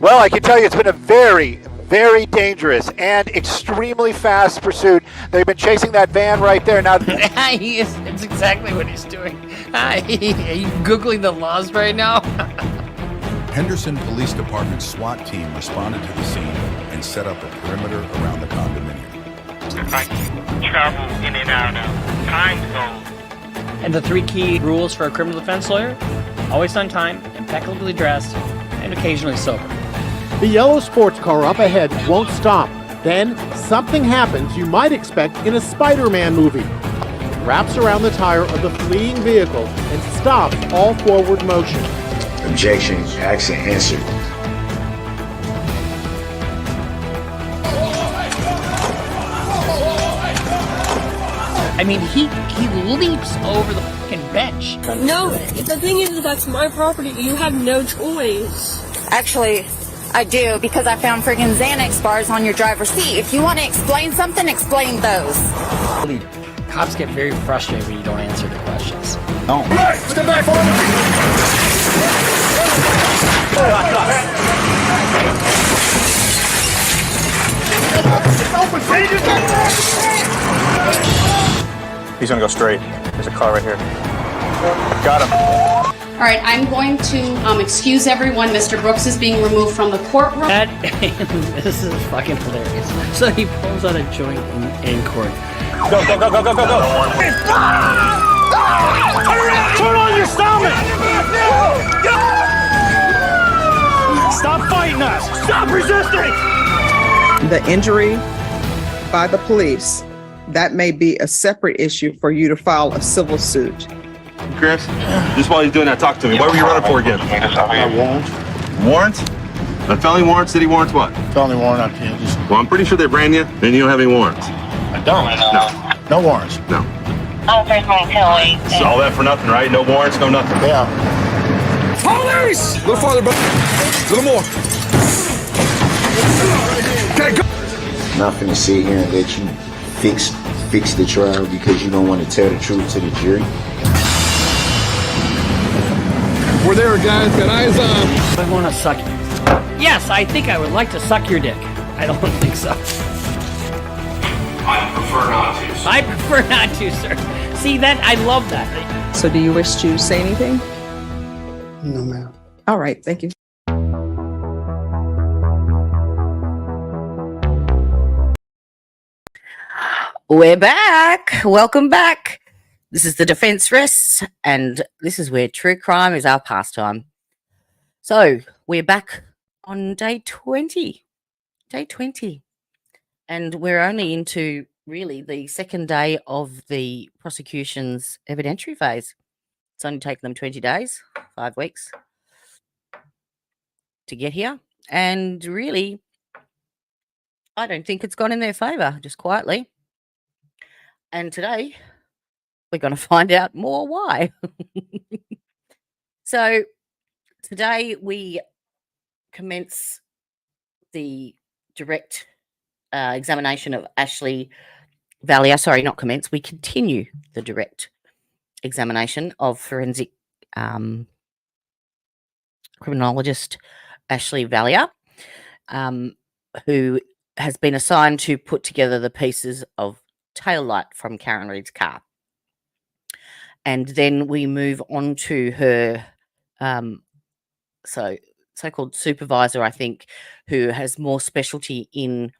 Well, I can tell you it's been a very, very dangerous and extremely fast pursuit. They've been chasing that van right there. Now, It's exactly what he's doing. Are you Googling the laws right now? Henderson Police Department SWAT team responded to the scene and set up a perimeter around the condominium. I travel in and out of time zone. And the 3 key rules for a criminal defense lawyer: always on time, impeccably dressed, and occasionally sober. The yellow sports car up ahead won't stop. Then something happens you might expect in a Spider-Man movie. It wraps around the tire of the fleeing vehicle and stops all forward motion. Objection, action answered. I mean, he leaps over the fucking bench. No, the thing is that's my property. You have no choice. Actually, I do, because I found friggin' Xanax bars on your driver's seat. If you want to explain something, explain those. Cops get very frustrated when you don't answer the questions. No. Right, step back forward. He's gonna go straight. There's a car right here. Got him. All right, I'm going to excuse everyone. Mr. Brooks is being removed from the courtroom. This is fucking hilarious. So he pulls out a joint in court. Go, go, go, go, go, go, go. Turn on your stomach! Stop fighting us! Stop resisting! The injury by the police, that may be a separate issue for you to file a civil suit. Chris, just while he's doing that, talk to me. What were you running for again? Warrant. Warrants? A felony warrant? City warrants what? Felony warrant on Kansas. Well, I'm pretty sure they ran you, and you don't have any warrants. I don't. No. No warrants. No. Oh, there's my Kelly. So all that for nothing, right? No warrants, no nothing. Yeah. Police! A little farther, bro. A little more. Okay, go. Not finna sit here and let you fix the trial because you don't want to tell the truth to the jury. We're there, guys. Got eyes on. I want to suck it. Yes, I think I would like to suck your dick. I don't think so. I prefer not to. I prefer not to, sir. See, that I love that. So do you wish to say anything? No, ma'am. All right, thank you. We're back. Welcome back. This is the Defense Rests, and this is where true crime is our pastime. So we're back on day 20. Day 20. And we're only into really the second day of the prosecution's evidentiary phase. It's only taken them 20 days, 5 weeks to get here. And really, I don't think it's gone in their favour, just quietly. And today, we're going to find out more why. So, today we commence the direct examination of Ashley Valier. Sorry, not commence. We continue the direct examination of forensic criminologist Ashley Valier, who has been assigned to put together the pieces of tail light from Karen Reid's car. And then we move on to her so-called supervisor, I think, who has more specialty in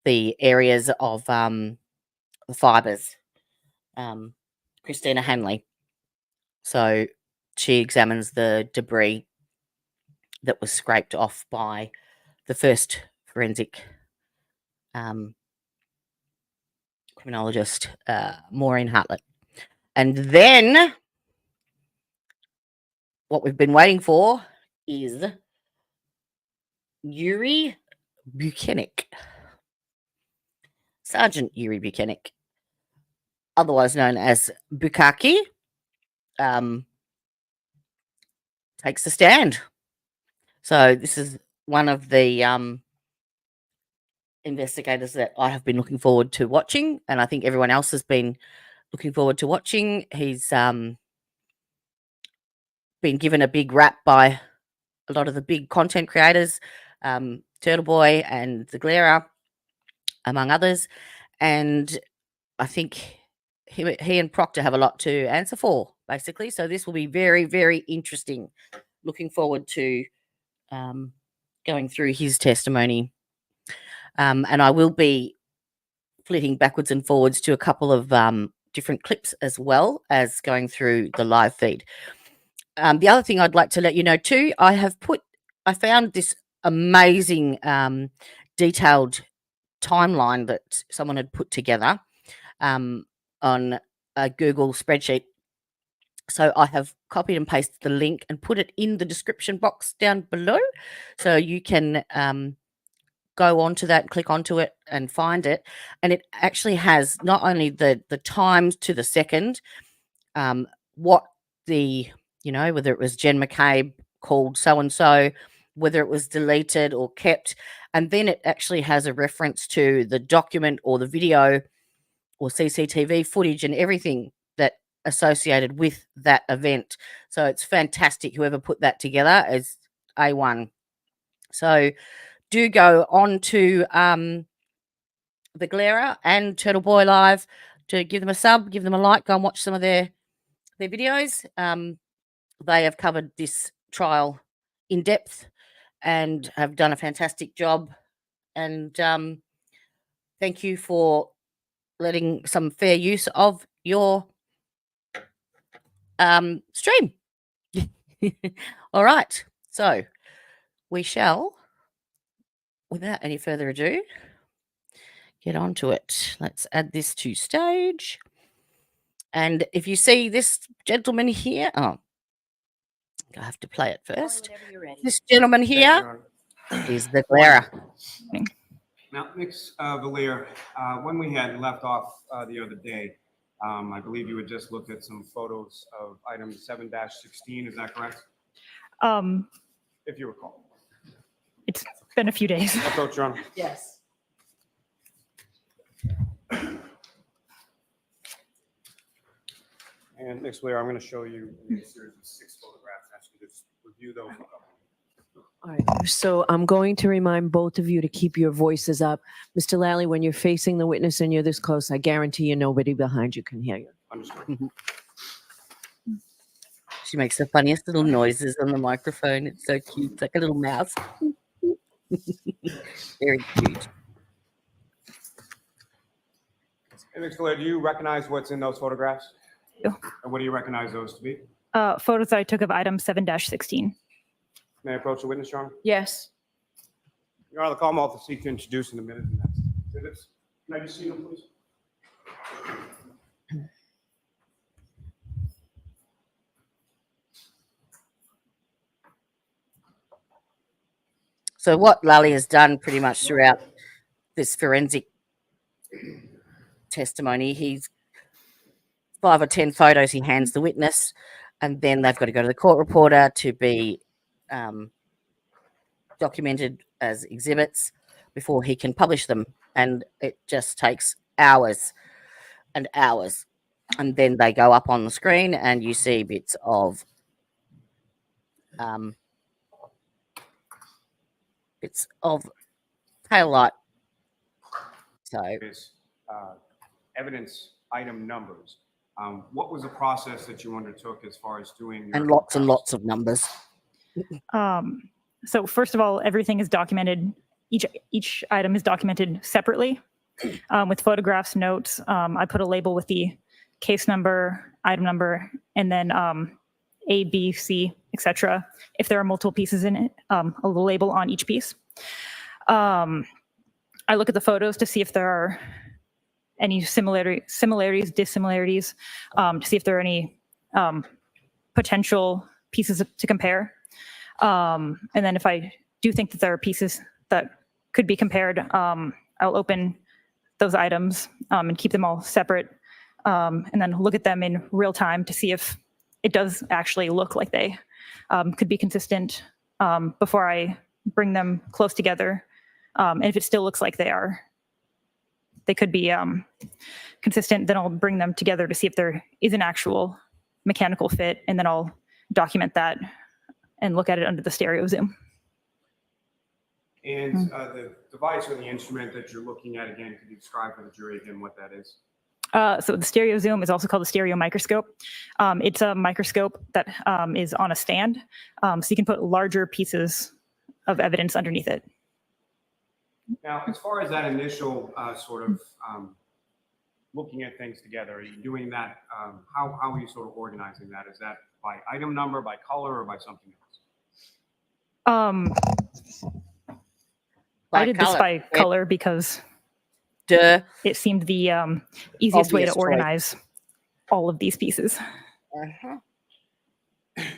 the areas of the fibres, Christina Hanley. So she examines the debris that was scraped off by the first forensic criminologist, Maureen Hartlett. And then what we've been waiting for is Yuriry Bukhenik. Sgt Yuriry Bukhenik, otherwise known as BUKKAKE, takes the stand. So this is one of the investigators that I have been looking forward to watching, and I think everyone else has been looking forward to watching. He's been given a big rap by a lot of the big content creators, Turtle Boy and the Glairer, among others. And I think he and Proctor have a lot to answer for, basically. So this will be very, very interesting. Looking forward to going through his testimony. And I will be flitting backwards and forwards to a couple of different clips as well as going through the live feed. The other thing I'd like to let you know too, I found this amazing detailed timeline that someone had put together on a Google spreadsheet. So I have copied and pasted the link and put it in the description box down below. So you can go onto that, click onto it and find it. And it actually has not only the times to the second, what the, whether it was Jen McCabe called so-and-so, whether it was deleted or kept. And then it actually has a reference to the document or the video or CCTV footage and everything that associated with that event. So it's fantastic. Whoever put that together is A1. So do go on to the Glairer and Turtle Boy Live to give them a sub, give them a like, go and watch some of their videos. They have covered this trial in depth and have done a fantastic job. And thank you for letting some fair use of your stream. All right. So we shall, without any further ado, get on to it. Let's add this to stage. And if you see this gentleman here, I have to play it first. This gentleman here is the Glairer. Now, Ms. Valier, when we had left off the other day, I believe you had just looked at some photos of item 7-16. Is that correct? If you recall. It's been a few days. Approach, Your Honor. Yes. And Ms. Valier, I'm going to show you a series of 6 photographs. Ask you to just review those. All right, so I'm going to remind both of you to keep your voices up. Mr. Lally, when you're facing the witness and you're this close, I guarantee you nobody behind you can hear you. Understood. She makes the funniest little noises on the microphone. It's so cute. It's like a little mouse. Very cute. Hey, Ms. Valier, do you recognize what's in those photographs? Yeah. And what do you recognize those to be? Photos that I took of item 7-16. May I approach the witness, Your Honor? Yes. Your Honor, the call will seek to introduce in a minute. Exhibits. Can I just see them, please? So what Lally has done pretty much throughout this forensic testimony, he's 5 or 10 photos he hands the witness, and then they've got to go to the court reporter to be documented as exhibits before he can publish them. And it just takes hours and hours. And then they go up on the screen and you see bits of tail light. So Evidence item numbers. What was the process that you undertook as far as doing your and lots of numbers. So first of all, everything is documented. Each item is documented separately with photographs, notes. I put a label with the case number, item number, and then A, B, C, etc. If there are multiple pieces in it, a label on each piece. I look at the photos to see if there are any similarities, dissimilarities, to see if there are any potential pieces to compare. And then if I do think that there are pieces that could be compared, I'll open those items and keep them all separate, and then look at them in real time to see if it does actually look like they could be consistent before I bring them close together. And if it still looks like they could be consistent, then I'll bring them together to see if there is an actual mechanical fit, and then I'll document that and look at it under the stereo zoom. And the device or the instrument that you're looking at, again, could you describe for the jury again what that is? So the stereo zoom is also called a stereo microscope. It's a microscope that is on a stand, so you can put larger pieces of evidence underneath it. Now, as far as that initial sort of looking at things together, are you doing that? How are you sort of organizing that? Is that by item number, by color, or by something else? I did this by color because it seemed the easiest way to organize all of these pieces.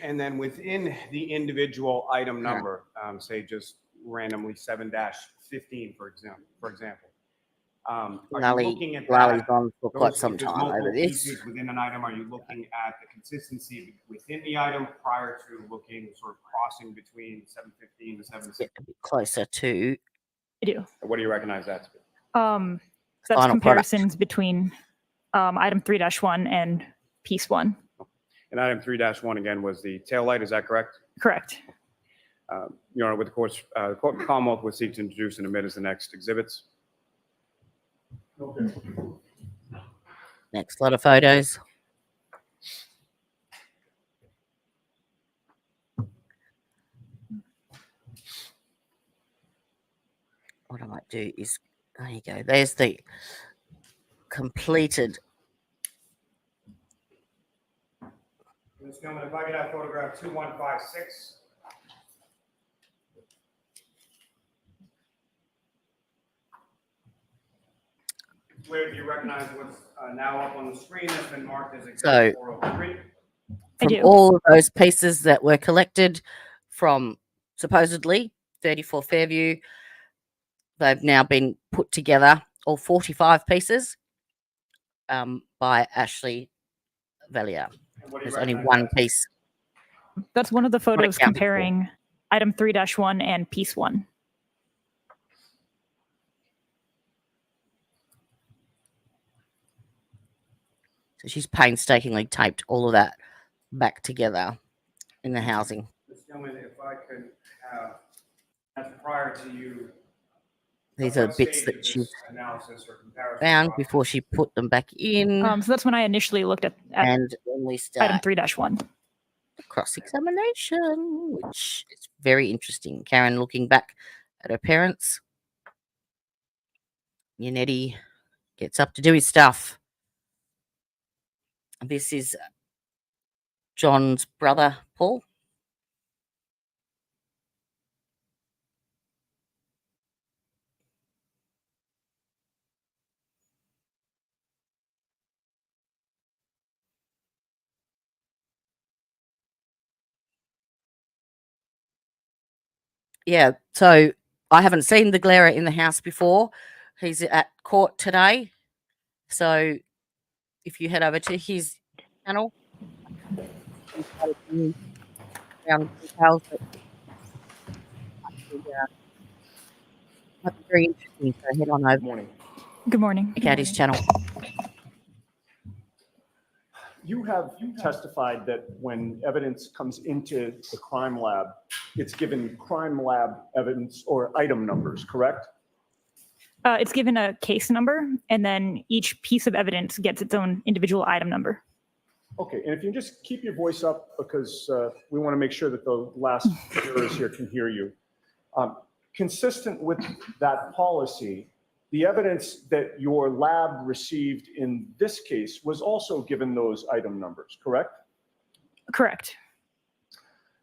And then within the individual item number, say just randomly 7-15, for example. Are you looking at Lally's that, on for quite some if there's time over multiple this. pieces within an item? Are you looking at the consistency within the item prior to looking sort of crossing between 715 to 716? Closer to. I do. What do you recognize that to be? So that's Final comparisons between item 3-1 and piece 1. And item 3-1 again was the tail light. Is that correct? Correct. Your Honor, with the court, Commonwealth would seek to introduce and admit as the next exhibits. Okay. Next lot of photos. What I might do is, there you go. There's the completed. Ms. Gilman, if I could have photograph 2156. Where do you recognize what's now up on the screen has been marked as exhibit 403? From all of those pieces that were collected from supposedly 34 Fairview, they've now been put together, all 45 pieces, by Ashley Valier. There's only one piece. That's one of the photos comparing item 3-1 and piece 1. So she's painstakingly taped all of that back together in the housing. Ms. Gilman, if I could have, that's prior to you. These are bits that she found before she put them back in. So that's when I initially looked at and when we start item 3-1. Cross-examination, which is very interesting. Karen looking back at her parents. Yannetti gets up to do his stuff. This is John's brother, Paul. Yeah, so I haven't seen the Glera in the house before. He's at court today. So if you head over to his channel, around details that might be very interesting. So head on over. Good morning. Good morning. Check out his channel. You have testified that when evidence comes into the crime lab, it's given crime lab evidence or item numbers, correct? It's given a case number, and then each piece of evidence gets its own individual item number. Okay, and if you can just keep your voice up because we want to make sure that the last jurors here can hear you. Consistent with that policy, the evidence that your lab received in this case was also given those item numbers, correct? Correct.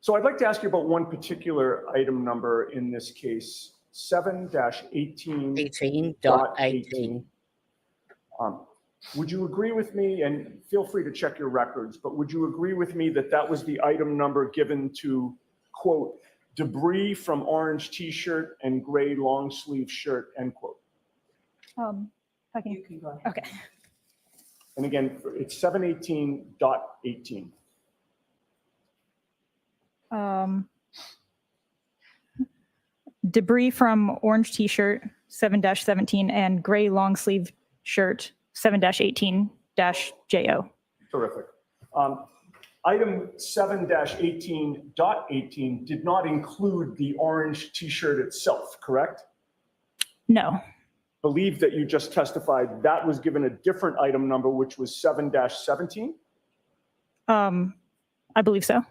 So I'd like to ask you about one particular item number in this case, 7-18.18. Would you agree with me, and feel free to check your records, but would you agree with me that that was the item number given to, quote, debris from orange t-shirt and gray long sleeve shirt, end quote? Okay. You can go ahead. Okay. And again, it's 7-18.18. Debris from orange t-shirt 7-17 and gray long sleeve shirt 7-18-JO. Terrific. Item 7-18.18 did not include the orange T-shirt itself, correct? No. Believe that you just testified that was given a different item number, which was 7-17? I believe so.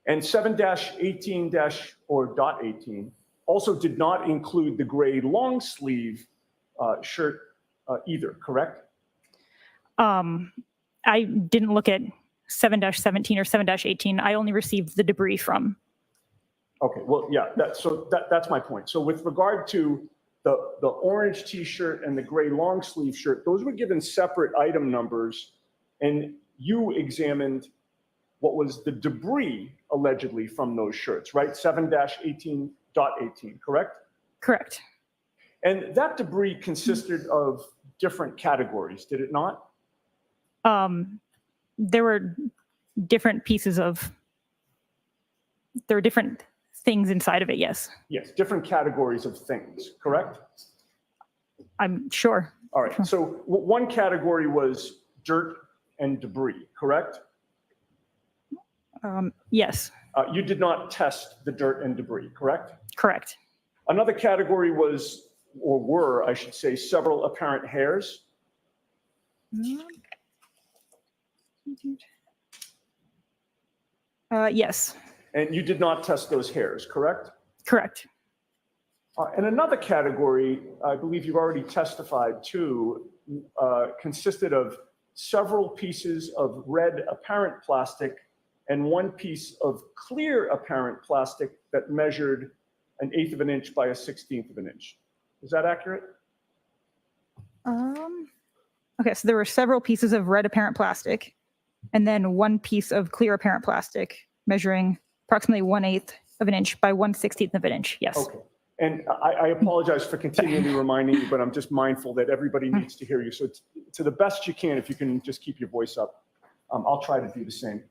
And 7-18-18 also did not include the gray long sleeve shirt either, correct? I didn't look at 7-17 or 7-18. I only received the debris from. Okay, well, yeah, that's my point. So with regard to the orange T-shirt and the gray long sleeve shirt, those were given separate item numbers, and you examined what was the debris allegedly from those shirts, right? 7-18.18, correct? Correct. And that debris consisted of different categories, did it not? There were different pieces of, there were different things inside of it, yes. Yes, different categories of things, correct? I'm sure. All right, so one category was dirt and debris, correct? Yes. You did not test the dirt and debris, correct? Correct. Another category was, or were, I should say, several apparent hairs. Yes. And you did not test those hairs, correct? Correct. And another category, I believe you've already testified to, consisted of several pieces of red apparent plastic and one piece of clear apparent plastic that measured 1/8 of an inch by 1/16 of an inch. Is that accurate? Okay, so there were several pieces of red apparent plastic and then one piece of clear apparent plastic measuring approximately 1/8 of an inch by 1/16 of an inch. Yes. Okay. And I apologize for continually reminding you, but I'm just mindful that everybody needs to hear you. So to the best you can, if you can just keep your voice up, I'll try to do the same.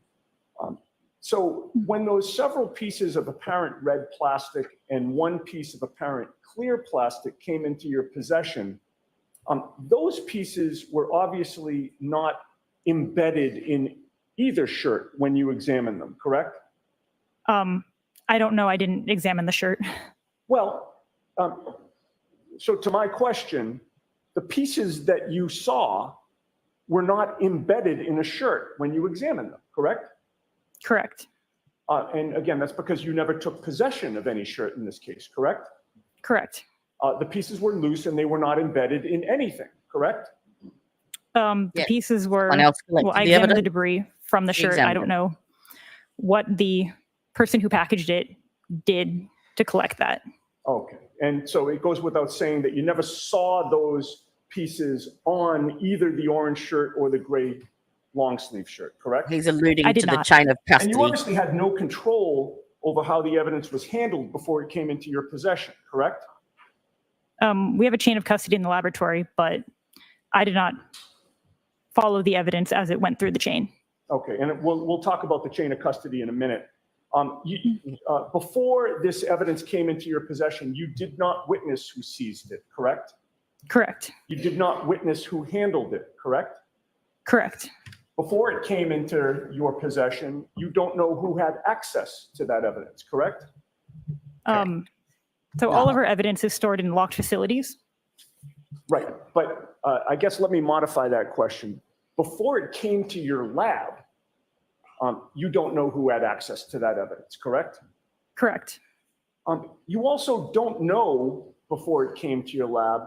So when those several pieces of apparent red plastic and one piece of apparent clear plastic came into your possession, those pieces were obviously not embedded in either shirt when you examined them, correct? I don't know. I didn't examine the shirt. Well, so to my question, the pieces that you saw were not embedded in a shirt when you examined them, correct? Correct. And again, that's because you never took possession of any shirt in this case, correct? Correct. The pieces were loose and they were not embedded in anything, correct? The pieces were, Someone else well, collected I the examined the evidence? debris from the shirt. I Examined don't it. know what the person who packaged it did to collect that. Okay. And so it goes without saying that you never saw those pieces on either the orange shirt or the gray long sleeve shirt, correct? He's alluding I did to the not. chain of And you custody. obviously had no control over how the evidence was handled before it came into your possession, correct? We have a chain of custody in the laboratory, but I did not follow the evidence as it went through the chain. Okay, and we'll talk about the chain of custody in a minute. Before this evidence came into your possession, you did not witness who seized it, correct? Correct. You did not witness who handled it, correct? Correct. Before it came into your possession, you don't know who had access to that evidence, correct? So all of our evidence is stored in locked facilities. Right, but I guess let me modify that question. Before it came to your lab, you don't know who had access to that evidence, correct? Correct. You also don't know, before it came to your lab,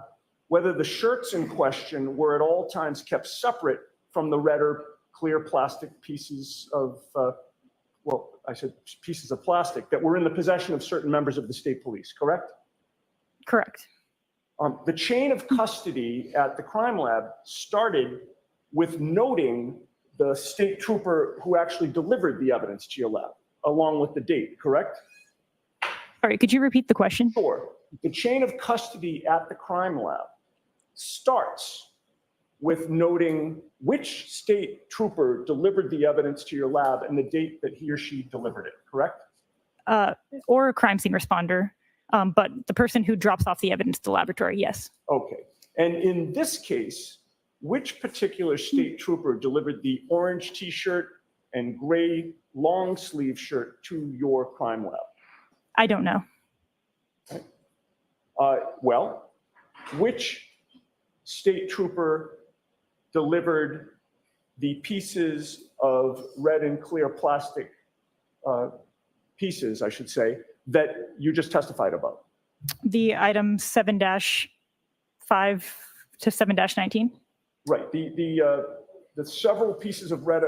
whether the shirts in question were at all times kept separate from the red or clear plastic pieces of, well, I said pieces of plastic that were in the possession of certain members of the state police, correct? Correct. The chain of custody at the crime lab started with noting the state trooper who actually delivered the evidence to your lab, along with the date, correct? All right, could you repeat the question? Sure. The chain of custody at the crime lab starts with noting which state trooper delivered the evidence to your lab and the date that he or she delivered it, correct? Or a crime scene responder, but the person who drops off the evidence to the laboratory, yes. Okay. And in this case, which particular state trooper delivered the orange T-shirt and gray long sleeve shirt to your crime lab? I don't know. Well, which state trooper delivered the pieces of red and clear plastic pieces, I should say, that you just testified about? The item 7-5 to 7-19. Right. The several pieces of red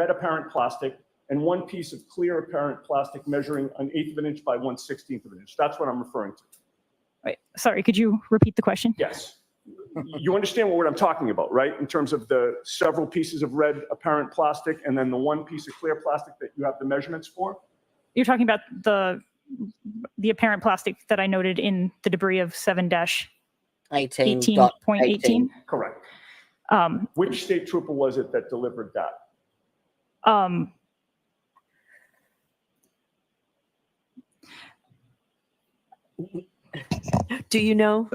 apparent plastic and one piece of clear apparent plastic measuring 1/8 of an inch by 1/16 of an inch. That's what I'm referring to. Wait, sorry, could you repeat the question? Yes. You understand what I'm talking about, right? In terms of the several pieces of red apparent plastic and then the one piece of clear plastic that you have the measurements for? You're talking about the apparent plastic that I noted in the debris of 7-18.18. Correct. Which state trooper was it that delivered that? Do you know?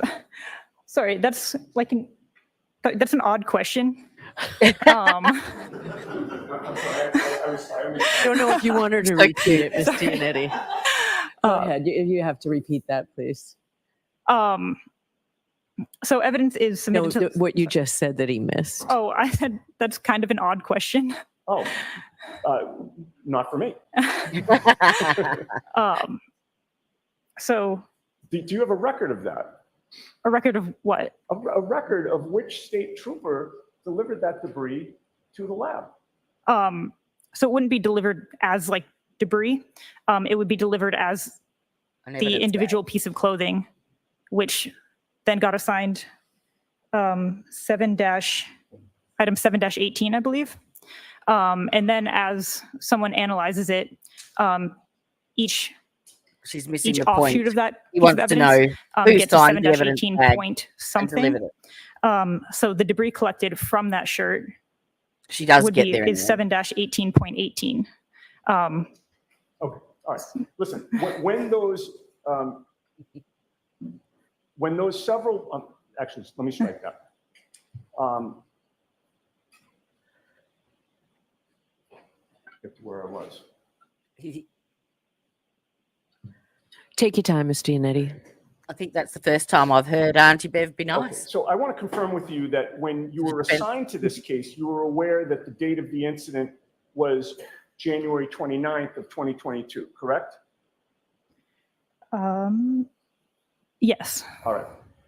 Sorry, that's like that's an odd question. I don't know if you want her to repeat it, Ms. Giannetti. Go ahead. You have to repeat that, please. So evidence is submitted to what you just said that he missed. Oh, I said that's kind of an odd question. Oh, not for me. So. Do you have a record of that? A record of what? A record of which state trooper delivered that debris to the lab? So it wouldn't be delivered as like debris. It would be delivered as the individual piece of clothing, which then got assigned item 7-18, I believe. And then as someone analyzes it, each She's missing each the point. offshoot of that He piece wants of to know evidence who gets a signed the evidence 7-18 bag point and something. delivered it. So the debris collected from that shirt She does get there. is 7-18.18. Okay, all right. Listen, when those several, actually, let me strike that. Get to where I was. Take your time, Ms. Giannetti. I think that's the first time I've heard Auntie Bev be nice. Okay, so I want to confirm with you that when you were assigned to this case, you were aware that the date of the incident was January 29th of 2022, correct? Yes. All right.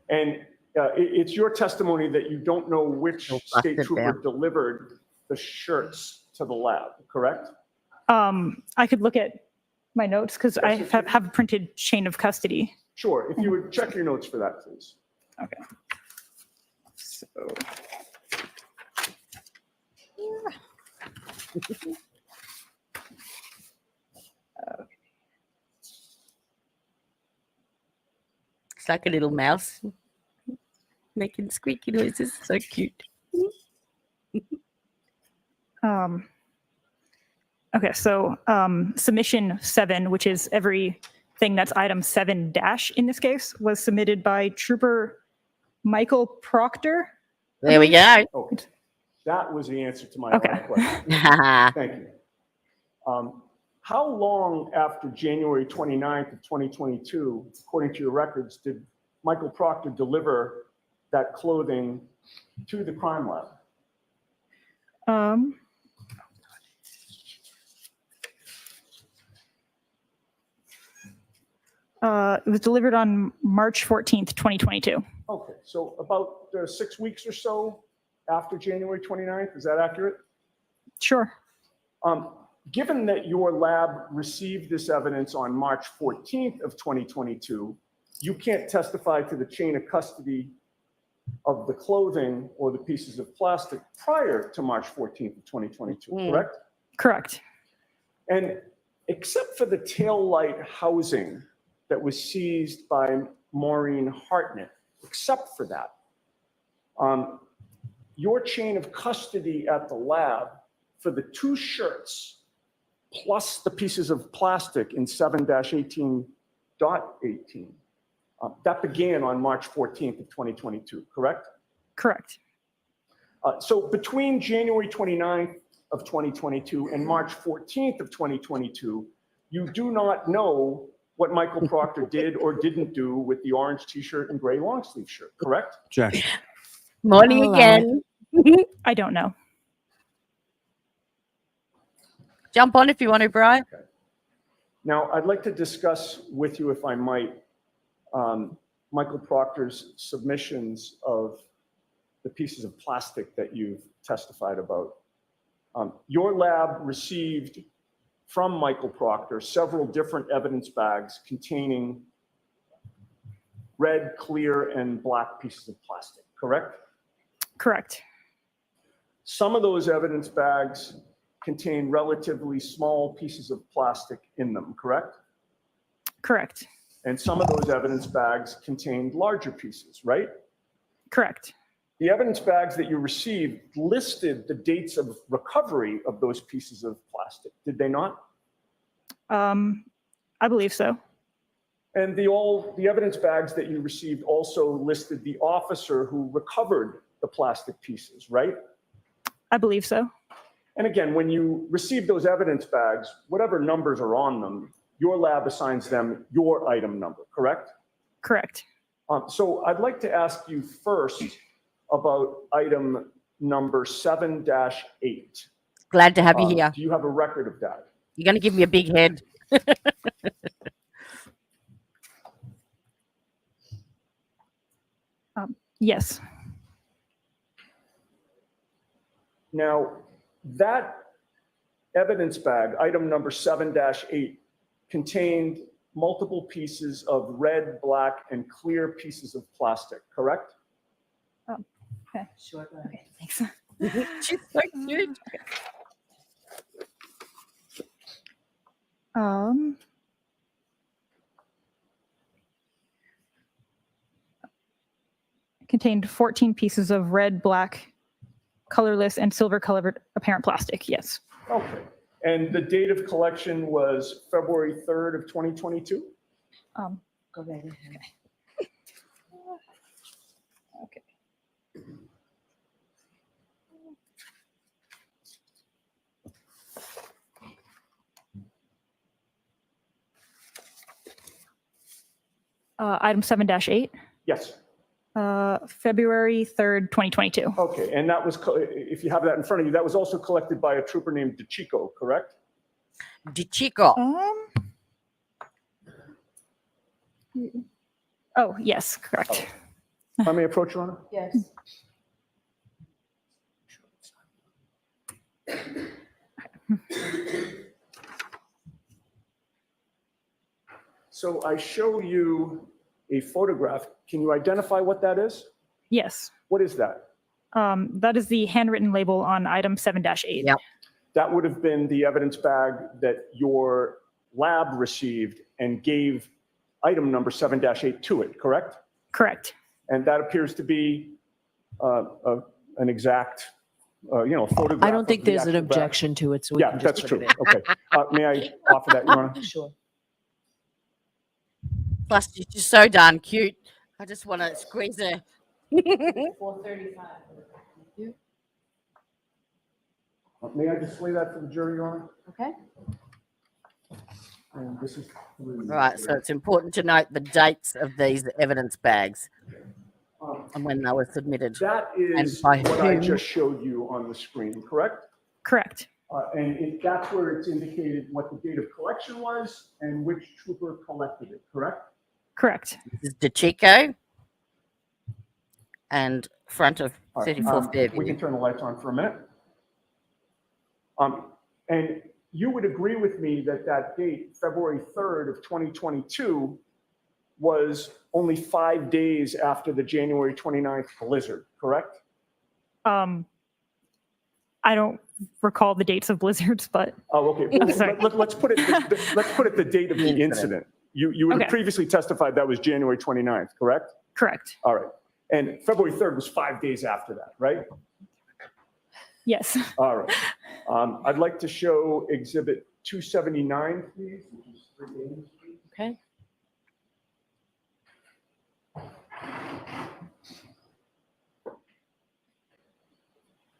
And it's your testimony that you don't know which state trooper delivered the shirts to the lab, correct? I could look at my notes because I have a printed chain of custody. Sure. If you would check your notes for that, please. Okay. So. It's like a little mouse making squeaky noises. So cute. Okay, so submission 7, which is everything that's item 7- in this case, was submitted by Trooper Michael Proctor. There we go. Oh, that was the answer to my question. Thank you. How long after January 29th of 2022, according to your records, did Michael Proctor deliver that clothing to the crime lab? It was delivered on March 14th, 2022. Okay, so about 6 weeks or so after January 29th, is that accurate? Sure. Given that your lab received this evidence on March 14th of 2022, you can't testify to the chain of custody of the clothing or the pieces of plastic prior to March 14th of 2022, correct? Correct. And except for the tail light housing that was seized by Maureen Hartnett, except for that, your chain of custody at the lab for the 2 shirts plus the pieces of plastic in 7-18.18, that began on March 14th of 2022, correct? Correct. So between January 29th of 2022 and March 14th of 2022, you do not know what Michael Proctor did or didn't do with the orange t-shirt and gray long sleeve shirt, correct? Objection. Morning I'll allow again. I don't know. Jump on if you want to, Brian. Okay. Now, I'd like to discuss with you, if I might, Michael Proctor's submissions of the pieces of plastic that you've testified about. Your lab received from Michael Proctor several different evidence bags containing red, clear, and black pieces of plastic, correct? Correct. Some of those evidence bags contain relatively small pieces of plastic in them, correct? Correct. And some of those evidence bags contained larger pieces, right? Correct. The evidence bags that you received listed the dates of recovery of those pieces of plastic, did they not? I believe so. And the evidence bags that you received also listed the officer who recovered the plastic pieces, right? I believe so. And again, when you receive those evidence bags, whatever numbers are on them, your lab assigns them your item number, correct? Correct. So I'd like to ask you first about item number 7-8. Glad to have you here. Do you have a record of that? You're going to give me a big head. Yes. Now, that evidence bag, item number 7-8, contained multiple pieces of red, black, and clear pieces of plastic, correct? Oh, okay. Sure. Okay, thanks. She's so cute. Contained 14 pieces of red, black, colorless, and silver colored apparent plastic. Yes. Okay. And the date of collection was February 3rd of 2022? Go right ahead. Okay. Item 7-8. Yes. February 3rd, 2022. Okay, and that was, if you have that in front of you, that was also collected by a trooper named DeChico, correct? DeChico. Oh, yes, correct. If I may approach, Your Honor? Yes. So I show you a photograph. Can you identify what that is? Yes. What is that? That is the handwritten label on item 7-8. Yep. That would have been the evidence bag that your lab received and gave item number 7-8 to it, correct? Correct. And that appears to be an exact, photograph. I don't think of the there's an actual bag. objection to it, so we Yeah, can just that's put true. it in. Okay. May I offer that, Your Honor? Sure. Plus, she's just so darn cute. I just want to squeeze her. 435. May I display that for the jury, Your Honor? Okay. And this is Right, so it's important to note the dates of these evidence bags and when they were submitted. That is And by what I whom? just showed you on the screen, correct? Correct. That's where it's indicated what the date of collection was and which trooper collected it, correct? Correct. This is DeChico and front of All right, 34th we Avenue. can turn the lights on for a minute. And you would agree with me that that date, February 3rd of 2022, was only 5 days after the January 29th blizzard, correct? I don't recall the dates of blizzards, but Oh, okay. I'm sorry. Let's put it the date of the incident. You would have Okay. previously testified that was January 29th, correct? correct. All right. And February 3rd was 5 days after that, right? Yes. All right. I'd like to show Exhibit 279, please, which is 3 days. Okay.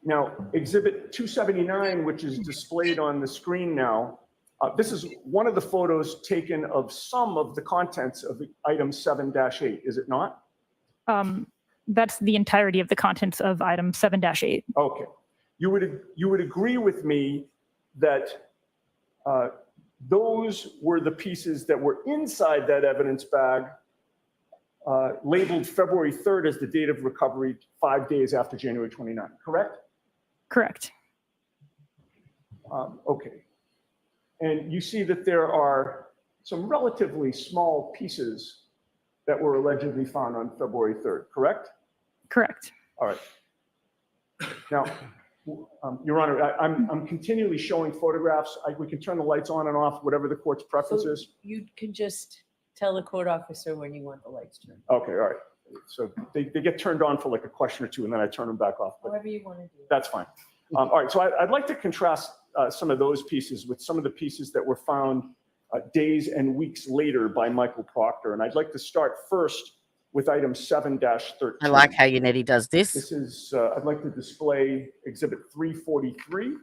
Now, Exhibit 279, which is displayed on the screen now, this is one of the photos taken of some of the contents of item 7-8, is it not? That's the entirety of the contents of item 7-8. Okay. You would agree with me that those were the pieces that were inside that evidence bag, labeled February 3rd as the date of recovery, 5 days after January 29th, correct? Correct. Okay. And you see that there are some relatively small pieces that were allegedly found on February 3rd, correct? Correct. All right. Now, Your Honor, I'm continually showing photographs. We can turn the lights on and off, whatever the court's preference is. You can just tell the court officer when you want the lights turned. Okay, all right. So they get turned on for like a question or two, and then I turn them back off. But However you want to do it. that's fine. All right, so I'd like to contrast some of those pieces with some of the pieces that were found days and weeks later by Michael Proctor. And I'd like to start first with item 7-13. I like how Unetti does this. This is, I'd like to display Exhibit 343,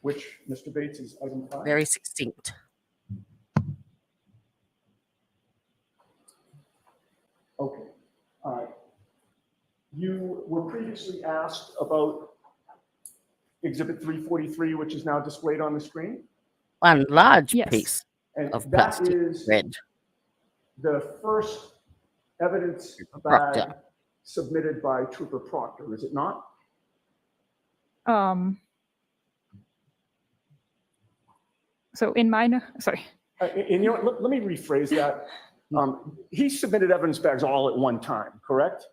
which, Mr. Bates, is item 5. Very succinct. Okay. You were previously asked about Exhibit 343, which is now displayed on the screen. One large piece And of that plastic is red. the first evidence bag Proctor. submitted by Trooper Proctor, is it not? So in mine, sorry. And you know what, let me rephrase that. He submitted evidence bags all at one time, correct?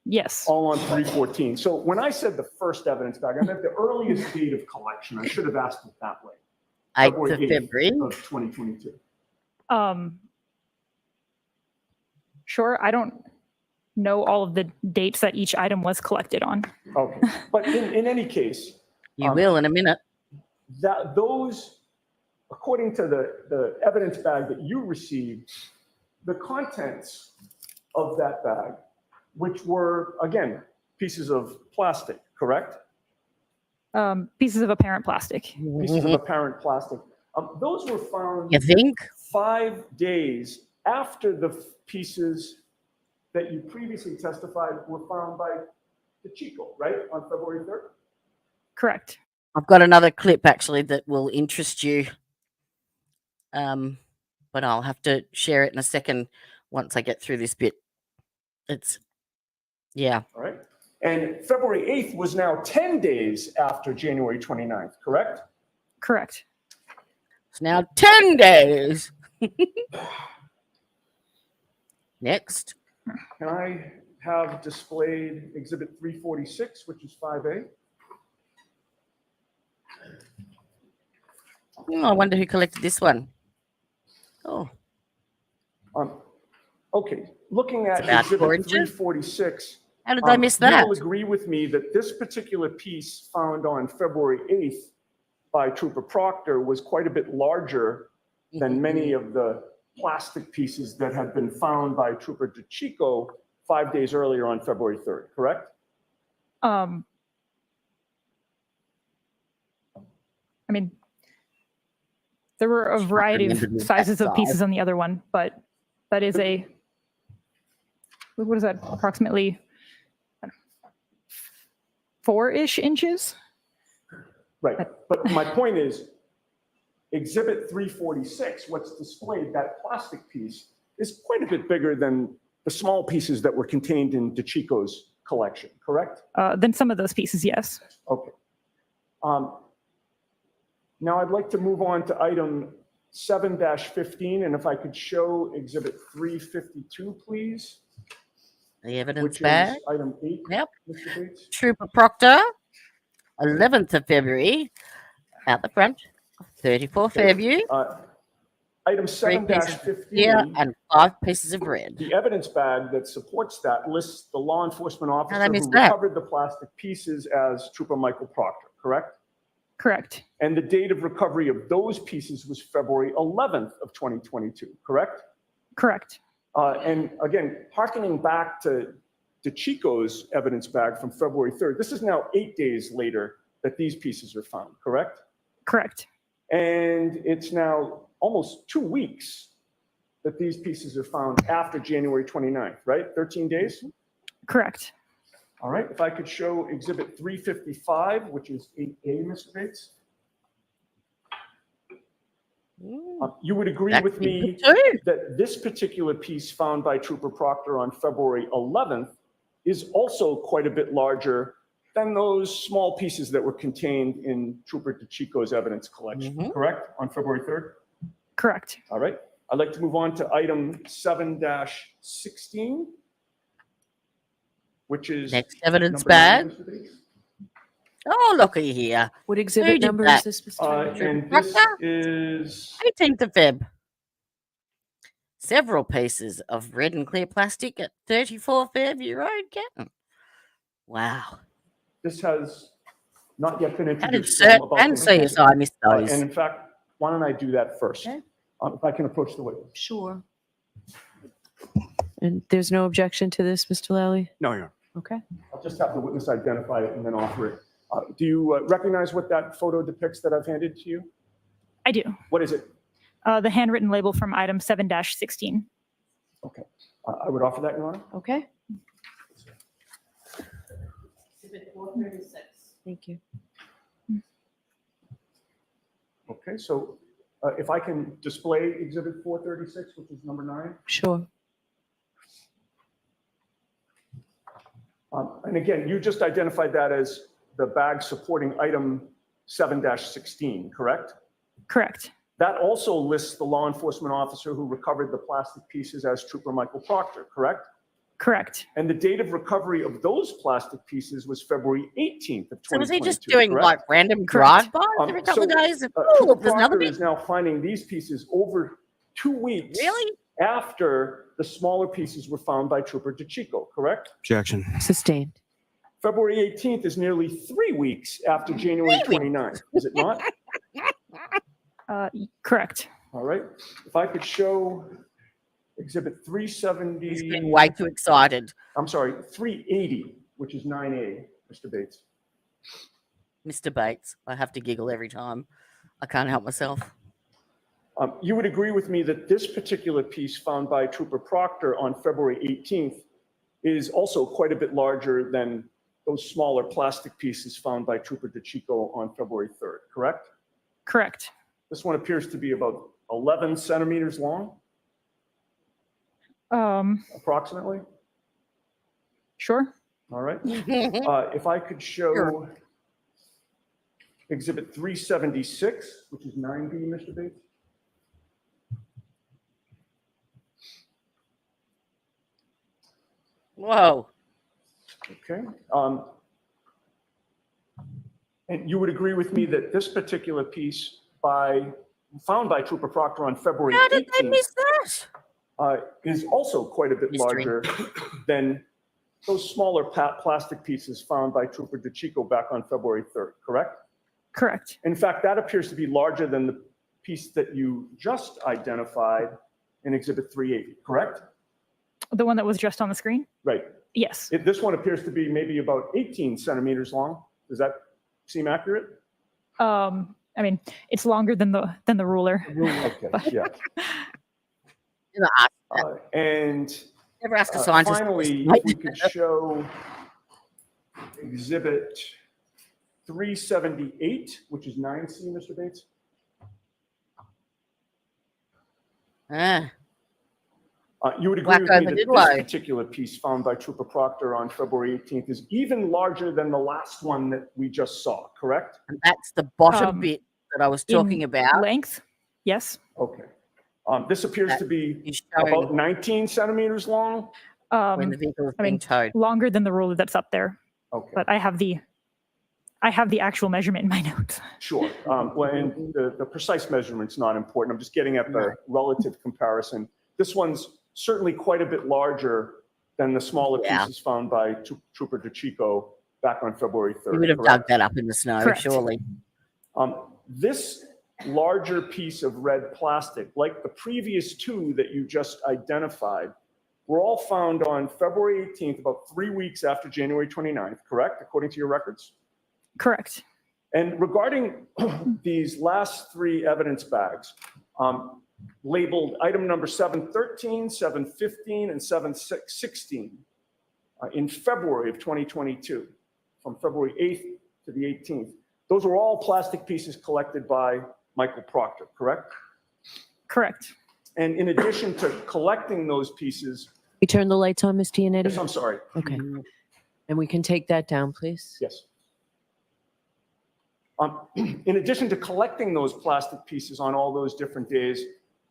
Yes. All on 314. So when I said the first evidence bag, I meant the earliest date of collection. I should have asked it that way. 8th of February of 2022. Sure, I don't know all of the dates that each item was collected on. Okay, but in any case, You will in a minute. that those, according to the evidence bag that you received, the contents of that bag, which were, again, pieces of plastic, correct? Pieces of apparent plastic. Pieces of apparent plastic. Those were found You think? 5 days after the pieces that you previously testified were found by the Chico, right, on February 3rd? Correct. I've got another clip actually that will interest you. But I'll have to share it in a second once I get through this bit. It's, yeah. All right. And February 8th was now 10 days after January 29th, correct? Correct. It's now 10 days. Next. Can I have displayed Exhibit 346, which is 5A? Oh, I wonder who collected this one. Oh. Okay, looking at It's about 4 Exhibit inches. 346. How did I miss that? You will agree with me that this particular piece found on February 8th by Trooper Proctor was quite a bit larger than many of the plastic pieces that had been found by Trooper DeChico 5 days earlier on February 3rd, correct? I mean, there were a variety of sizes of pieces on the other one, but that is a, what is that, approximately 4-ish inches? Right, but my point is, Exhibit 346, what's displayed, that plastic piece, is quite a bit bigger than the small pieces that were contained in DeChico's collection, correct? Then some of those pieces, yes. Okay. Now I'd like to move on to item 7-15, and if I could show Exhibit 352, please. The evidence Which bag. is item 8, Yep. Mr. Bates. Trooper Proctor, 11th of February, out the front, 34 Fairview. Item 3 pieces of 7-15. clear and 5 pieces of red. The evidence bag that supports that lists the law enforcement officer I who missed that? recovered the plastic pieces as Trooper Michael Proctor, correct? Correct. And the date of recovery of those pieces was February 11th of 2022, correct? Correct. And again, hearkening back to DeChico's evidence bag from February 3rd. This is now 8 days later that these pieces are found, correct? Correct. And it's now almost 2 weeks that these pieces are found after January 29th, right? 13 days? Correct. All right, if I could show Exhibit 355, which is 8A, Mr. Bates. You would agree with me that this particular piece found by Trooper Proctor on February 11th is also quite a bit larger than those small pieces that were contained in Trooper DeChico's evidence collection, correct? On February 3rd? Correct. All right. I'd like to move on to item 7-16, which is next evidence number bag. 9, Mr. Bates. Oh, looky here. What Who exhibit did number that? is this, Mr. And this is 18th of Feb. Several pieces of red and clear plastic at 34 Fairview Road, Canton. Wow. This has not yet been I did introduced. search I'm about and to see introduce if I missed it. those. And in fact, why don't I do that first? Okay. If I can approach the witness. Sure. And there's no objection to this, Mr. Lally? No, Your Honor. Okay. I'll just have the witness identify it and then offer it. Do you recognize what that photo depicts that I've handed to you? I do. What is it? The handwritten label from item 7-16. Okay. I would offer that, Your Honor. Okay. Thank you. Okay, so if I can display Exhibit 436, which is number 9. Sure. And again, you just identified that as the bag supporting item 7-16, correct? Correct. That also lists the law enforcement officer who recovered the plastic pieces as Trooper Michael Proctor, correct? Correct. And the date of recovery of those plastic pieces was February 18th of 2022. So was he just doing correct? like random drive-bys every couple of days? Trooper There's another Proctor bit. is now finding these pieces over 2 weeks Really? after the smaller pieces were found by Trooper DeChico, correct? Objection. Sustained. February 18th is nearly 3 weeks after January 29th, is it not? Correct. All right. If I could show Exhibit 370. He's getting way too excited. I'm sorry, 380, which is 9A, Mr. Bates. Mr. Bates. I have to giggle every time. I can't help myself. You would agree with me that this particular piece found by Trooper Proctor on February 18th is also quite a bit larger than those smaller plastic pieces found by Trooper DeChico on February 3rd, correct? Correct. This one appears to be about 11 centimeters long, approximately. Sure. All right. If I could show Exhibit 376, which is 9B, Mr. Bates. Whoa. Okay. And you would agree with me that this particular piece found by Trooper Proctor on February 18th. How did they miss that? Is also quite a bit larger than those smaller plastic pieces found by Trooper DeChico back on February 3rd, correct? Correct. In fact, that appears to be larger than the piece that you just identified in Exhibit 380, correct? The one that was just on the screen? Right. Yes. This one appears to be maybe about 18 centimeters long. Does that seem accurate? I mean, it's longer than the ruler. Okay, yeah. And Never ask a scientist. finally, if we could show Exhibit 378, which is 9C, Mr. Bates. You would agree with me that this particular piece found by Trooper Proctor on February 18th is even larger than the last one that we just saw, correct? And that's the bottom bit that I was talking about. Length? Yes. Okay. This appears to be about 19 centimeters long. When the vehicle is being towed. Longer than the ruler that's up there. Okay. But I have the actual measurement in my notes. Sure. Well, and the precise measurement's not important. I'm just getting at the relative comparison. This one's certainly quite a bit larger than the smaller pieces found by Trooper DeChico back on February 3rd. You would have dug that up in the snow, surely. This larger piece of red plastic, like the previous two that you just identified, were all found on February 18th, about 3 weeks after January 29th, correct, according to your records? Correct. And regarding these last 3 evidence bags, labeled item number 713, 715, and 716 in February of 2022, from February 8th to the 18th, those were all plastic pieces collected by Michael Proctor, correct? Correct. And in addition to collecting those pieces, We turn the lights on, Ms. Giannetti? yes, I'm sorry. Okay. And we can take that down, please? Yes. In addition to collecting those plastic pieces on all those different days,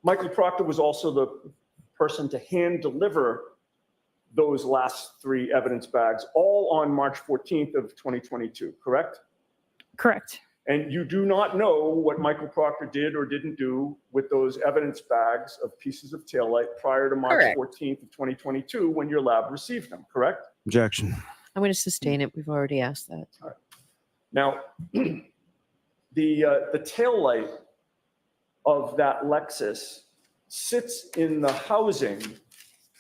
Michael Proctor was also the person to hand deliver those last 3 evidence bags, all on March 14th of 2022, correct? Correct. And you do not know what Michael Proctor did or didn't do with those evidence bags of pieces of taillight prior to March Correct. 14th of 2022 when your lab received them, correct? Objection. I'm going to sustain it. We've already asked that. All right. Now, the taillight of that Lexus sits in the housing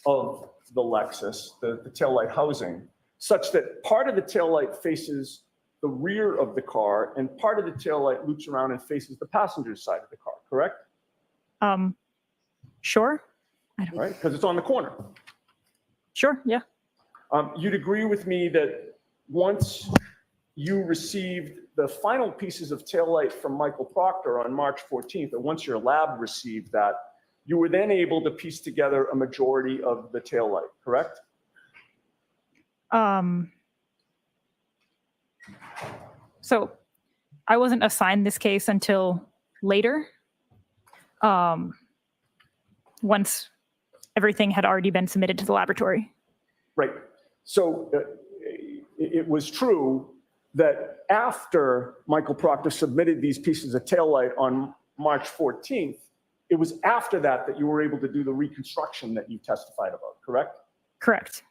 of the Lexus, the taillight housing, such that part of the taillight faces the rear of the car and part of the taillight loops around and faces the passenger side of the car, correct? Sure. Right, because it's on the corner. Sure, yeah. You'd agree with me that once you received the final pieces of taillight from Michael Proctor on March 14th, or once your lab received that, you were then able to piece together a majority of the taillight, correct? So I wasn't assigned this case until later, once everything had already been submitted to the laboratory. Right. So it was true that after Michael Proctor submitted these pieces of taillight on March 14th, it was after that you were able to do the reconstruction that you testified about, correct? Correct.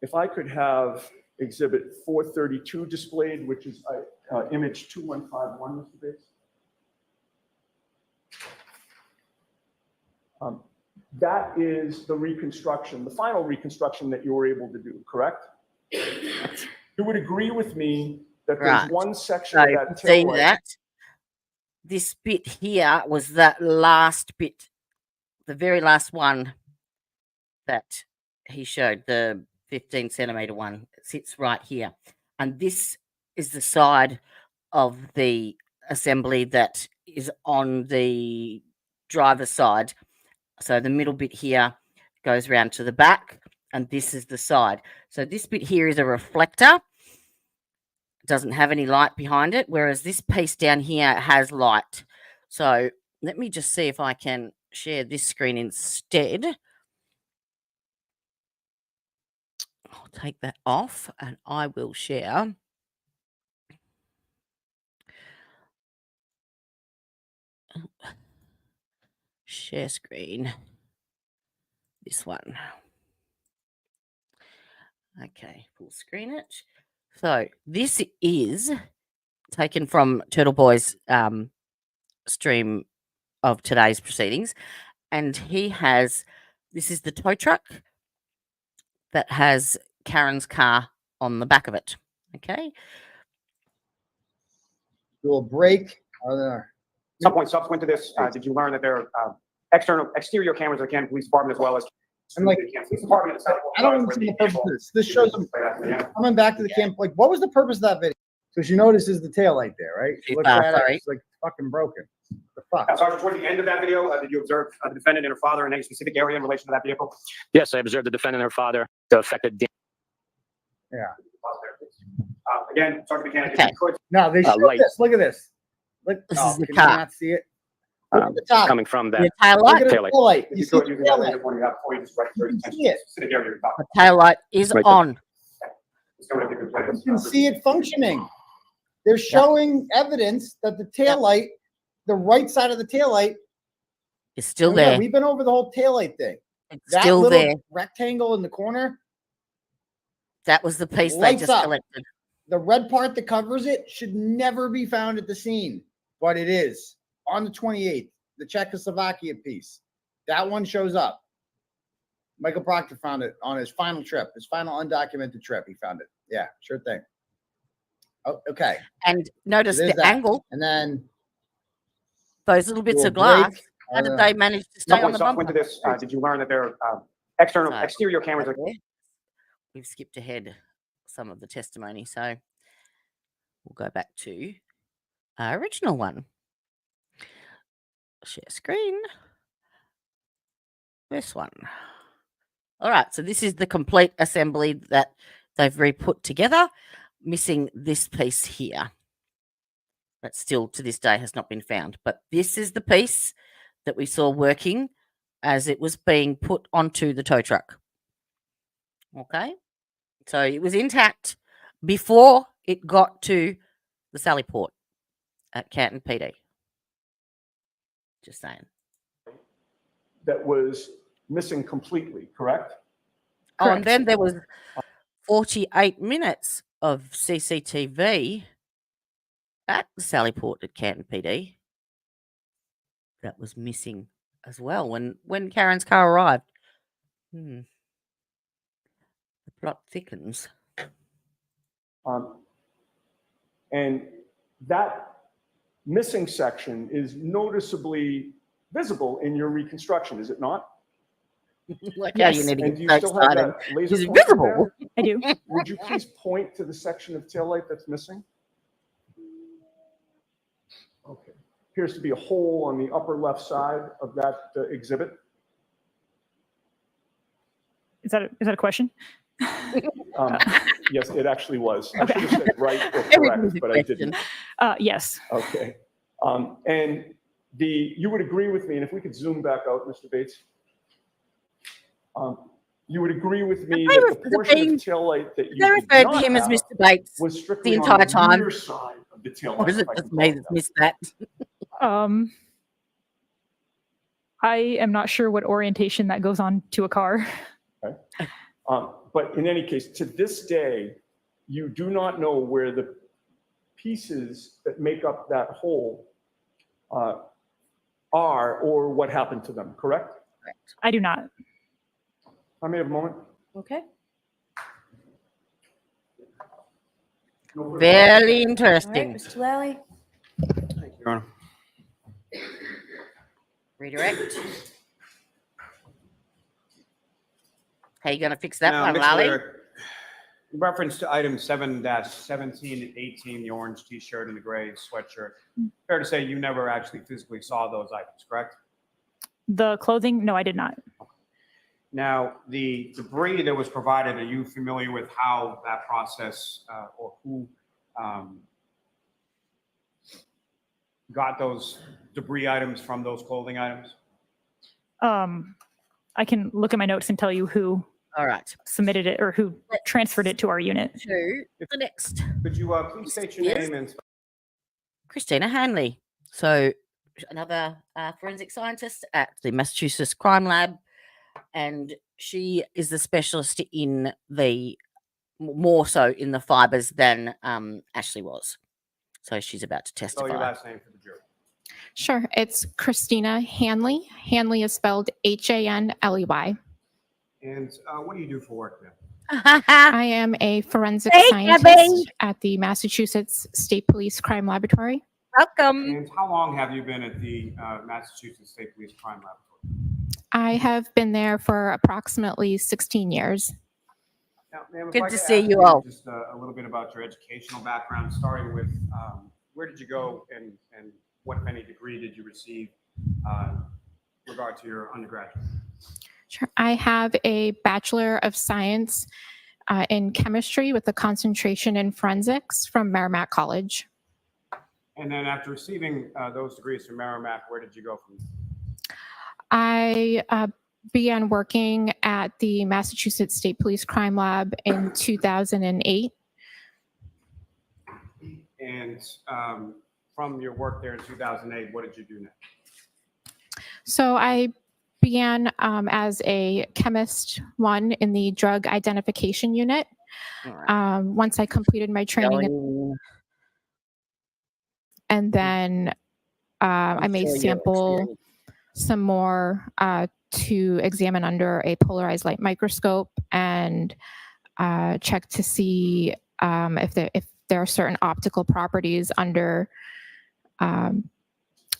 If I could have exhibit 432 displayed, which is image 2151, Mr. Bates. That is the reconstruction, the final reconstruction that you were able to do, correct? You would agree with me that there's Right. one section So of that see taillight. that? This bit here was that last bit, the very last one that he showed, the 15 centimeter one. It sits right here. And this is the side of the assembly that is on the driver's side. So the middle bit here goes round to the back, and this is the side. So this bit here is a reflector. It doesn't have any light behind it, whereas this piece down here has light. So let me just see if I can share this screen instead. I'll take that off and I will share. Share screen. This one. Okay, full screen it. So this is taken from Turtle Boy's stream of today's proceedings. And he has, this is the tow truck that has Karen's car on the back of it. Okay. Do a break. Are there? Some point subsequent to this, did you learn that there are exterior cameras of the Canton Police Department as well as I'm like, the Canton Police Department? I don't understand the purpose of this. This shows them coming back to the camp. Like, what was the purpose of that video? Because you notice is the tail light there, right? You look at it, it's like fucking broken. The fuck? Sergeant, toward the end of that video, did you observe the defendant and her father in any specific area in relation to that vehicle? Yes, I observed the defendant and her father, the affected. Yeah. Again, Sergeant Buchanan, if you could. No, they show light. this. Look at this. Look, This oh, is the can car. you not see it? Look at the top. Coming from that The tail Look light. at the tail light. tail light. If You you see could, the you can tail have light. it before you have before you just direct your You attention see it. to the specific area you're talking The tail light is Right there. on. You can see it functioning. They're showing evidence that the tail light, the right side of the tail light, It's still oh, yeah, there. we've been over the whole tail light thing. It's That still little there. rectangle in the corner, That was the piece they lights just up. collected. the red part that covers it should never be found at the scene, but it is on the 28th, the Czechoslovakia piece. That one shows up. Michael Proctor found it on his final trip, his final undocumented trip. He found it. Yeah, sure thing. Oh, okay. And notice So there's the that. angle. And then Those little bits do a of glass. break. How did they manage to stay on the Someone bumper? into this. Did you learn that there are exterior cameras? We've skipped ahead some of the testimony, so we'll go back to our original one. Share screen. This one. All right, so this is the complete assembly that they've re-put together, missing this piece here. That still to this day has not been found. But this is the piece that we saw working as it was being put onto the tow truck. Okay, so it was intact before it got to the Sally Port at Canton PD. Just saying. That was missing completely, correct? Oh, and then there was 48 minutes of CCTV at the Sally Port at Canton PD that was missing as well when Karen's car arrived. The plot thickens. And that missing section is noticeably visible in your reconstruction, is it not? Like how you need to And get do you so still have excited. that laser It's pointer visible. there? I do. Would you please point to the section of taillight that's missing? Okay. Appears to be a hole on the upper left side of that exhibit. Is that a question? Yes, it actually was. I Okay. should have said right or Everything's correct, a but I didn't. question. Yes. Okay. And you would agree with me, and if we could zoom back out, Mr. Bates, you would agree with me They that refer the to portion being- of taillight that you They did referred not to him as have Mr. Bates was strictly the entire on time. the rear side of the taillight. Or is it if I just can me call it that's that. missed that? I am not sure what orientation that goes on to a car. Okay. But in any case, to this day, you do not know where the pieces that make up that whole are or what happened to them, correct? I do not. I may have a moment. Okay. Very interesting. Mr. Lally? Thank you, Your Honor. Redirect. How you going to fix that Now, one, Mr. Lally? Lear, in reference to items 7-17 and 18, the orange T-shirt and the gray sweatshirt, fair to say you never actually physically saw those items, correct? The clothing? No, I did not. Now, the debris that was provided, are you familiar with how that process or who got those debris items from those clothing items? I can look at my notes and tell you who All right. submitted it or who transferred it to our unit. To the next. Could you please state your Yes. name and Christina Hanley. So another forensic scientist at the Massachusetts Crime Lab, and she is the specialist in the more so in the fibers than Ashley was. So she's about to spell your testify. last name for the jury? Sure. It's Christina Hanley. Hanley is spelled Hanley. And what do you do for work then? I am a forensic Hey, scientist Gabby. at the Massachusetts State Police Crime Laboratory. Welcome. And how long have you been at the Massachusetts State Police Crime Laboratory? I have been there for approximately 16 years. Now, ma'am, if Good I to could see ask you all. Just a little bit about your educational background, starting with where did you go and what, if any, degree did you receive regard to your undergraduate? Sure. I have a Bachelor of Science in Chemistry with a concentration in Forensics from Merrimack College. And then after receiving those degrees from Merrimack, where did you go from? I began working at the Massachusetts State Police Crime Lab in 2008. And from your work there in 2008, what did you do next? So I began as a chemist one in the drug identification unit. Once I completed my training, and then I may sure you're sample some more to examine under a polarized light microscope and check to see if there are certain optical properties under a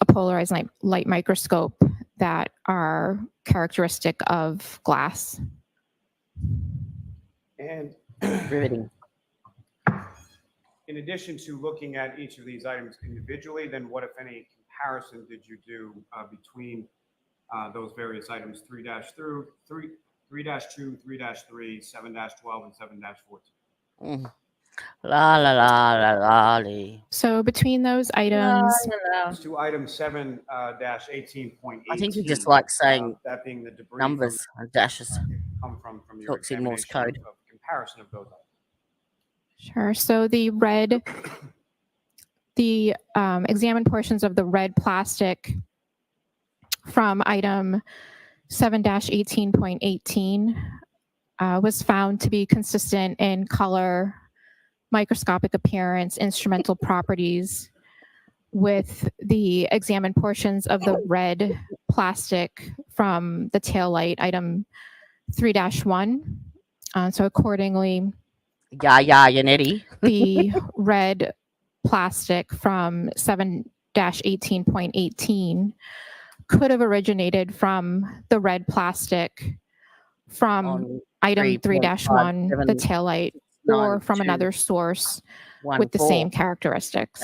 polarized light microscope that are characteristic of glass. And Riveting. in addition to looking at each of these items individually, then what, if any, comparison did you do between those various items, 3-2, 3-3, 7-12, and 7-14? La la la la la. So between those items, To item 7-18.18. I think you just like saying that being the debris numbers and dashes. come from your Talks in Morse examination code. of comparison of those items. sure. So the examined portions of the red plastic from item 7-18.18 was found to be consistent in color, microscopic appearance, instrumental properties with the examined portions of the red plastic from the taillight item 3-1. So accordingly, Yannetti. the red plastic from 7-18.18 could have originated from the red plastic from item 3-1, the taillight, or from another source with the same characteristics.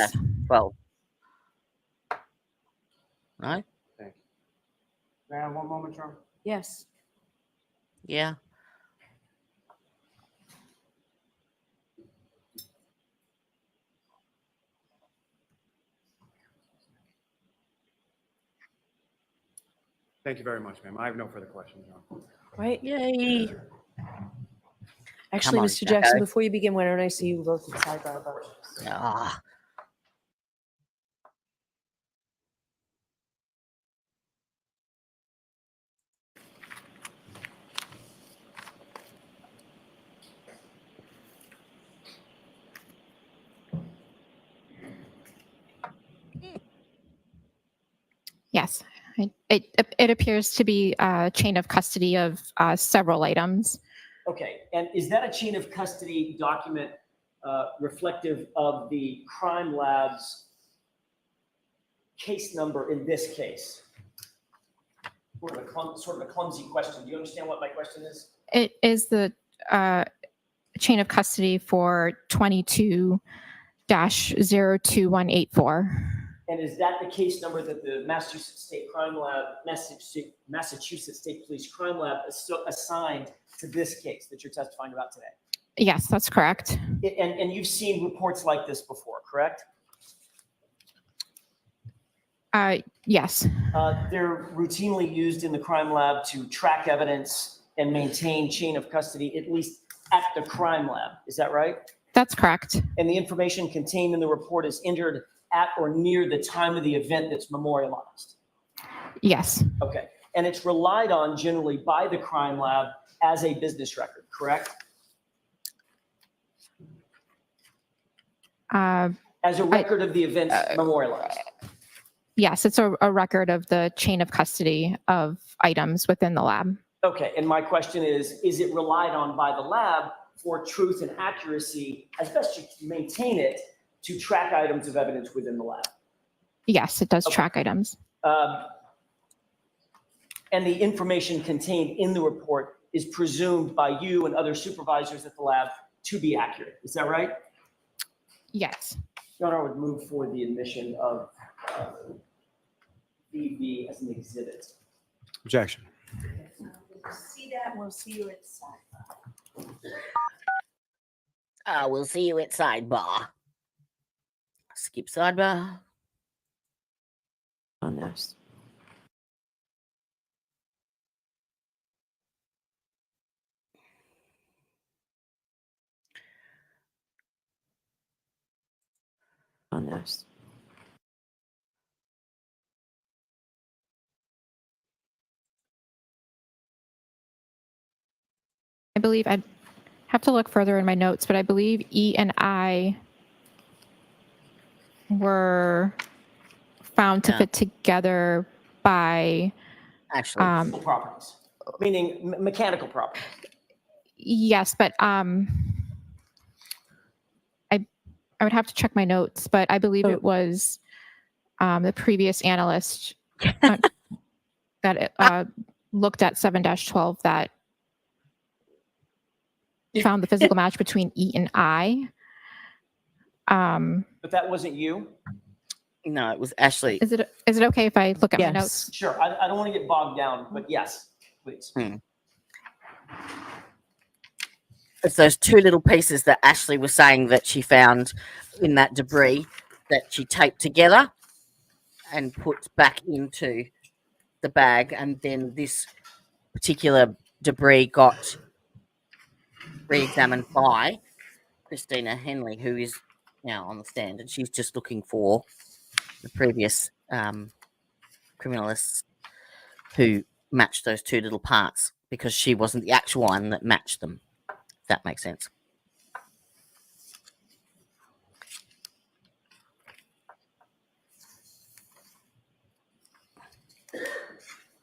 12. Right? Thank you. May I have one moment, Charm? Yes. Yeah. Thank you very much, ma'am. I have no further questions. No. Right? Yay. Actually, on, Mr. Jackson, Jacko. before you begin, why don't I see you both at the sidebar about this? Ah. Yes, it appears to be a chain of custody of several items. Okay, and is that a chain of custody document reflective of the crime lab's case number in this case? Sort of a clumsy question. Do you understand what my question is? It is the chain of custody for 22-02184. And is that the case number that the Massachusetts State Crime Lab, Massachusetts State Police Crime Lab assigned to this case that you're testifying about today? Yes, that's correct. And you've seen reports like this before, correct? Yes. They're routinely used in the crime lab to track evidence and maintain chain of custody, at least at the crime lab. Is that right? That's correct. And the information contained in the report is entered at or near the time of the event that's memorialized? Yes. Okay. And it's relied on generally by the crime lab as a business record, correct? As a record of the events memorialized? Yes, it's a record of the chain of custody of items within the lab. Okay. And my question is it relied on by the lab for truth and accuracy as best you can maintain it to track items of evidence within the lab? Yes, it does track items. And the information contained in the report is presumed by you and other supervisors at the lab to be accurate. Is that right? Yes. Your Honor, I would move for the admission of VB as an exhibit. Objection. See that? We'll see you at sidebar. We'll see you at sidebar. Skip sidebar. On this. On this. I believe I'd have to look further in my notes, but I believe E and I were found to fit together by Actually, properties, meaning mechanical properties. Yes, but I would have to check my notes, but I believe it was the previous analyst that looked at 7-12 that found the physical match between E and I. But that wasn't you? No, it was Ashley. Is it okay if I look at my notes? Sure. I don't want to get bogged down, but yes, please. It's those two little pieces that Ashley was saying that she found in that debris that she taped together and put back into the bag. And then this particular debris got re-examined by Christina Henley, who is now on the stand, and she's just looking for the previous criminalists who matched those two little parts, because she wasn't the actual one that matched them, if that makes sense.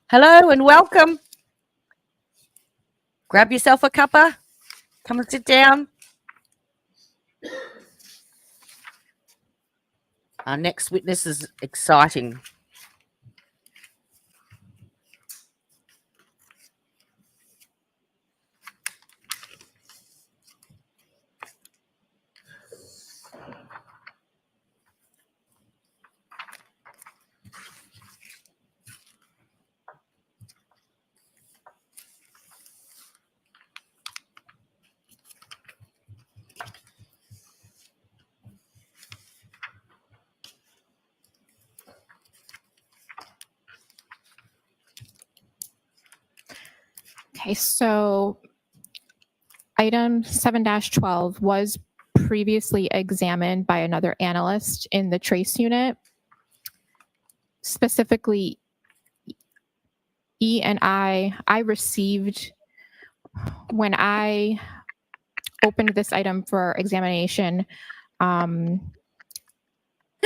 Hello and welcome. Grab yourself a cuppa. Come and sit down. Our next witness is exciting. Okay, so item 7-12 was previously examined by another analyst in the trace unit. Specifically, E and I received, when I opened this item for examination,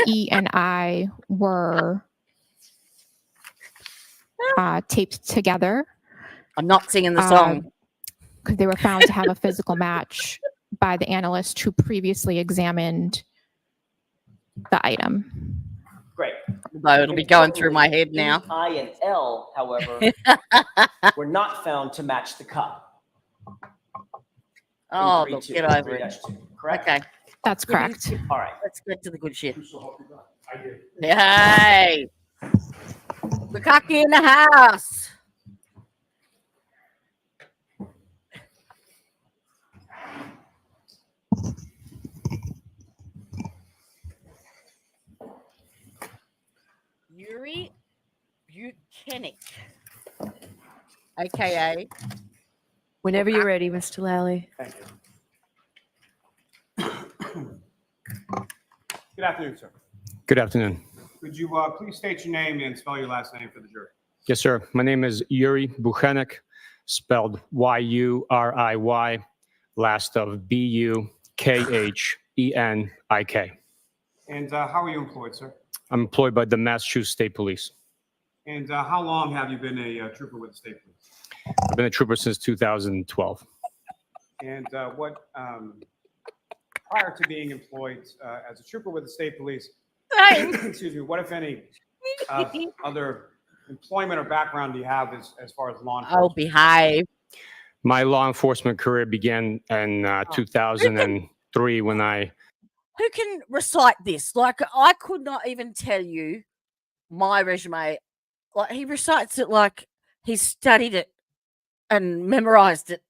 E and I were taped together. I'm not singing the song. Because they were found to have a physical match by the analyst who previously examined the item. Great. Though it'll be going through my head now. I and L, however, were not found to match the cup. Oh, look, get over it. Correct? Okay. That's correct. All right. Let's get to the good shit. Hey! Bukkake in the house! Yuriry Bukhenik, aka. Whenever you're ready, Mr. Lally. Thank you. Good afternoon, sir. Good afternoon. Could you please state your name and spell your last name for the jury? Yes, sir. My name is Yuriry Bukhenik, spelled Y-U-R-I-Y, last of B-U-K-H-E-N-I-K. And how are you employed, sir? I'm employed by the Massachusetts State Police. And how long have you been a trooper with the state police? I've been a trooper since 2012. And what, prior to being employed as a trooper with the state police, excuse me, what, if any, other employment or background do you have as far as law enforcement? Oh, behave. My law enforcement career began in 2003 when I... Who can recite this? Like, I could not even tell you my resume. Like, he recites it like he studied it and memorized it.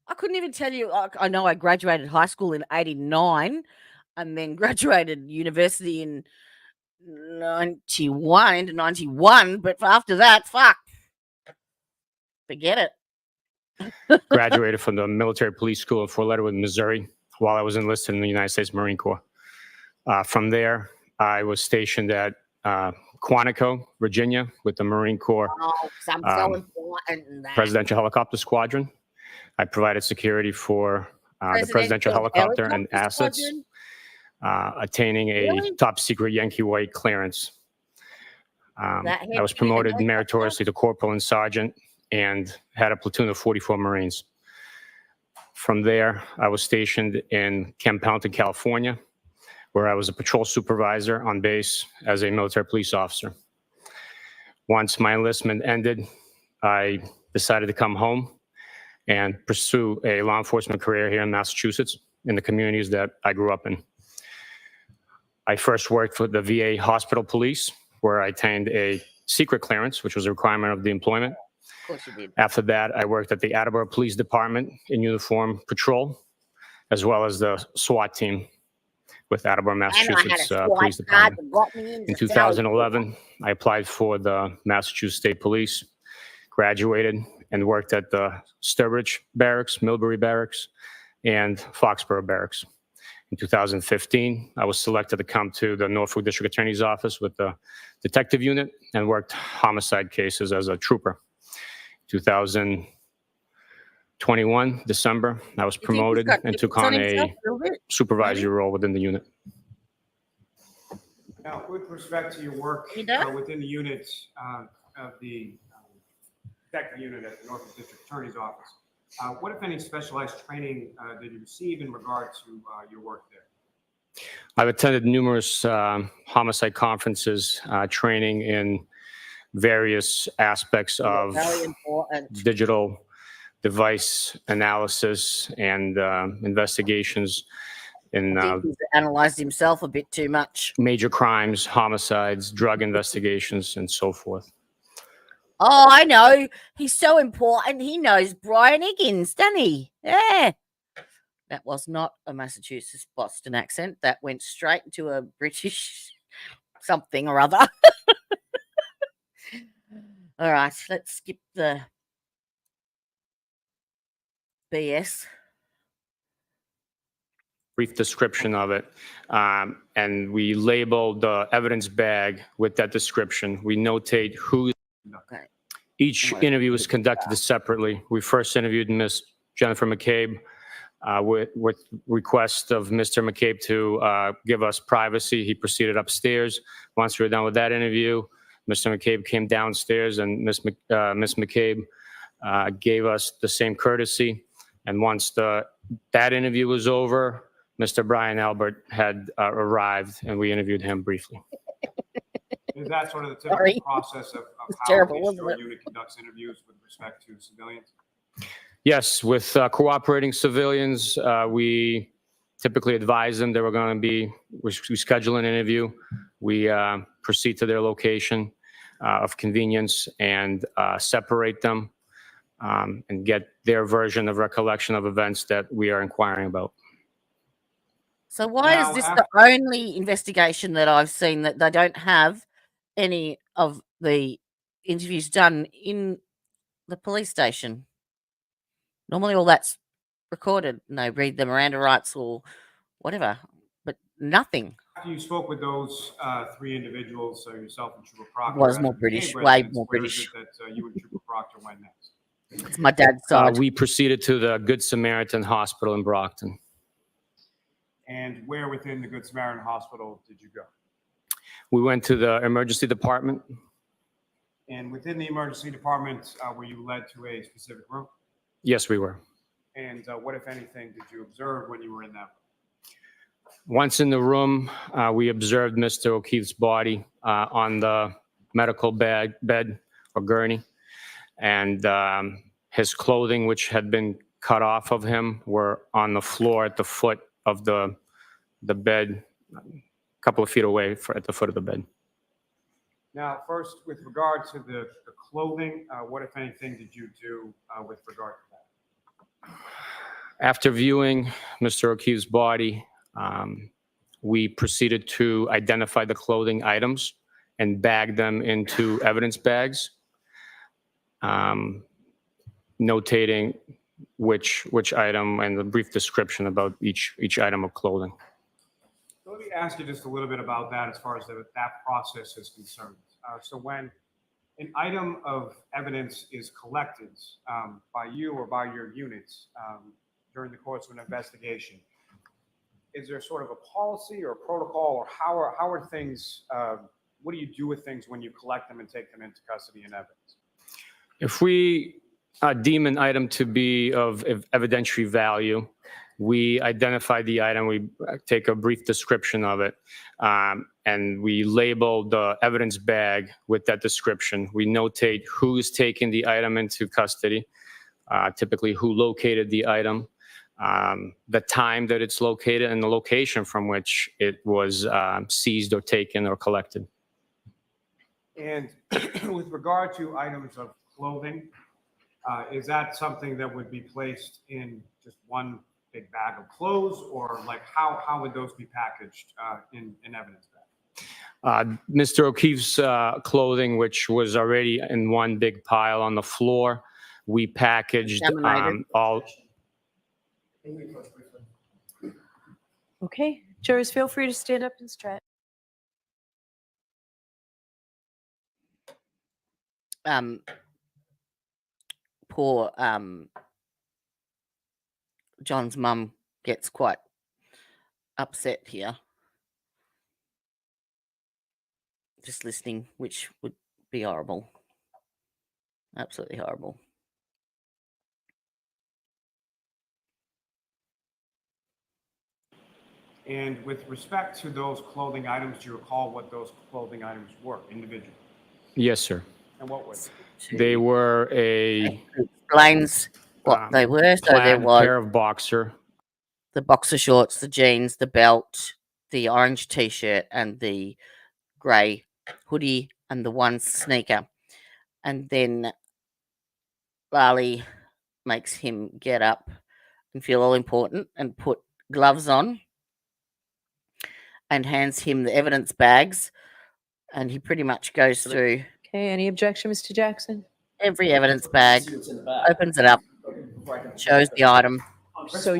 I couldn't even tell you. Like, I know I graduated high school in '89 and then graduated university in '91, but after that, fuck. Forget it. graduated from the military police school in Fort Leonard, Missouri, while I was enlisted in the United States Marine Corps. From there, I was stationed at Quantico, Virginia, with the Marine Corps Presidential Helicopter Squadron. I provided security for the presidential helicopter and assets, attaining a top secret Yankee White clearance. That I was promoted meritoriously to corporal and sergeant and had a platoon of 44 Marines. From there, I was stationed in Camp Pendleton, California, where I was a patrol supervisor on base as a military police officer. Once my enlistment ended, I decided to come home and pursue a law enforcement career here in Massachusetts in the communities that I grew up in. I first worked for the VA Hospital Police, where I attained a secret clearance, which was a requirement of the employment. Of course you did. After that, I worked at the Attleboro Police Department in uniform patrol, as well as the SWAT team with Attleboro, Massachusetts Police Department. In 2011, I applied for the Massachusetts State Police, graduated, and worked at the Sturbridge Barracks, Millbury Barracks, and Foxborough Barracks. In 2015, I was selected to come to the Norfolk District Attorney's Office with the detective unit and worked homicide cases as a trooper. 2021, December, I was promoted and took on a supervisory role within the unit. Now, with respect to your work within the unit of the detective unit at the Norfolk District Attorney's Office, what, if any, specialized training did you receive in regard to your work there? I've attended numerous homicide conferences, training in various aspects of digital device analysis and investigations in He's analyzed himself a bit too much. major crimes, homicides, drug investigations, and so forth. Oh, I know. He's so important. He knows Brian Higgins, doesn't he? Yeah. That was not a Massachusetts Boston accent. That went straight into a British something or other. All right, let's skip the BS. Brief description of it. And we labeled the evidence bag with that description. We notate who. Okay. Each interview was conducted separately. We first interviewed Miss Jennifer McCabe with request of Mr. McCabe to give us privacy. He proceeded upstairs. Once we were done with that interview, Mr. McCabe came downstairs and Miss McCabe gave us the same courtesy. And once that interview was over, Mr. Brian Albert had arrived and we interviewed him briefly. Is that sort of the typical process of how your unit conducts interviews with respect to civilians? Yes, with cooperating civilians, we typically advise them that we schedule an interview. We proceed to their location of convenience and separate them and get their version of recollection of events that we are inquiring about. So why is this the only investigation that I've seen that they don't have any of the interviews done in the police station? Normally all that's recorded and they read the Miranda rights or whatever, but nothing. After you spoke with those three individuals, so yourself and Trooper Proctor, Was more British, way more British. Where is it that you and Trooper Proctor went next? It's my dad's side. We proceeded to the Good Samaritan Hospital in Brockton. And where within the Good Samaritan Hospital did you go? We went to the emergency department. And within the emergency department, were you led to a specific room? Yes, we were. And what, if anything, did you observe when you were in that room? Once in the room, we observed Mr. O'Keefe's body on the medical bed or gurney. And his clothing, which had been cut off of him, were on the floor at the foot of the bed, a couple of feet away at the foot of the bed. Now, first, with regard to the clothing, what, if anything, did you do with regard to that? After viewing Mr. O'Keefe's body, we proceeded to identify the clothing items and bag them into evidence bags, notating which item and the brief description about each item of clothing. So let me ask you just a little bit about that as far as that process is concerned. So when an item of evidence is collected by you or by your units during the course of an investigation, is there sort of a policy or a protocol, or how are things what do you do with things when you collect them and take them into custody and evidence? If we deem an item to be of evidentiary value, we identify the item, we take a brief description of it, and we label the evidence bag with that description. We notate who is taking the item into custody, typically who located the item, the time that it's located, and the location from which it was seized or taken or collected. And with regard to items of clothing, is that something that would be placed in just one big bag of clothes, or like how would those be packaged in evidence bag? Mr. O'Keefe's clothing, which was already in one big pile on the floor, we packaged all. Okay, jurors, feel free to stand up and stretch. Poor John's mum gets quite upset here. Just listening, which would be horrible. Absolutely horrible. And with respect to those clothing items, do you recall what those clothing items were individually? Yes, sir. And what were they? They were a explains what they were. So there plaid was pair of boxer, the boxer shorts, the jeans, the belt, the orange t-shirt, and the grey hoodie, and the one sneaker. And then Lali makes him get up and feel all important and put gloves on and hands him the evidence bags. And he pretty much goes through Okay, any objection, Mr. Jackson? every evidence bag, opens it up, shows the item. So,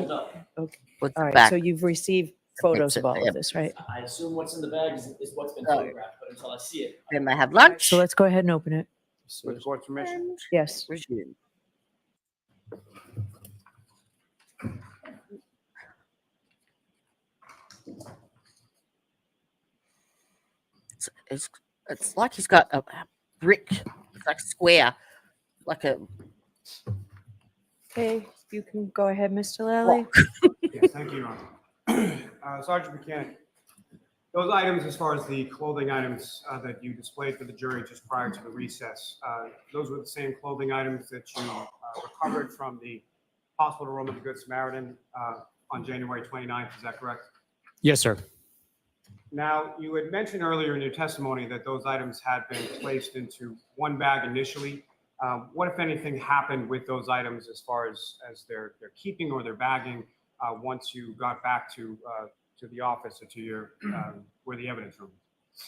okay. Puts All it right, back. so you've received photos of all of this, right? I assume what's in the bag is what's been photographed, but until I see it. Then they have lunch. So let's go ahead and open it. With the court's permission. Yes. Resume. It's like he's got a brick. It's like square, like a. Okay, you can go ahead, Mr. Lally. Yes, thank you, Your Honor. Sergeant Bukhenik, those items, as far as the clothing items that you displayed for the jury just prior to the recess, those were the same clothing items that you recovered from the hospital room of the Good Samaritan on January 29th, is that correct? Yes, sir. Now, you had mentioned earlier in your testimony that those items had been placed into one bag initially. What, if anything, happened with those items as far as their keeping or their bagging once you got back to the office or to your where the evidence room is?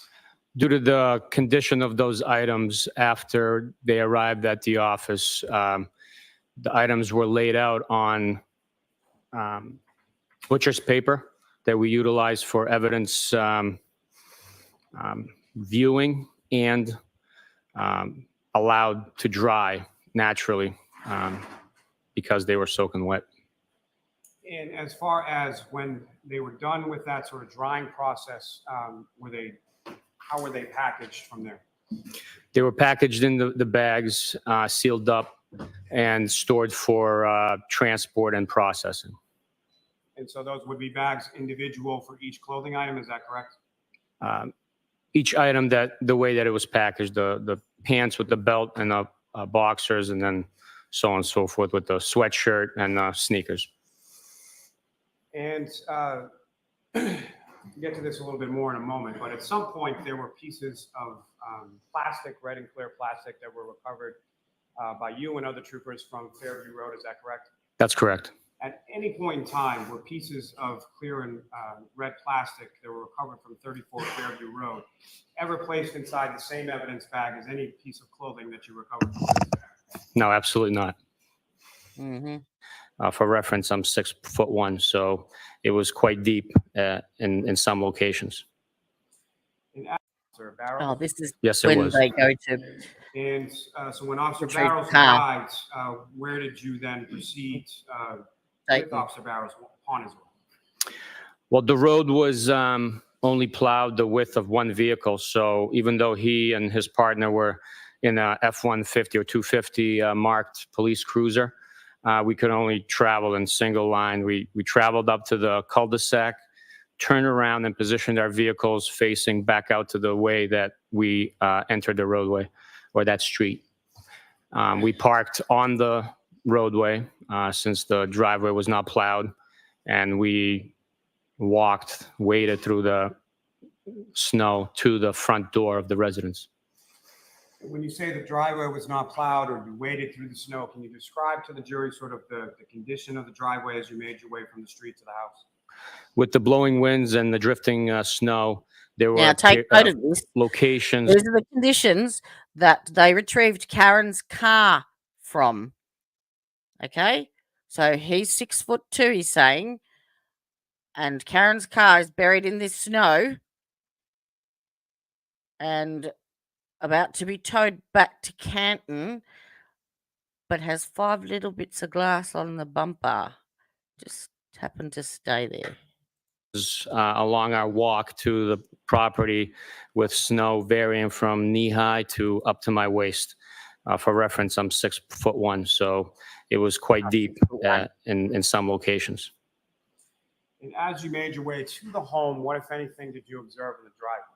Due to the condition of those items after they arrived at the office, the items were laid out on butcher's paper that we utilize for evidence viewing and allowed to dry naturally because they were soaking wet. And as far as when they were done with that sort of drying process, how were they packaged from there? They were packaged in the bags, sealed up, and stored for transport and processing. And so those would be bags individual for each clothing item, is that correct? Each item the way that it was packaged, the pants with the belt and the boxers, and then so on and so forth with the sweatshirt and sneakers. And we'll get to this a little bit more in a moment, but at some point there were pieces of plastic, red and clear plastic, that were recovered by you and other troopers from Fairview Road, is that correct? That's correct. At any point in time, were pieces of clear and red plastic that were recovered from 34 Fairview Road ever placed inside the same evidence bag as any piece of clothing that you recovered from this bag? No, absolutely not. Mm-hmm. For reference, I'm 6'1", so it was quite deep in some locations. Oh, this is Yes, it when was. they go to. And so when Officer Retrieve Barrows the car. arrived, where did you then proceed with Officer Barrows upon his way? Well, the road was only plowed the width of one vehicle. So even though he and his partner were in a F-150 or 250 marked police cruiser, we could only travel in single line. We traveled up to the cul-de-sac, turned around and positioned our vehicles facing back out to the way that we entered the roadway or that street. We parked on the roadway since the driveway was not plowed, and we waded through the snow to the front door of the residence. When you say the driveway was not plowed or you waded through the snow, can you describe to the jury sort of the condition of the driveway as you made your way from the street to the house? With the blowing winds and the drifting snow, there were Now, take note of this. locations. These are the conditions that they retrieved Karen's car from. Okay? So he's 6'2", he's saying, and Karen's car is buried in this snow and about to be towed back to Canton, but has 5 little bits of glass on the bumper. Just happened to stay there. Along our walk to the property with snow varying from knee-high to up to my waist. For reference, I'm 6'1", so it was quite deep in some locations. And as you made your way to the home, what, if anything, did you observe in the driveway?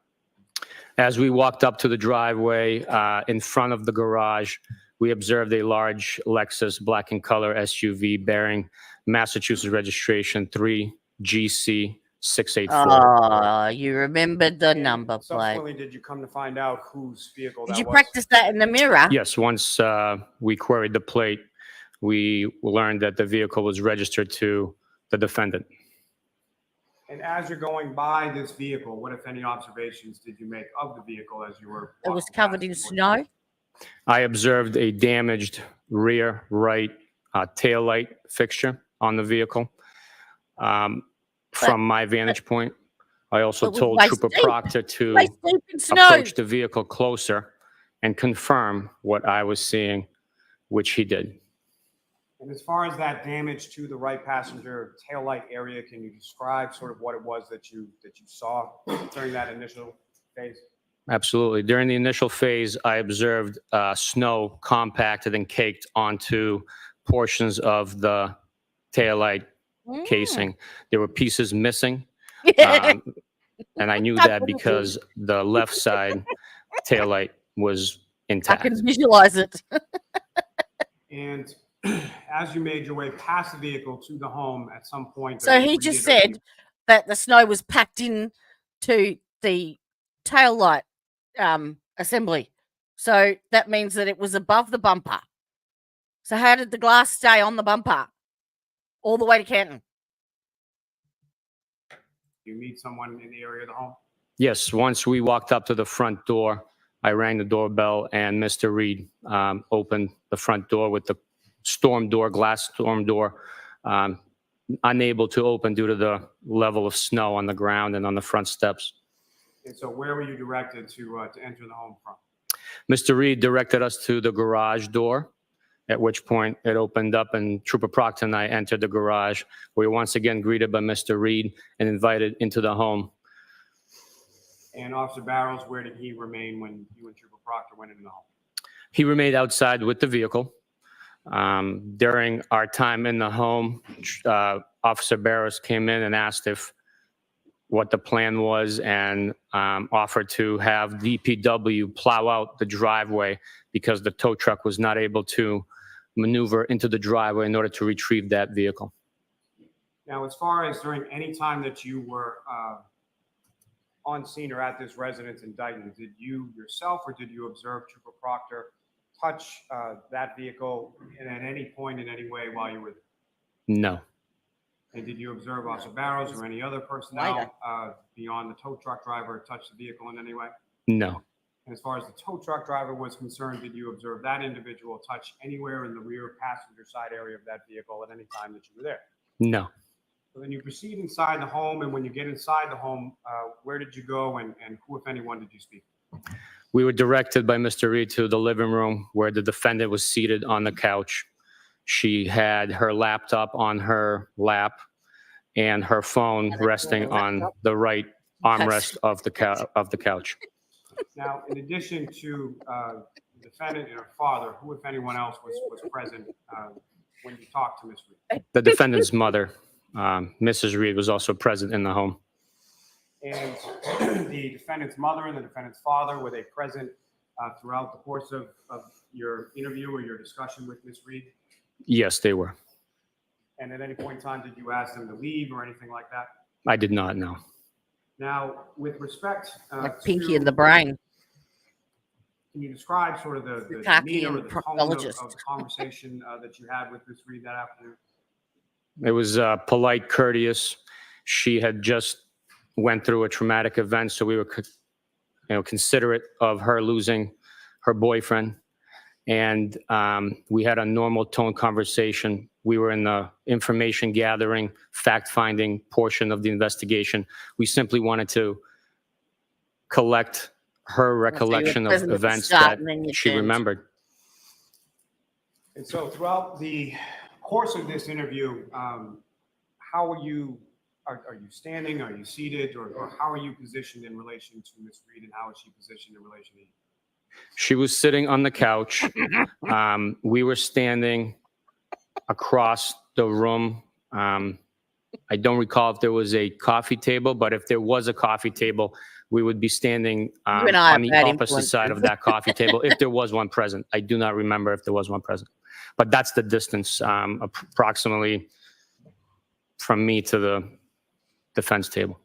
As we walked up to the driveway in front of the garage, we observed a large Lexus black in color SUV bearing Massachusetts registration 3GC684. Oh, you remembered the number plate. Subsequently, did you come to find out whose vehicle that was? Did you practice that in the mirror? Yes, once we queried the plate, we learned that the vehicle was registered to the defendant. And as you're going by this vehicle, what, if any, observations did you make of the vehicle as you were? It was covered in snow. I observed a damaged rear right taillight fixture on the vehicle. From my vantage point, I also told Trooper Proctor to approach the vehicle closer and confirm what I was seeing, which he did. And as far as that damage to the right passenger taillight area, can you describe sort of what it was that you saw during that initial phase? Absolutely. During the initial phase, I observed snow compacted and caked onto portions of the taillight casing. There were pieces missing, and I knew that because the left side taillight was intact. I can visualize it. And as you made your way past the vehicle to the home at some point. So he just said that the snow was packed in to the tail light assembly. So that means that it was above the bumper. So how did the glass stay on the bumper all the way to Canton? You meet someone in the area of the home? Yes, once we walked up to the front door, I rang the doorbell and Mr. Reed opened the front door with the glass storm door, unable to open due to the level of snow on the ground and on the front steps. And so where were you directed to enter the home from? Mr. Reed directed us to the garage door, at which point it opened up and Trooper Proctor and I entered the garage. We were once again greeted by Mr. Reed and invited into the home. And Officer Barrows, where did he remain when you and Trooper Proctor went into the home? He remained outside with the vehicle. During our time in the home, Officer Barrows came in and asked what the plan was and offered to have DPW plow out the driveway because the tow truck was not able to maneuver into the driveway in order to retrieve that vehicle. Now, as far as during any time that you were on scene or at this residence in Dighton, did you yourself or did you observe Trooper Proctor touch that vehicle at any point in any way while you were there? No. And did you observe Officer Barrows or any other personnel beyond the tow truck driver touch the vehicle in any way? No. And as far as the tow truck driver was concerned, did you observe that individual touch anywhere in the rear passenger side area of that vehicle at any time that you were there? No. So then you proceed inside the home, and when you get inside the home, where did you go and who, if anyone, did you speak to? We were directed by Mr. Reed to the living room where the defendant was seated on the couch. She had her laptop on her lap and her phone resting on the right armrest of the couch. Now, in addition to the defendant and her father, who, if anyone else, was present when you talked to Ms. Reed? The defendant's mother, Mrs. Reed, was also present in the home. And the defendant's mother and the defendant's father, were they present throughout the course of your interview or your discussion with Ms. Reed? Yes, they were. And at any point in time, did you ask them to leave or anything like that? I did not know. Now, with respect Like Pinky and the Brain. can you describe sort of the Bukkake demeanor or and the tone proctologist. of the conversation that you had with Ms. Reed that afternoon? It was polite, courteous. She had just went through a traumatic event, so we were, considerate of her losing her boyfriend. And we had a normal tone conversation. We were in the information gathering, fact-finding portion of the investigation. We simply wanted to collect her recollection of events that she remembered. And so throughout the course of this interview, how are you, are you standing, are you seated, or how are you positioned in relation to Ms. Reed, and how is she positioned in relation to you? She was sitting on the couch. We were standing across the room. I don't recall if there was a coffee table, but if there was a coffee table, we would be standing on the opposite side of that coffee table if there was one present. I do not remember if there was one present, but that's the distance approximately from me to the defense table.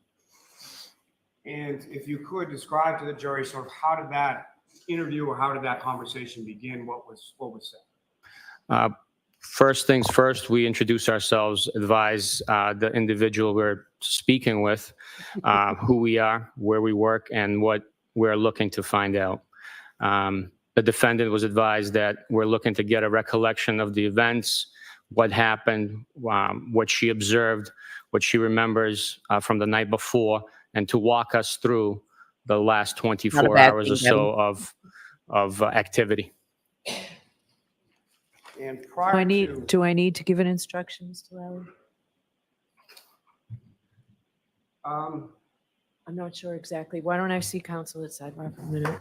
And if you could describe to the jury sort of how did that interview or how did that conversation begin? What was said? First things first, we introduce ourselves, advise the individual we're speaking with who we are, where we work, and what we're looking to find out. The defendant was advised that we're looking to get a recollection of the events, what happened, what she observed, what she remembers from the night before, and to walk us through the last 24 hours or so of activity. And Do I need to give an instruction, Mr. Lally? I'm not sure exactly. Why don't I see counsel at sidebar for a minute?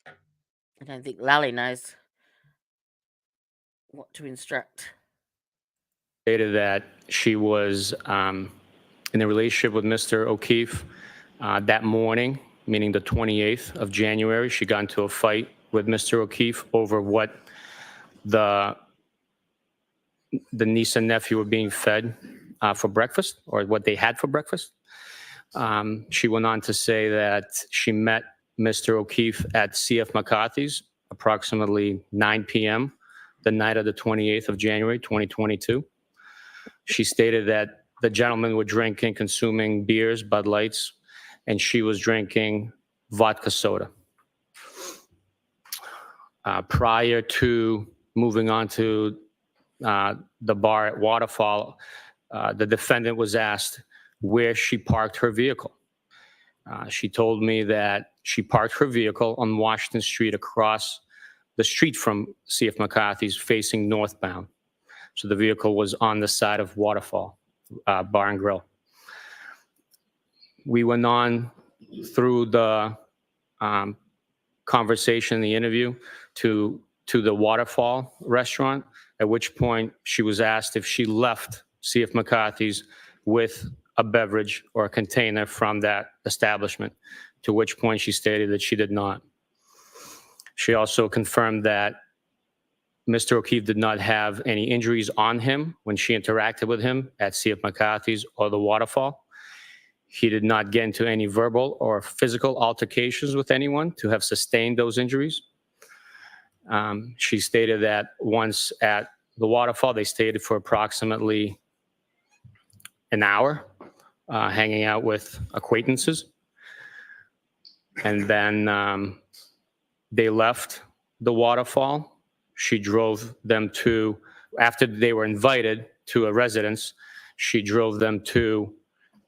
I don't think Lally knows what to instruct. Stated that she was in a relationship with Mr. O'Keefe that morning, meaning the 28th of January. She got into a fight with Mr. O'Keefe over what the niece and nephew were being fed for breakfast, or what they had for breakfast. She went on to say that she met Mr. O'Keefe at C.F. McCarthy's approximately 9 p.m. the night of the 28th of January, 2022. She stated that the gentlemen were drinking, consuming beers, Bud Lights, and she was drinking vodka soda. Prior to moving on to the bar at Waterfall, the defendant was asked where she parked her vehicle. She told me that she parked her vehicle on Washington Street across the street from C.F. McCarthy's, facing northbound. So the vehicle was on the side of Waterfall Bar and Grill. We went on through the conversation, the interview, to the Waterfall restaurant, at which point she was asked if she left C.F. McCarthy's with a beverage or a container from that establishment, to which point she stated that she did not. She also confirmed that Mr. O'Keefe did not have any injuries on him when she interacted with him at C.F. McCarthy's or the Waterfall. He did not get into any verbal or physical altercations with anyone to have sustained those injuries. She stated that once at the Waterfall, they stayed for approximately an hour, hanging out with acquaintances. And then they left the Waterfall. She drove them to, after they were invited to a residence, she drove them to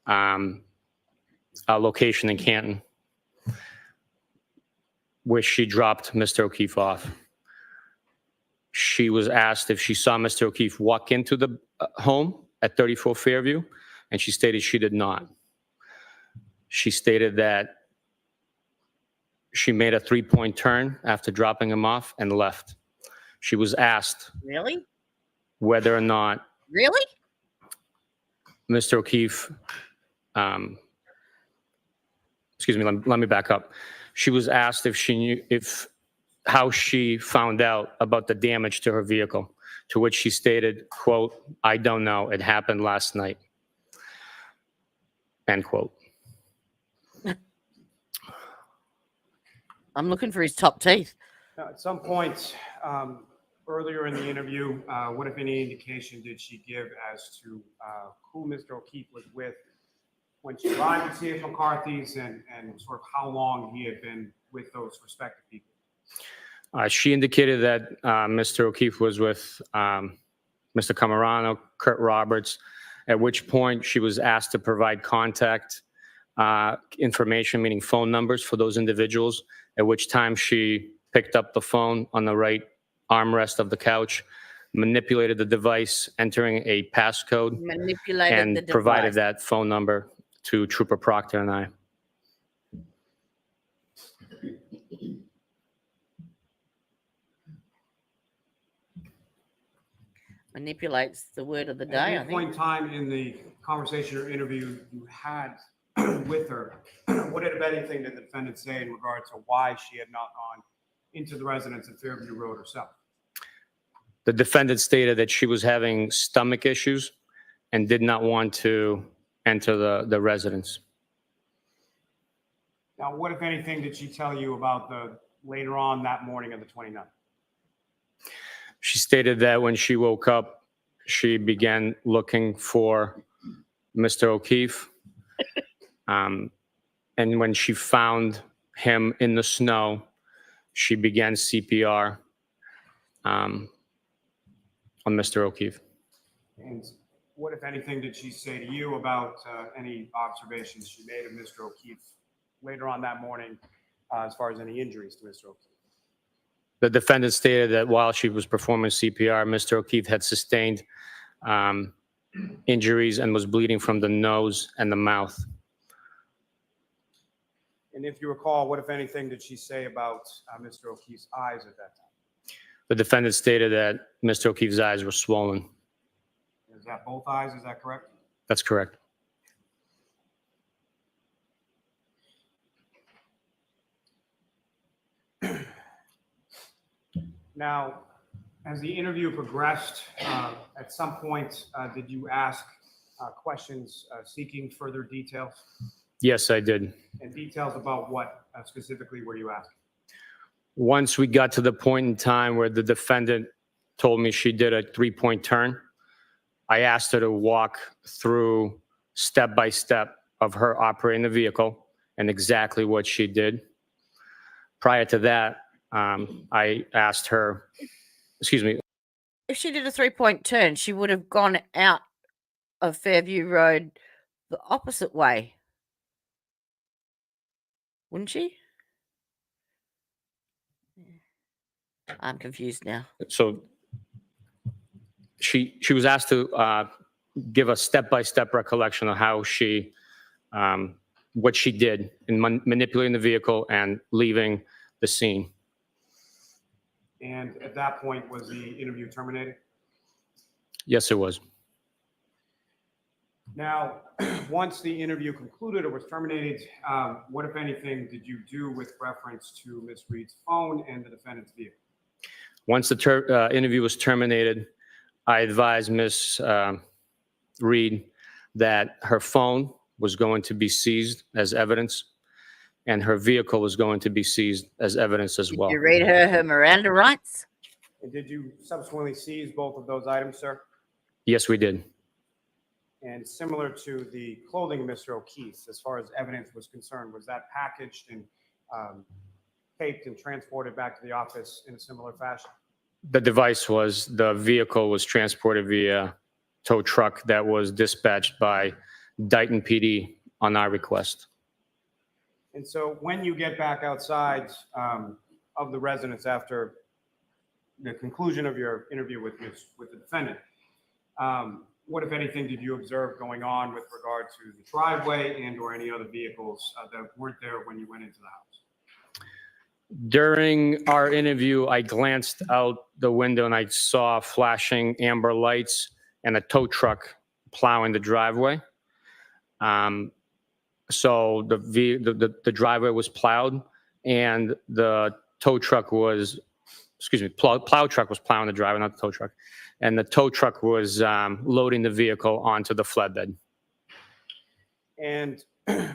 a location in Canton, where she dropped Mr. O'Keefe off. She was asked if she saw Mr. O'Keefe walk into the home at 34 Fairview, and she stated she did not. She stated that she made a 3-point turn after dropping him off and left. She was asked Really? whether or not Really? Mr. O'Keefe, excuse me, let me back up. She was asked if she knew, how she found out about the damage to her vehicle, to which she stated, quote, "I don't know, it happened last night," end quote. I'm looking for his top teeth. Now, at some point earlier in the interview, what, if any, indication did she give as to who Mr. O'Keefe was with when she arrived to see if McCarthy's, and sort of how long he had been with those respective people? She indicated that Mr. O'Keefe was with Mr. Camarano, Kurt Roberts, at which point she was asked to provide contact information, meaning phone numbers for those individuals, at which time she picked up the phone on the right armrest of the couch, manipulated the device, entering a passcode, and provided that phone number to Trooper Proctor and I. Manipulates the word of the day, At I any point in think. time in the conversation or interview you had with her, what, if anything, did the defendant say in regard to why she had not gone into the residence at Fairview Road herself? The defendant stated that she was having stomach issues and did not want to enter the residence. Now, what, if anything, did she tell you about the later on that morning of the 29th? She stated that when she woke up, she began looking for Mr. O'Keefe. And when she found him in the snow, she began CPR on Mr. O'Keefe. And what, if anything, did she say to you about any observations she made of Mr. O'Keefe later on that morning as far as any injuries to Mr. O'Keefe? The defendant stated that while she was performing CPR, Mr. O'Keefe had sustained injuries and was bleeding from the nose and the mouth. And if you recall, what, if anything, did she say about Mr. O'Keefe's eyes at that time? The defendant stated that Mr. O'Keefe's eyes were swollen. Is that both eyes? Is that correct? That's correct. Now, as the interview progressed, at some point, did you ask questions seeking further details? Yes, I did. And details about what specifically were you asking? Once we got to the point in time where the defendant told me she did a 3-point turn, I asked her to walk through step by step of her operating the vehicle and exactly what she did. Prior to that, I asked her, excuse me. If she did a 3-point turn, she would have gone out of Fairview Road the opposite way. Wouldn't she? I'm confused now. So she was asked to give a step-by-step recollection of how she, what she did in manipulating the vehicle and leaving the scene. And at that point, was the interview terminated? Yes, it was. Now, once the interview concluded or was terminated, what, if anything, did you do with reference to Ms. Reed's phone and the defendant's vehicle? Once the interview was terminated, I advised Ms. Reed that her phone was going to be seized as evidence and her vehicle was going to be seized as evidence as well. Did you read her Miranda rights? And did you subsequently seize both of those items, sir? Yes, we did. And similar to the clothing of Mr. O'Keefe, as far as evidence was concerned, was that packaged and taped and transported back to the office in a similar fashion? The vehicle was transported via tow truck that was dispatched by Dighton PD on our request. And so when you get back outside of the residence after the conclusion of your interview with the defendant, What, if anything, did you observe going on with regard to the driveway and or any other vehicles that weren't there when you went into the house? During our interview, I glanced out the window and I saw flashing amber lights and a tow truck plowing the driveway. So the driveway was plowed and the tow truck was, plow truck was plowing the driveway, not the tow truck. And the tow truck was loading the vehicle onto the flatbed. And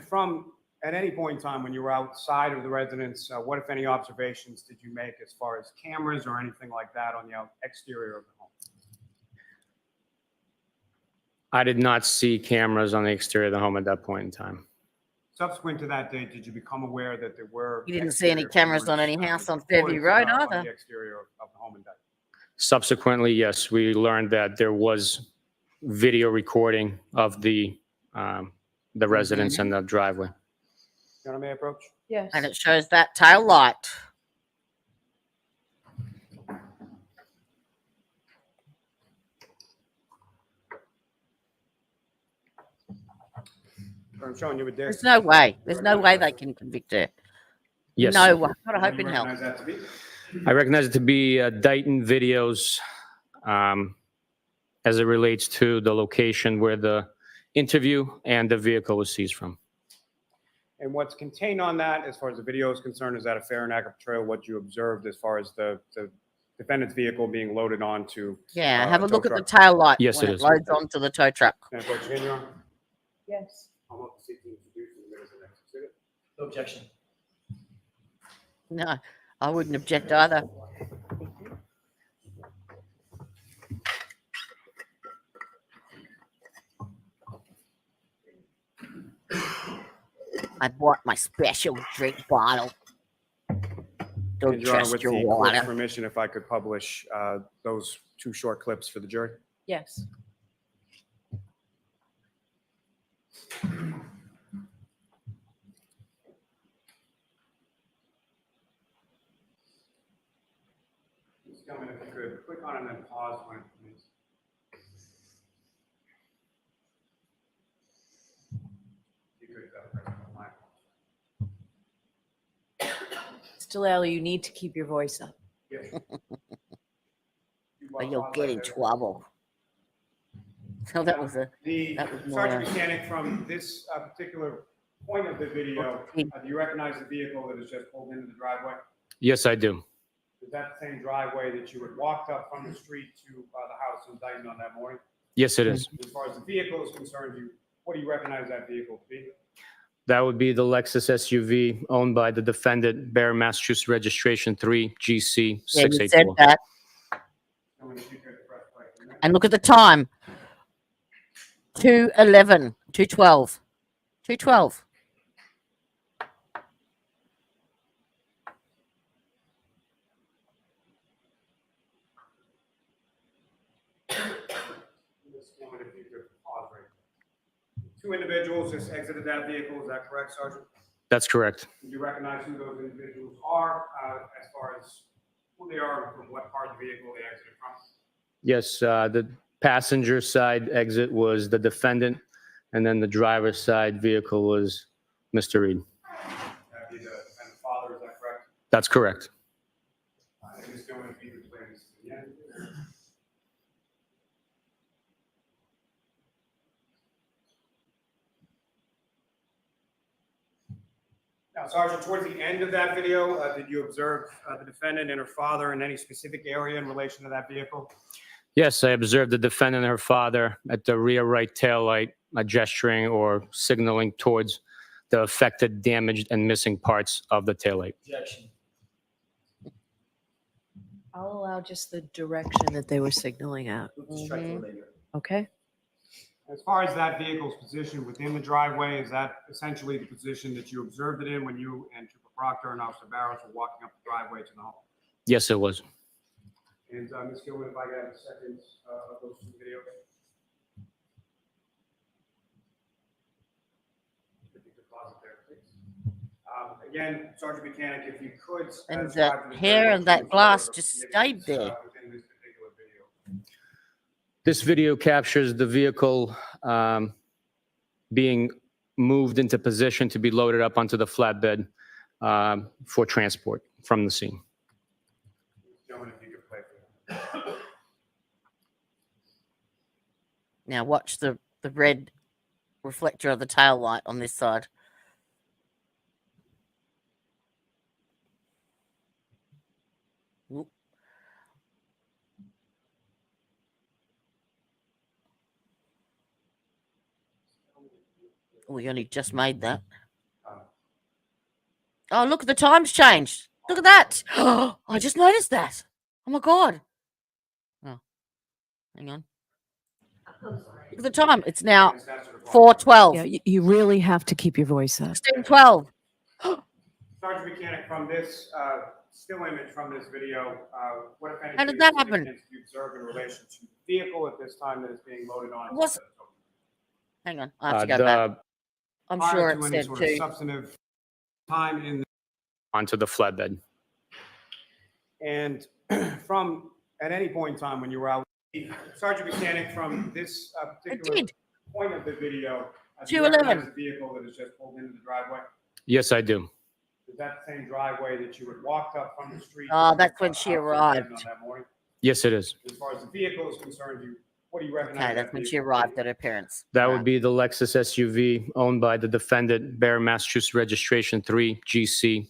from at any point in time when you were outside of the residence, what, if any, observations did you make as far as cameras or anything like that on the exterior of the home? I did not see cameras on the exterior of the home at that point in time. Subsequent to that date, did you become aware that there were? You didn't see any cameras on any house on Fairview Road on either? the exterior of the home in Dayton? Subsequently, yes, we learned that there was video recording of the residence and the driveway. Your Honor, may I approach? Yes. And it shows that tail light. I'm showing you a disc. There's no way. There's no way they can convict her. Yes. No way. Not a hope You in hell. recognize that to be? I recognize it to be Dayton videos as it relates to the location where the interview and the vehicle was seized from. And what's contained on that, as far as the video is concerned, is that a fair and accurate portrayal of what you observed as far as the defendant's vehicle being loaded onto? Yeah, have a tow look at the truck? tail light Yes, when it it is. loads onto the tow truck. Can I approach again, Your Honor? Yes. I'll move to seek to introduce in the minutes of the next exhibit. No objection. No, I wouldn't object either. I bought my special drink bottle. Don't And Your Honor, trust with your the court's water. permission, if I could publish those 2 short clips for the jury. Yes. Just gentlemen, if you could click on it and then pause when it permits. If you could press the line. Mr. Lally, you need to keep your voice up. Yes. Or you'll get in trouble. So that was a that was more. Sergeant Bukhenik, from this particular point of the video, do you recognize the vehicle that is just pulled into the driveway? Yes, I do. Is that the same driveway that you had walked up from the street to the house in Dayton on that morning? Yes, it is. As far as the vehicle is concerned, what do you recognize that vehicle to be? That would be the Lexus SUV owned by the defendant, Bear, Massachusetts registration 3 GC Yeah, you said 684. that. Gentlemen, if you could press play. And look at the time. 2:11, 2:12, 2:12. Just gentlemen, if you could pause right there. 2 individuals just exited that vehicle, is that correct, Sergeant? That's correct. Do you recognize who those individuals are as far as who they are and from what part of the vehicle they exited from? Yes, the passenger side exit was the defendant, and then the driver's side vehicle was Mr. Reed. That'd be the defendant's father, is that correct? That's correct. And Ms. Gilman, if you could play this to the end. Now, Sergeant, towards the end of that video, did you observe the defendant and her father in any specific area in relation to that vehicle? Yes, I observed the defendant and her father at the rear right taillight, gesturing or signaling towards the affected, damaged, and missing parts of the taillight. Objection. I'll allow just the direction that they were signaling out. Strike the later. Okay? As far as that vehicle's position within the driveway, is that essentially the position that you observed it in when you and Trooper Proctor and Officer Barrows were walking up the driveway to the home? Yes, it was. And Ms. Gilman, if I could have a second of those 2 videos. If you could pause it there, please. Again, Sergeant Bukhenik, if you could. And describe the the hair video and that to glass the just witness, stayed there. within this particular video. This video captures the vehicle being moved into position to be loaded up onto the flatbed for transport from the scene. Gentlemen, if you could play for them. Now watch the red reflector of the tail light on this side. Oop. We only just made that. Oh, look, the time's changed. Look at that. Oh, I just noticed that. Oh my God. Oh, hang on. Look at the time. It's now 4:12. Yeah, you really have to keep your voice up. 16:12. Sergeant Bukhenik, from this still image from this video, what if any How did that happen? significance do you observe in relation to the vehicle at this time that is being loaded on? Hang on. I have to go back. I'm sure it any said sort of too. substantive time in Onto the flatbed. and from at any point in time when you were out, Sergeant Bukhenik, from this particular point of the video, do you recognize the vehicle that has just pulled into the driveway? Yes, I do. Is that the same driveway that you had walked up from the street? Oh, that's when she arrived. On that morning? Yes, it is. As far as the vehicle is concerned, what do you recognize? Okay, that's when she arrived at her parents'. That would be the Lexus SUV owned by the defendant, bearing Massachusetts registration 3GC.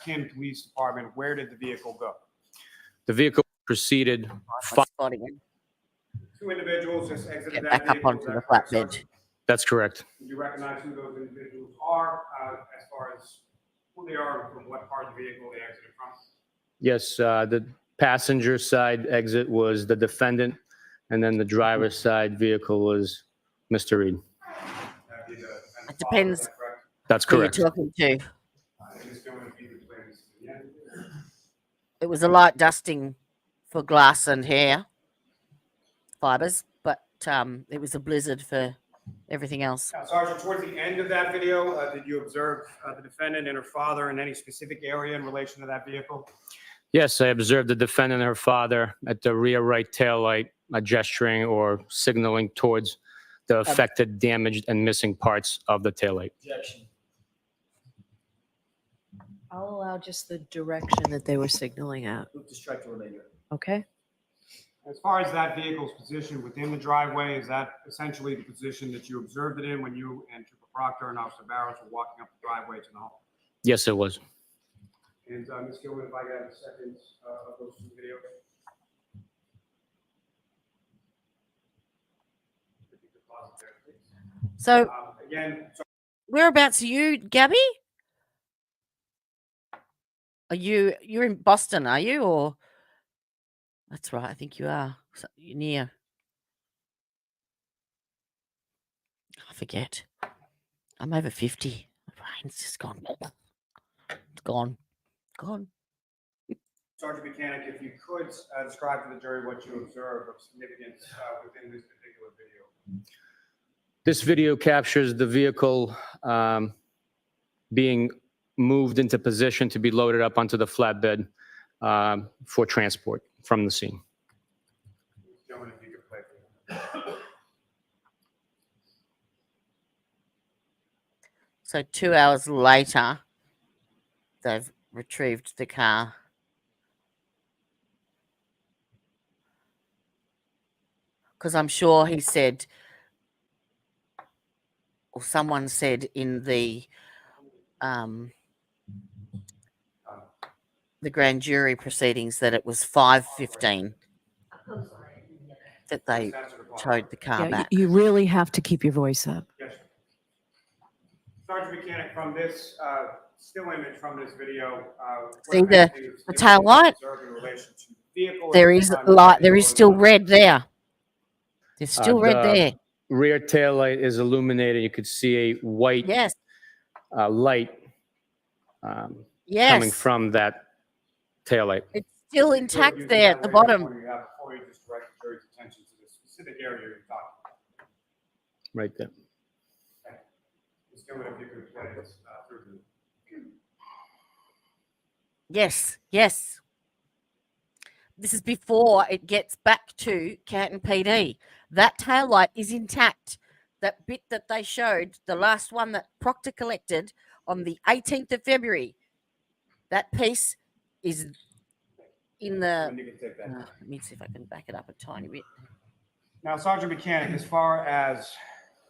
Kim Police Department, where did the vehicle go? The vehicle proceeded. Two individuals just exited that Back up vehicle. onto the flatbed. That's correct. Do you recognize who those individuals are as far as who they are and from what part of the vehicle they exited from? Yes, the passenger side exit was the defendant, and then the driver's side vehicle was Mr. Reed. It depends. That's who correct. you're talking to. It was a light dusting for glass and hair fibers, but it was a blizzard for everything else. Now, Sergeant, towards the end of that video, did you observe the defendant and her father in any specific area in relation to that vehicle? Yes, I observed the defendant and her father at the rear right taillight, gesturing or signaling towards the affected, damaged, and missing parts of the taillight. Objection. I'll allow just the direction that they were signaling at. Move to strike the remainder. Okay? As far as that vehicle's position within the driveway, is that essentially the position that you observed it in when you and Trooper Proctor and Officer Barrows were walking up the driveway to the home? Yes, it was. And Ms. Gilman, if I could have a second of those two videos. So, again, whereabouts are you, Gabby? Are you're in Boston, are you? Or that's right, I think you are. So you're near. I forget. I'm over 50. My brain's just gone. It's gone. Gone. Sergeant Bukhenik, if you could describe to the jury what you observed of significance within this particular video. This video captures the vehicle being moved into position to be loaded up onto the flatbed for transport from the scene. Gentlemen, if you could play for them. So 2 hours later, they've retrieved the car. Because I'm sure he said, or someone said in the grand jury proceedings that it was 5:15 that they towed the car Yeah, back. you really have to keep your voice up. Yes. Sergeant Bukhenik, from this still image from this video, See the tail light? There is light. There is still red there. There's still red there. Rear tail light is illuminated. You could see a white light coming from that tail light. It's still intact there at the bottom. Before you just direct the jury's attention to the specific area you're talking about. Right there. Ms. Gilman, if you could play this through the... Yes, yes. this is before it gets back to Canton PD. That tail light is intact. That bit that they showed, the last one that Proctor collected on the 18th of February, that piece is in the. Let me see if I can back it up a tiny bit. Now, Sergeant Bukhenik, as far as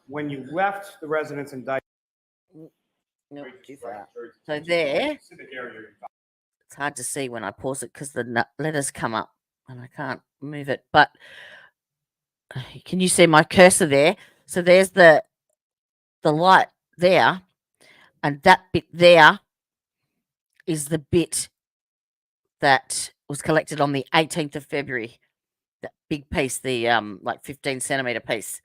when you left the residence in Dyke. No, too far. So there, it's hard to see when I pause it because the letters come up and I can't move it. But can you see my cursor there? So there's the light there, and that bit there is the bit that was collected on the 18th of February. That big piece, the like 15-centimeter piece.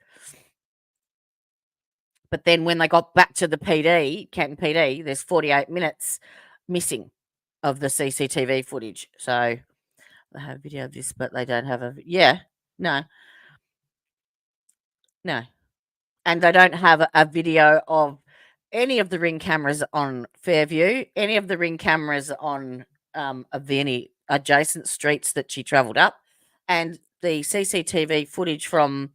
But then when they got back to the PD, Canton PD, there's 48 minutes missing of the CCTV footage. So they have video of this, but they don't have a no. And they don't have a video of any of the ring cameras on Fairview, any of the ring cameras on of any adjacent streets that she travelled up, and the CCTV footage from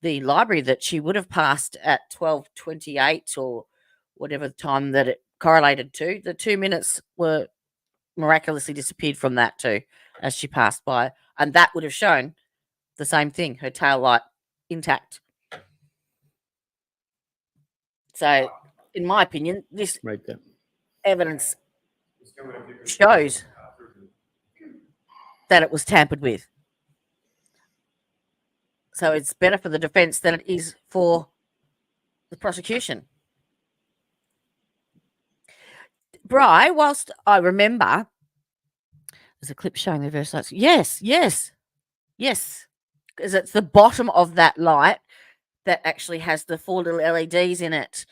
the library that she would have passed at 12:28 or whatever the time that it correlated to. The 2 minutes were miraculously disappeared from that too as she passed by, and that would have shown the same thing, her tail light intact. So, in my opinion, this right there evidence shows that it was tampered with. So it's better for the defence than it is for the prosecution. Bri, whilst I remember, there's a clip showing the reverse lights. Yes. Because it's the bottom of that light that actually has the 4 little LEDs in it.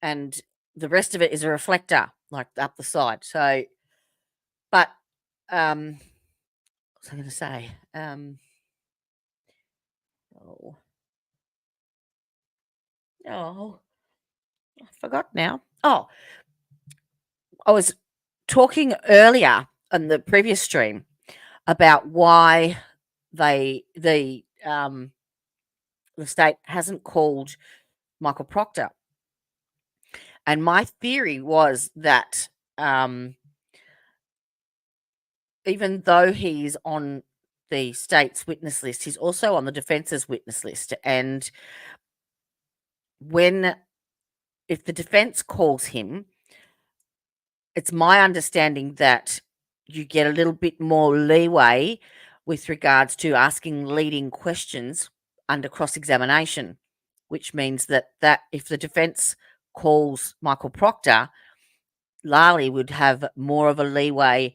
And the rest of it is a reflector, like up the side. So, but, what was I going to say? I forgot now. I was talking earlier on the previous stream about why the state hasn't called Michael Proctor. And my theory was that even though he's on the state's witness list, he's also on the defence's witness list. And if the defense calls him, it's my understanding that you get a little bit more leeway with regards to asking leading questions under cross-examination, which means that if the defense calls Michael Proctor, Lally would have more of a leeway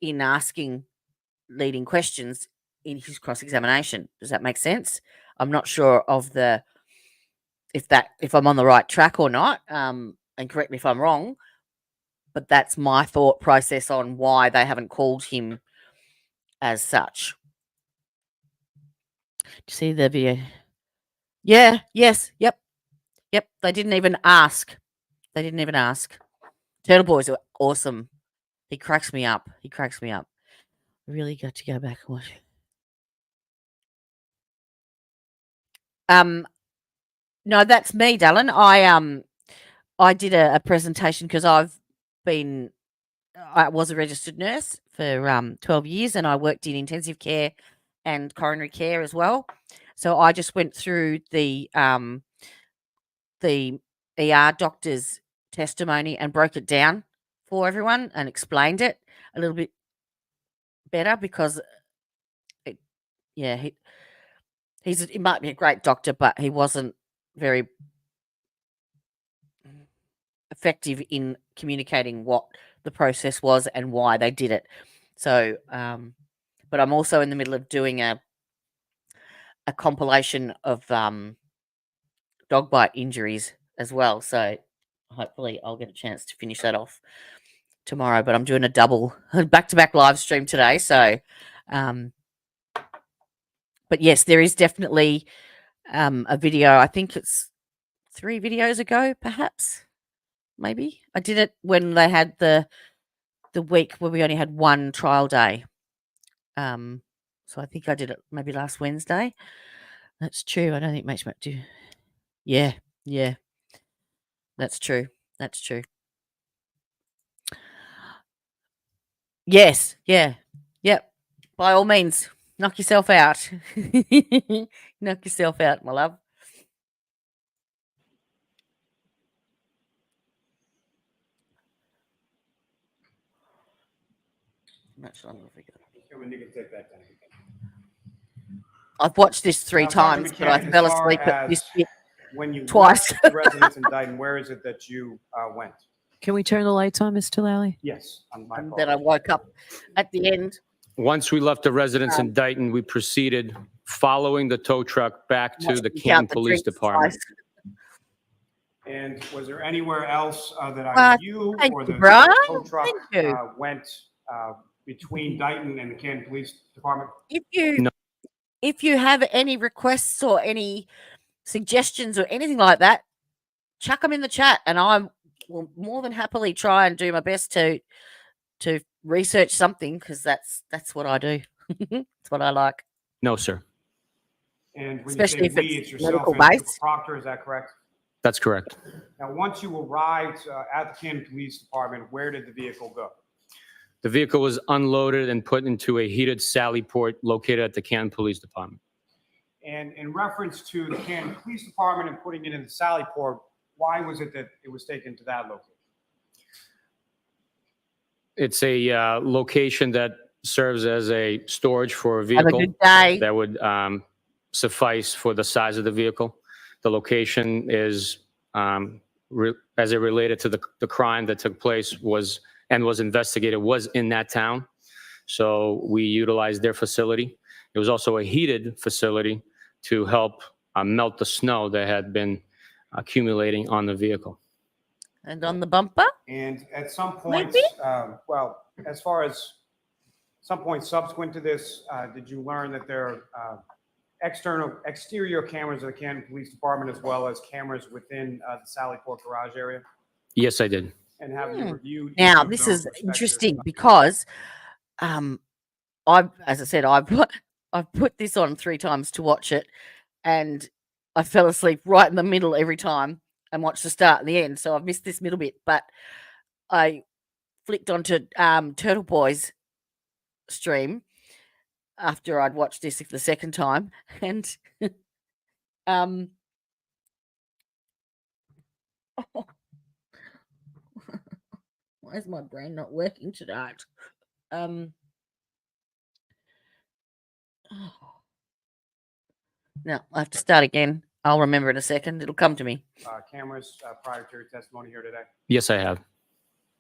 in asking leading questions in his cross-examination. Does that make sense? I'm not sure of if I'm on the right track or not, and correct me if I'm wrong, but that's my thought process on why they haven't called him as such. Do you see the video? Yeah, yes, yep. They didn't even ask. Turtle Boys are awesome. He cracks me up. Really got to go back and watch it. No, that's me, Dallin. I did a presentation because I was a registered nurse for 12 years, and I worked in intensive care and coronary care as well. So I just went through the ER doctor's testimony and broke it down for everyone and explained it a little bit better because he might be a great doctor, but he wasn't very effective in communicating what the process was and why they did it. So, but I'm also in the middle of doing a compilation of dog bite injuries as well. So hopefully I'll get a chance to finish that off tomorrow, but I'm doing a double back-to-back live stream today. So, but yes, there is definitely a video. I think it's 3 videos ago, perhaps, maybe. I did it when they had the week where we only had one trial day. So I think I did it maybe last Wednesday. That's true. I don't think much do. Yeah, yeah. That's true. That's true. Yes, yeah. Yep. By all means, knock yourself out. Knock yourself out, my love. Much longer if we go. You can take that down. I've watched this 3 Now, Sergeant times, but I McCann, fell as far asleep at this as bit when you twice. left the residence in Dayton, where is it that you went? Can we turn the lights on, Mr. Lally? Yes, on my And then I woke up at the end. Once we left the residence in Dayton, we proceeded following the tow truck back to the Canton Police Department. And was there anywhere else that either you or the Brian. tow truck went between Dayton and the Canton Police Department? If you have any requests or any suggestions or anything like that, chuck them in the chat, and I will more than happily try and do my best to research something, because that's what I do. That's what I like. No, sir. And when Especially you say if we, it's it's yourself medical and Trooper based. Proctor, is that correct? That's correct. Now, once you arrived at the Canton Police Department, where did the vehicle go? The vehicle was unloaded and put into a heated sally port located at the Canton Police Department. And in reference to the Canton Police Department and putting it in the sally port, why was it that it was taken to that location? It's a location that serves as a storage for a Have a vehicle good day. that would suffice for the size of the vehicle. The location is, as it related to the crime that took place was investigated, was in that town. So we utilized their facility. It was also a heated facility to help melt the snow that had been accumulating on the vehicle. And on the bumper? And at some point, well, as far as some point subsequent to this, did you learn that there are exterior cameras of the Canton Police Department, as well as cameras within the Sally Port garage area? Yes, I did. And have you reviewed? Now, this is interesting because as I said, I've put this on 3 times to watch it, and I fell asleep right in the middle every time and watched the start and the end. So I've missed this middle bit, but I flicked onto Turtle Boy's stream after I'd watched this the second time, and why is my brain not working tonight? No, I have to start again. I'll remember in a second. It'll come to me. Cameras prior to your testimony here today? Yes, I have.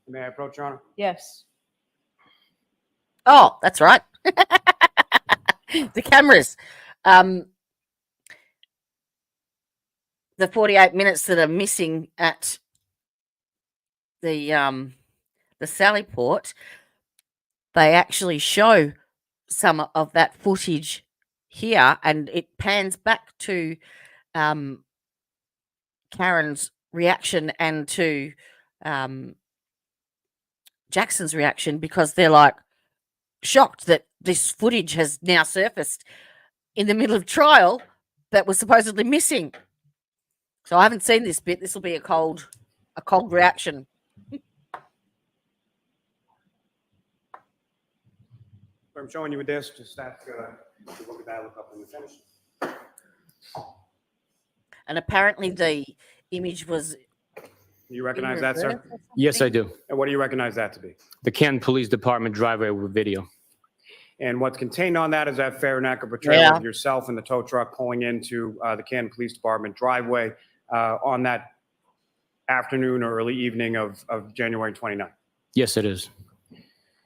May I approach, Your Honor? Yes. Oh, that's right. The cameras. The 48 minutes that are missing at the Sally Port, they actually show some of that footage here, and it pans back to Karen's reaction and to Jackson's reaction, because they're like shocked that this footage has now surfaced in the middle of trial that was supposedly missing. So I haven't seen this bit. This will be a cold reaction. I'm showing you a disc. Just that. Look at that. Look up when you finish. And apparently the image was. You recognize that, sir? Yes, I do. And what do you recognize that to be? The Canton Police Department driveway video. And what's contained on that is that fair and accurate portrayal of yourself and the tow truck pulling into the Canton Police Department driveway on that afternoon or early evening of January 29th. Yes, it is.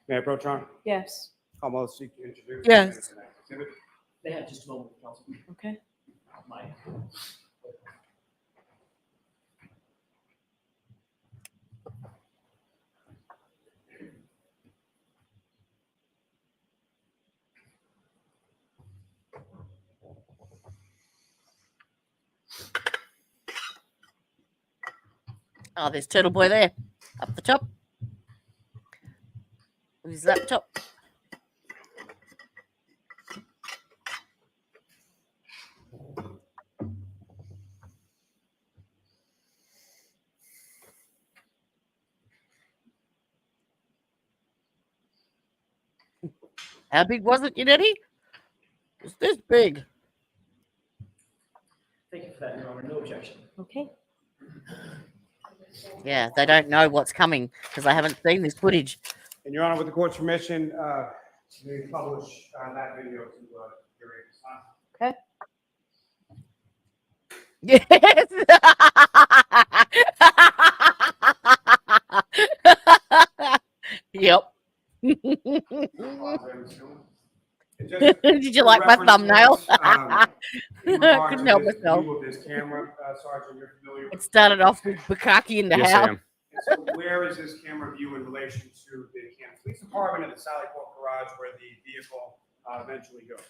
May I approach, Your Honor? Yes. Almost seek to introduce. Yes. They have just a moment, Council. Okay. Oh, there's Turtle Boy there, up the top. With his laptop. How big was it, Unity? It's this big. Thank you for that, Your Honor. No objection. Okay. Yeah, they don't know what's coming because they haven't seen this footage. And Your Honor, with the court's permission, we publish that video to your son. Okay. Yes. Yep. Did you like my thumbnail? Couldn't help myself. It started off with Bukkake in the Yes, I house. am. So where is this camera view in relation to the Canton Police Department and the Sally Port Garage where the vehicle eventually goes?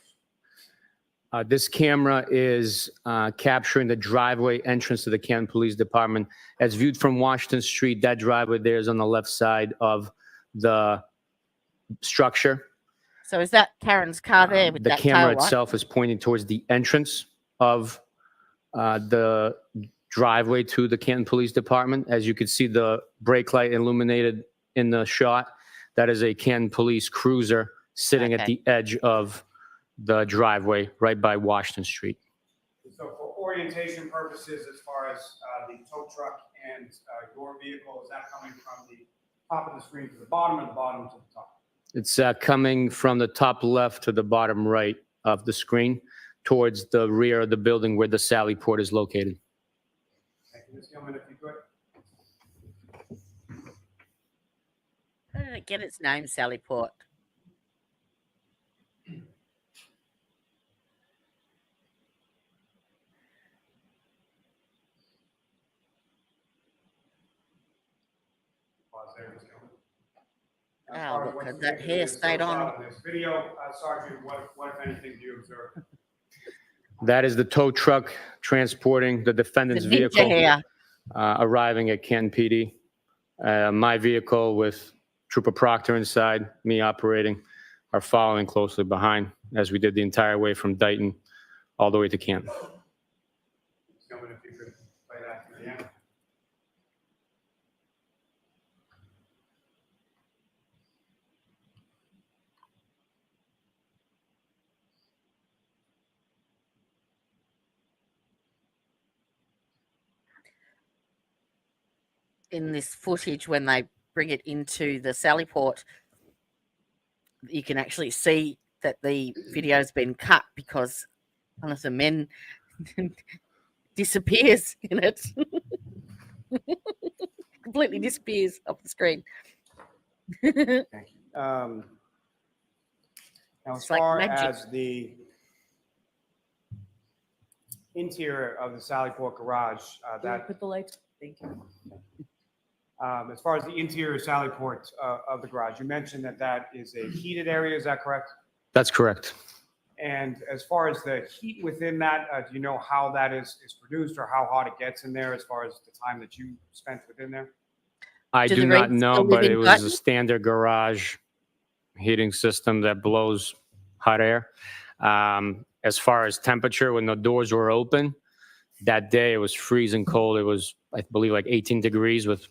This camera is capturing the driveway entrance to the Canton Police Department. As viewed from Washington Street, that driveway there is on the left side of the structure. So is that Karen's car there with The that camera tail light? itself is pointing towards the entrance of the driveway to the Canton Police Department. As you can see, the brake light illuminated in the shot. That is a Canton Police cruiser sitting at the edge of the driveway right by Washington Street. So for orientation purposes, as far as the tow truck and your vehicle, is that coming from the top of the screen to the bottom or the bottom to the top? It's coming from the top left to the bottom right of the screen towards the rear of the building where the Sally Port is located. Thank you, Ms. Gilman, if you could. How did it get its name, Sally Port? Pause there, Ms. Gilman. Oh, look, and that hair stayed on. This video, Sergeant, what if anything do you observe? That is the tow truck transporting the defendant's The ninja vehicle hair. arriving at Canton PD. My vehicle with Trooper Proctor inside, me operating, are following closely behind as we did the entire way from Dayton all the way to Canton. Ms. Gilman, if you could play that to the end. In this footage, when they bring it into the Sally Port, you can actually see that the video's been cut because one of the men disappears in it. Completely disappears off the screen. Now, as It's like far magic. as the interior of the Sally Port Garage, that Put the lights. Thank you. as far as the interior Sally Port of the garage, you mentioned that that is a heated area. Is that correct? That's correct. And as far as the heat within that, do you know how that is produced or how hot it gets in there as far as the time that you spent within there? I Do do the not Wraiths know, still but live it in was Dayton? a standard garage heating system that blows hot air. As far as temperature, when the doors were open, that day it was freezing cold. It was, I believe, like 18 degrees with,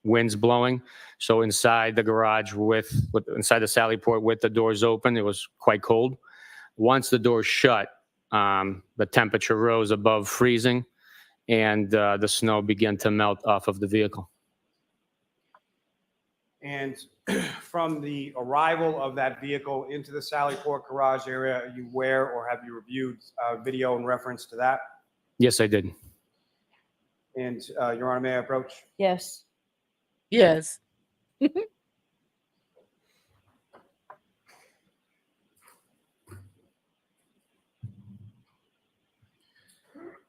winds blowing. So inside the garage inside the Sally Port with the doors open, it was quite cold. Once the doors shut, the temperature rose above freezing and the snow began to melt off of the vehicle. And from the arrival of that vehicle into the Sally Port garage area, are you aware or have you reviewed video in reference to that? Yes, I did. And Your Honor, may I approach? Yes. Yes.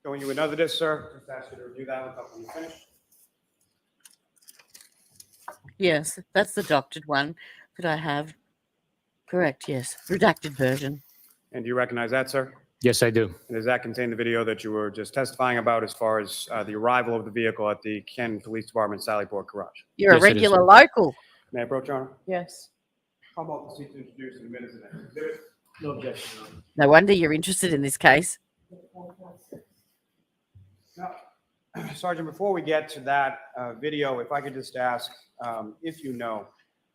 Showing you another disc, sir. Just ask you to review that one until you finish. Yes, that's the doctored one that I have. Correct, yes. Redacted version. And do you recognize that, sir? Yes, I do. And does that contain the video that you were just testifying about as far as the arrival of the vehicle at the Canton Police Department Sally Port garage? You're Yes, a it is. regular local. May I approach, Your Honor? Yes. How about the seat to introduce in the minutes of the next exhibit? No objection, Your Honor. No wonder you're interested in this case. Now, Sergeant, before we get to that video, if I could just ask, if you know,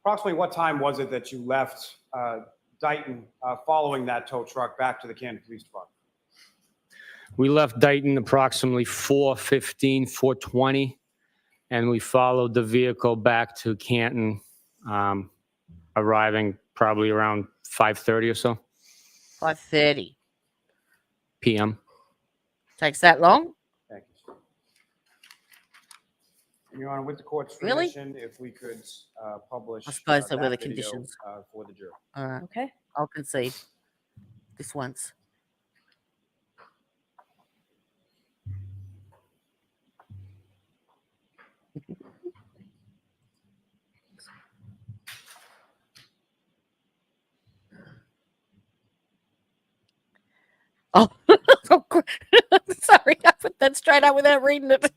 approximately what time was it that you left Dayton following that tow truck back to the Canton Police Department? We left Dayton approximately 4:15, 4:20, and we followed the vehicle back to Canton, arriving probably around 5:30 or so 5:30. p.m. Takes that long? Thank you. And Your Honor, with the court's Really? permission, if we could publish I suppose there were that the video, conditions. for the jury. All right. Okay. I'll concede this once. Oh, sorry, I put that straight out without reading it.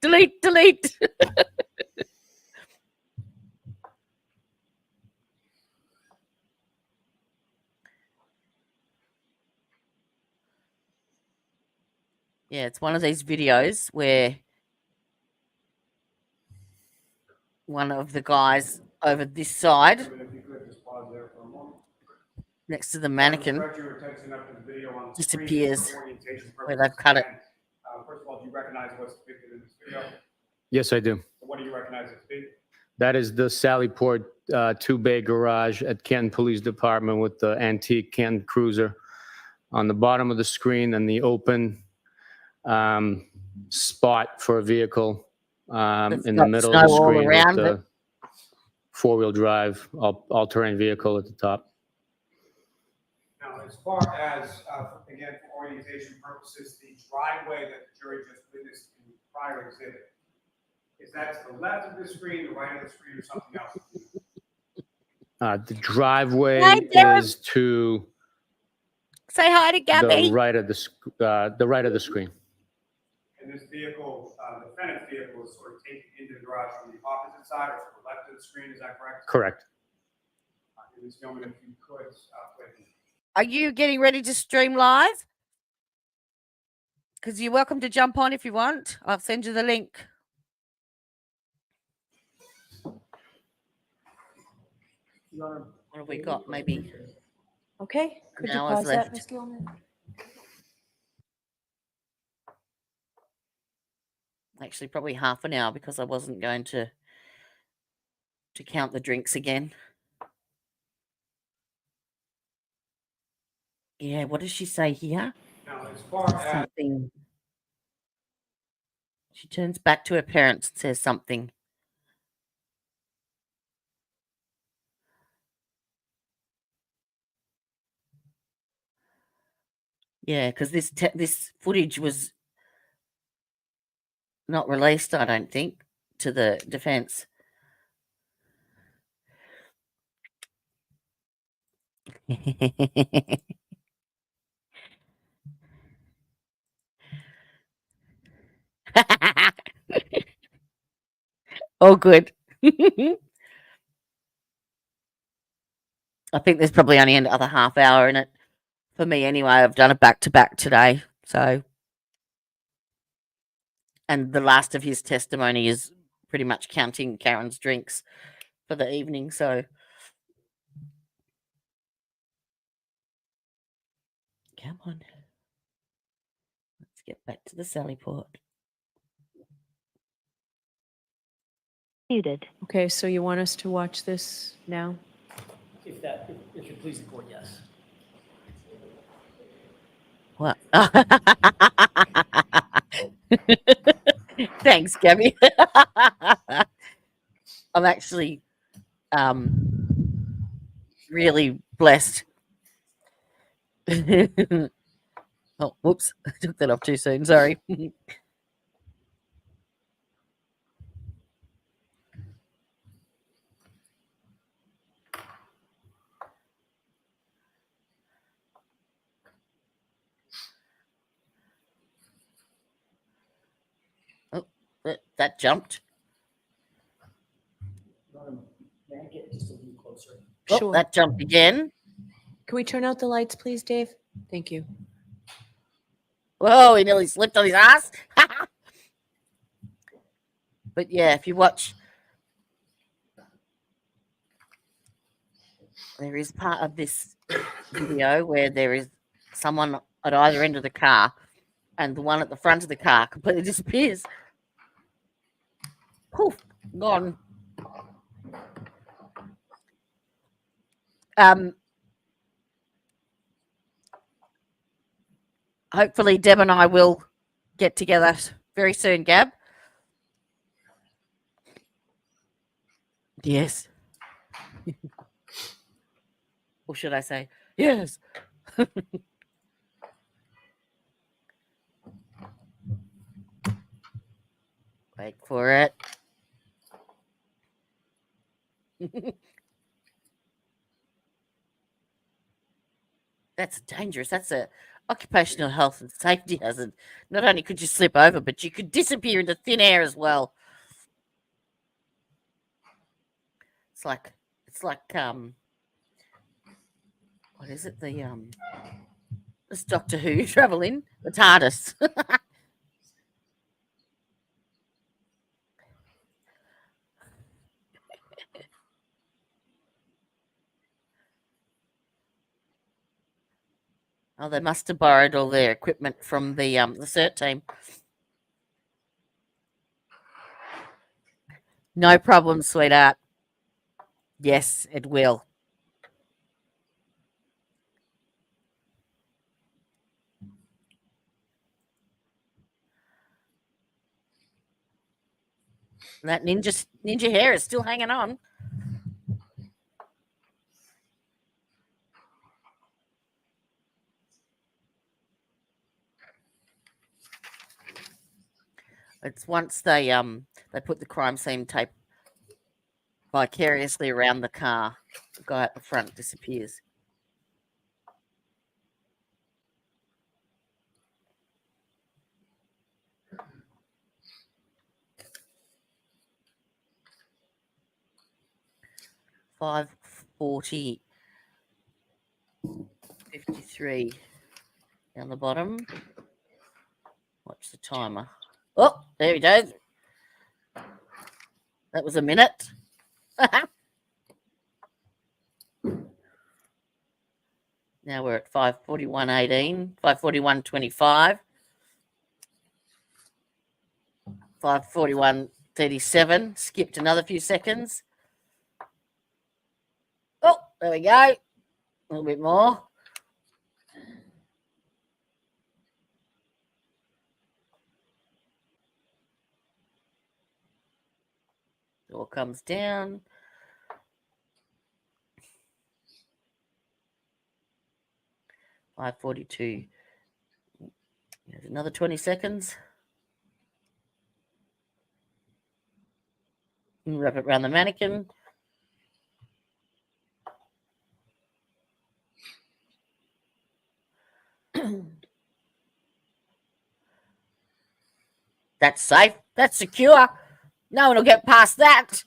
Delete. Yeah, it's one of these videos where one of the guys over this side, If you could just pause there for a moment. next to the mannequin, Direct your attention up to the video on the screen disappears for orientation where purposes. they've cut it. And, first of all, do you recognize what's depicted in this video? Yes, I do. What do you recognize it to be? That is the Sallyport two-bay garage at Canton Police Department with the antique Canton Cruiser on the bottom of the screen and the open spot for a vehicle in the got middle of the snow all screen around with it. the four-wheel drive all-terrain vehicle at the top. Now, as far as, again, for orientation purposes, the driveway that the jury just witnessed in the prior exhibit, is that to the left of the screen, the right of the screen, or something else? The driveway Hi, Darren. is to Say hi to Gabby. the right of the screen. And this vehicle, the defendant's vehicle is sort of taken into the garage from the opposite side or to the left of the screen, is that correct? Correct. In this moment, if you could, please. Are you getting ready to stream live? Because you're welcome to jump on if you want. I'll send you the link. What have we got? Maybe Okay. Could an you hour's pause that, left. Ms. Gilman? Actually, probably half an hour because I wasn't going to count the drinks again. Yeah, what does she say here? Now, as far as Something. She turns back to her parents and says something. Yeah, because this footage was not released, I don't think, to the defense. Oh, good. I think there's probably only another half hour in it for me anyway. I've done a back-to-back today, so. And the last of his testimony is pretty much counting Karen's drinks for the evening, so. Come on. Let's get back to the Sallyport. Muted. Okay, so you want us to watch this now? If it please the court, yes. What? Thanks, Gabby. I'm actually really blessed. Oh, whoops. I took that off too soon. Sorry. Oh, that jumped. May I get just a little closer? Oh, Sure. that jumped again. Can we turn out the lights, please, Dave? Thank you. Whoa, he nearly slipped on his ass. But yeah, if you watch There is part of this video where there is someone at either end of the car, and the one at the front of the car completely disappears. Poof, gone. Hopefully, Deb and I will get together very soon, Gab. Yes. Or should I say, yes. Wait for it. That's dangerous. That's a occupational health and safety hazard. Not only could you slip over, but you could disappear into thin air as well. It's like what is it? This Doctor Who traveling, the TARDIS. Oh, they must have borrowed all their equipment from the CERT team. No problem, sweetheart. Yes, it will. That ninja hair is still hanging on. It's once they put the crime scene tape vicariously around the car, the guy at the front disappears. $5.40, 53 down the bottom. Watch the timer. Oh, there he goes. That was a minute. Now we're at 5:41:18, 5:41:25, 5:41:37. Skipped another few seconds. Oh, there we go. A little bit more. Door comes down. $5:42. There's another 20 seconds. And wrap it around the mannequin. That's safe. That's secure. No one will get past that.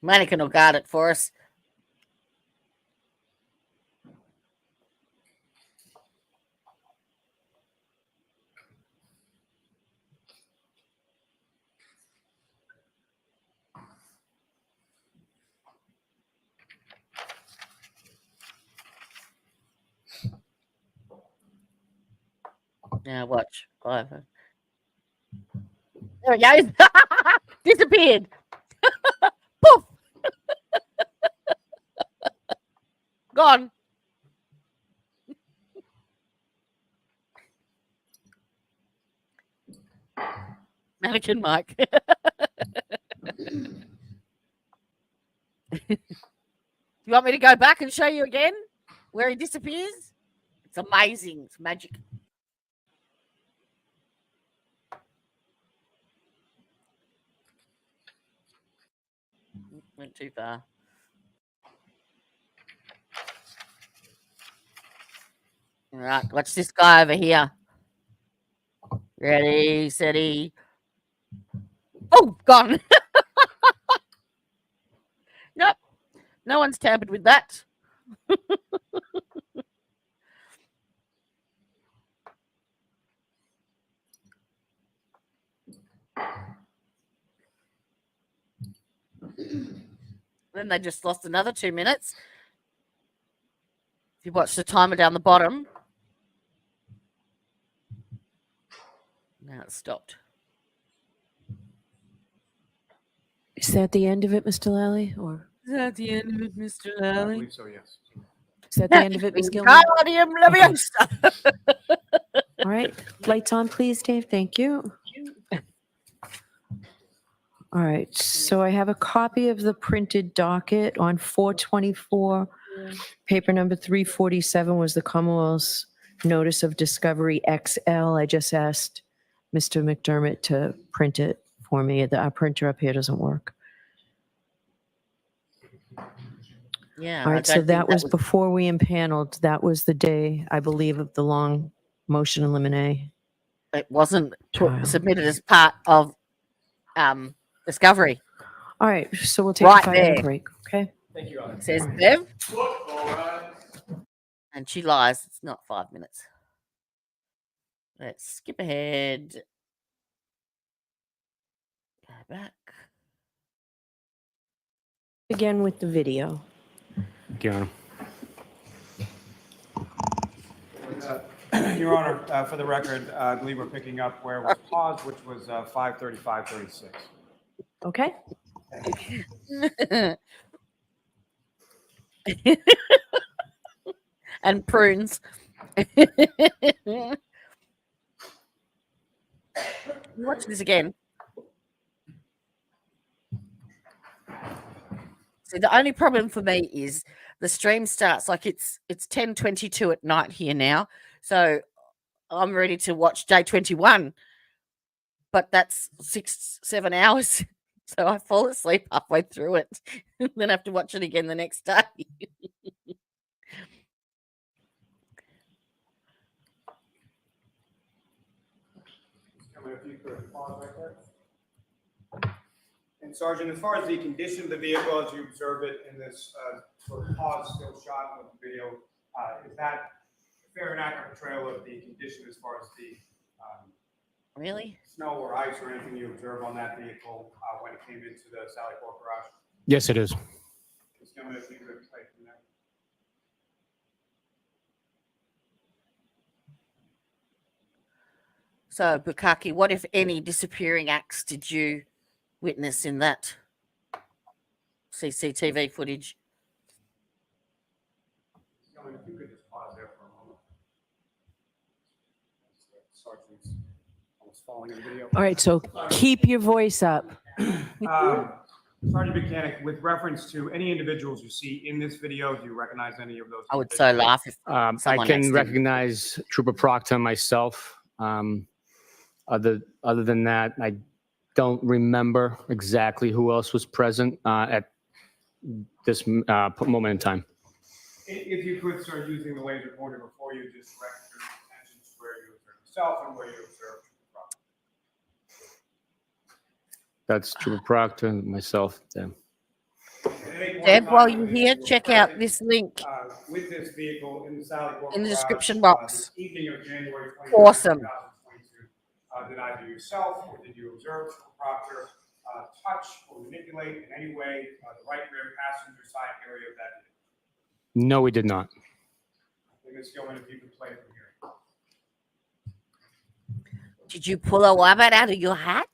Mannequin will guard it for us. Now watch. There it goes. Disappeared. Poof. Gone. Mannequin Mike. You want me to go back and show you again where he disappears? It's amazing. It's magic. Went too far. All right, watch this guy over here. Ready, steady. Oh, gone. Nope. No one's tampered with that. Then they just lost another 2 minutes. If you watch the timer down the bottom. Now it's stopped. Is that the end of it, Mr. Lally? Or Is that the end of it, Mr. I Lally? believe so, yes. is that the end of it, Ms. Gilman? Wingardium Leviosa. All right. Lights on, please, Dave. Thank you. All right. So I have a copy of the printed docket on 424. Paper number 347 was the Commonwealth's Notice of Discovery XL. I just asked Mr. McDermott to print it for me. Our printer up here doesn't work. Yeah. All I right. So don't think that was before we impaneled. That was the day, I believe, of the long motion in limine. It wasn't Trial. submitted as part of discovery. All right. So we'll take Right a 5-minute there. break. Okay. Thank you, Alex. Says Bev. And she lies. It's not 5 minutes. Let's skip ahead. Go back. Again with the video. Your Honor. Your Honor, for the record, I believe we're picking up where it was paused, which was 5:35:36. Okay. And prunes. Watch this again. See, the only problem for me is the stream starts like it's 10:22 at night here now. So I'm ready to watch day 21. But that's 6-7 hours. So I fall asleep halfway through it. And then I have to watch it again the next day. If you could pause right there. And Sergeant, as far as the condition of the vehicle as you observe it in this sort of pause still shot of the video, is that a fair and accurate portrayal of the condition as far as the really snow or ice or anything you observe on that vehicle when it came into the Sally Port garage? Yes, it is. Ms. Gilman, if you could play from there. So, Bukkake, what, if any, disappearing acts did you witness in that CCTV footage? If you could just pause there for a moment. Sergeant's almost falling in the video. All right. So keep your voice up. Sergeant Bukhenik, with reference to any individuals you see in this video, do you recognize any of those? I would so laugh if I someone can next to me- recognize Trooper Proctor myself. Other than that, I don't remember exactly who else was present at this moment in time. If you could start using the laser pointer before you, just direct your attention to where you observe yourself and where you observe Trooper Proctor. That's Trooper Proctor and myself. Then. Deb, while you're here, check out this link With this vehicle in the Sally Port in the garage, description box. evening of January 29th, Awesome. 2022. Did either yourself or did you observe Trooper Proctor touch or manipulate in any way the right rear passenger side area of that vehicle? No, we did not. Ms. Gilman, if you could play from here. Did you pull a rabbit out of your hat?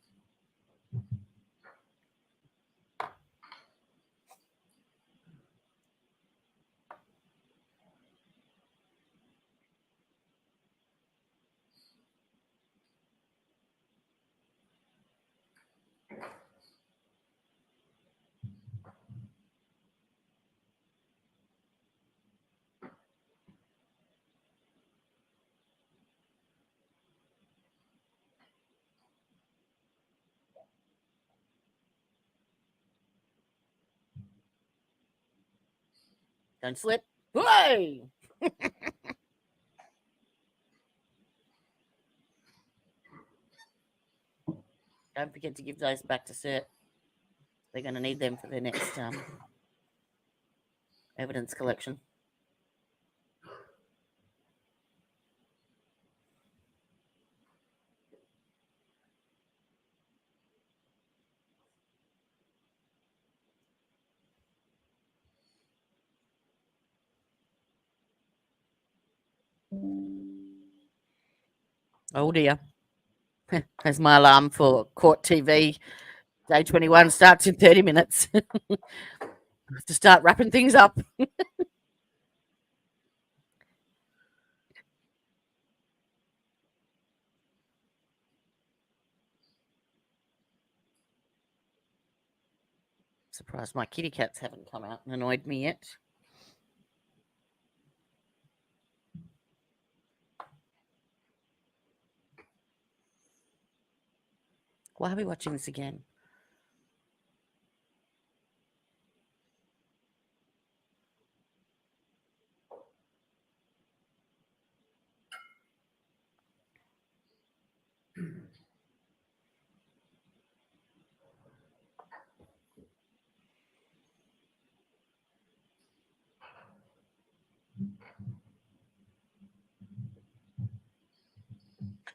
Don't slip. Hey! Don't forget to give those back to CERT. They're going to need them for their next evidence collection. Oh dear. There's my alarm for court TV. Day 21 starts in 30 minutes. To start wrapping things up. Surprised my kitty cats haven't come out and annoyed me yet. Why are we watching this again?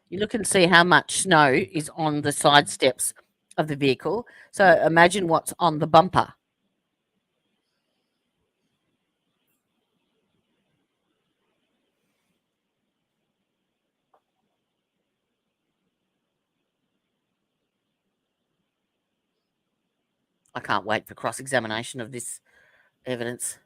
You look and see how much snow is on the side steps of the vehicle. So imagine what's on the bumper. I can't wait for cross-examination of this evidence.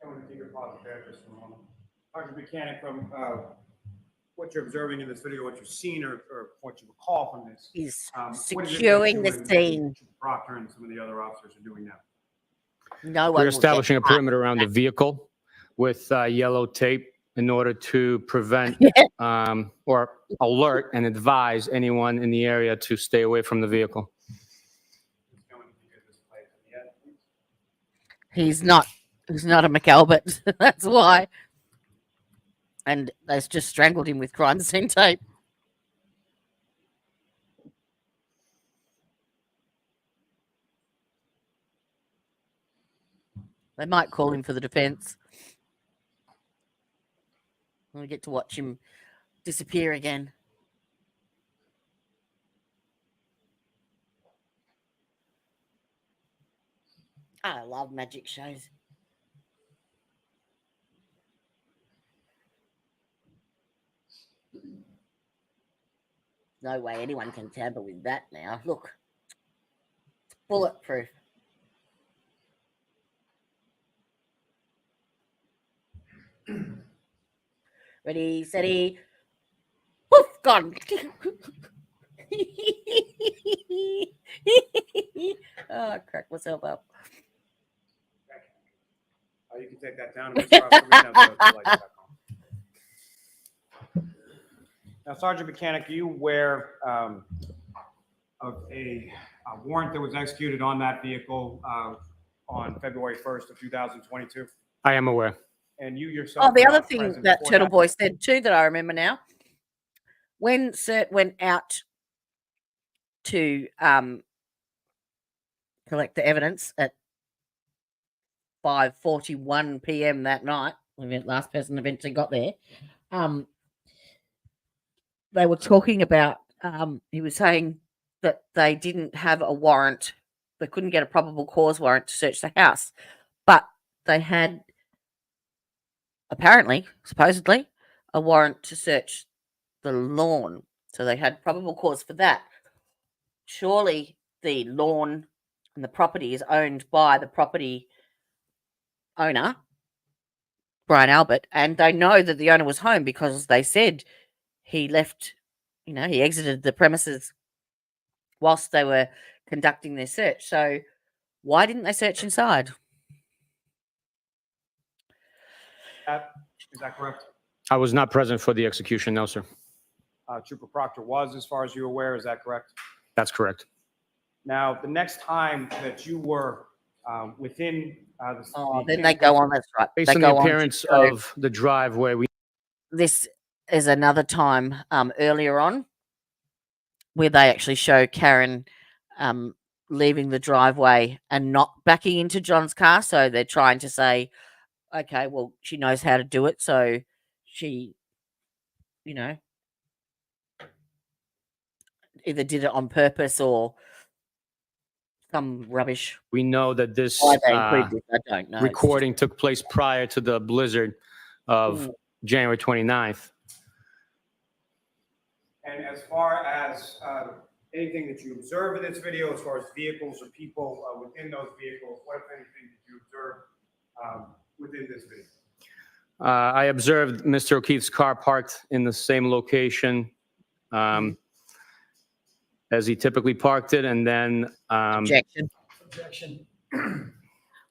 I want to take your pause there just for a moment. Sgt. Bukhenik, from what you're observing in this video, what you've seen or what you recall from this, is what is it that securing you the and scene. Proctor and some of the other officers are doing now? No one We're will establishing a get perimeter around the vehicle with yellow tape in order to prevent or alert and advise anyone in the area to stay away from the vehicle. He's not a McAlbert. That's why. And they've just strangled him with crime scene tape. They might call him for the defense. We get to watch him disappear again. I love magic shows. No way anyone can tamper with that now. Look. Bulletproof. Ready, steady. Poof, gone. Oh, I cracked myself up. You can take that down. And start the lights back on. Now, Sgt. Bukhenik, are you aware of a warrant that was executed on that vehicle on February 1st of 2022? I am aware. And you yourself. Oh, the other thing that Turtle Boy said too that I remember now, when Cert went out to collect the evidence at 5:41 p.m. that night, when the last person eventually got there, they were talking about, he was saying that they didn't have a warrant. They couldn't get a probable cause warrant to search the house, but they had apparently, supposedly, a warrant to search the lawn. So they had probable cause for that. Surely the lawn and the property is owned by the property owner, Brian Albert, and they know that the owner was home because they said he left, he exited the premises whilst they were conducting their search. So why didn't they search inside? Is that correct? I was not present for the execution, no, sir. Trooper Proctor was, as far as you're aware. Is that correct? That's correct. Now, the next time that you were within then they go on. That's right. Based They on the go on to appearance show- of the driveway, we This is another time earlier on where they actually show Karen leaving the driveway and not backing into John's car. So they're trying to say, okay, well, she knows how to do it. So she, you know, either did it on purpose or some rubbish. we know that this Why they include this, I don't know. It's recording took place prior to the blizzard of January 29th. And as far as anything that you observe in this video, as far as vehicles or people within those vehicles, what, if anything, did you observe within this video? I observed Mr. O'Keefe's car parked in the same location as he typically parked it, and then Objection. Objection.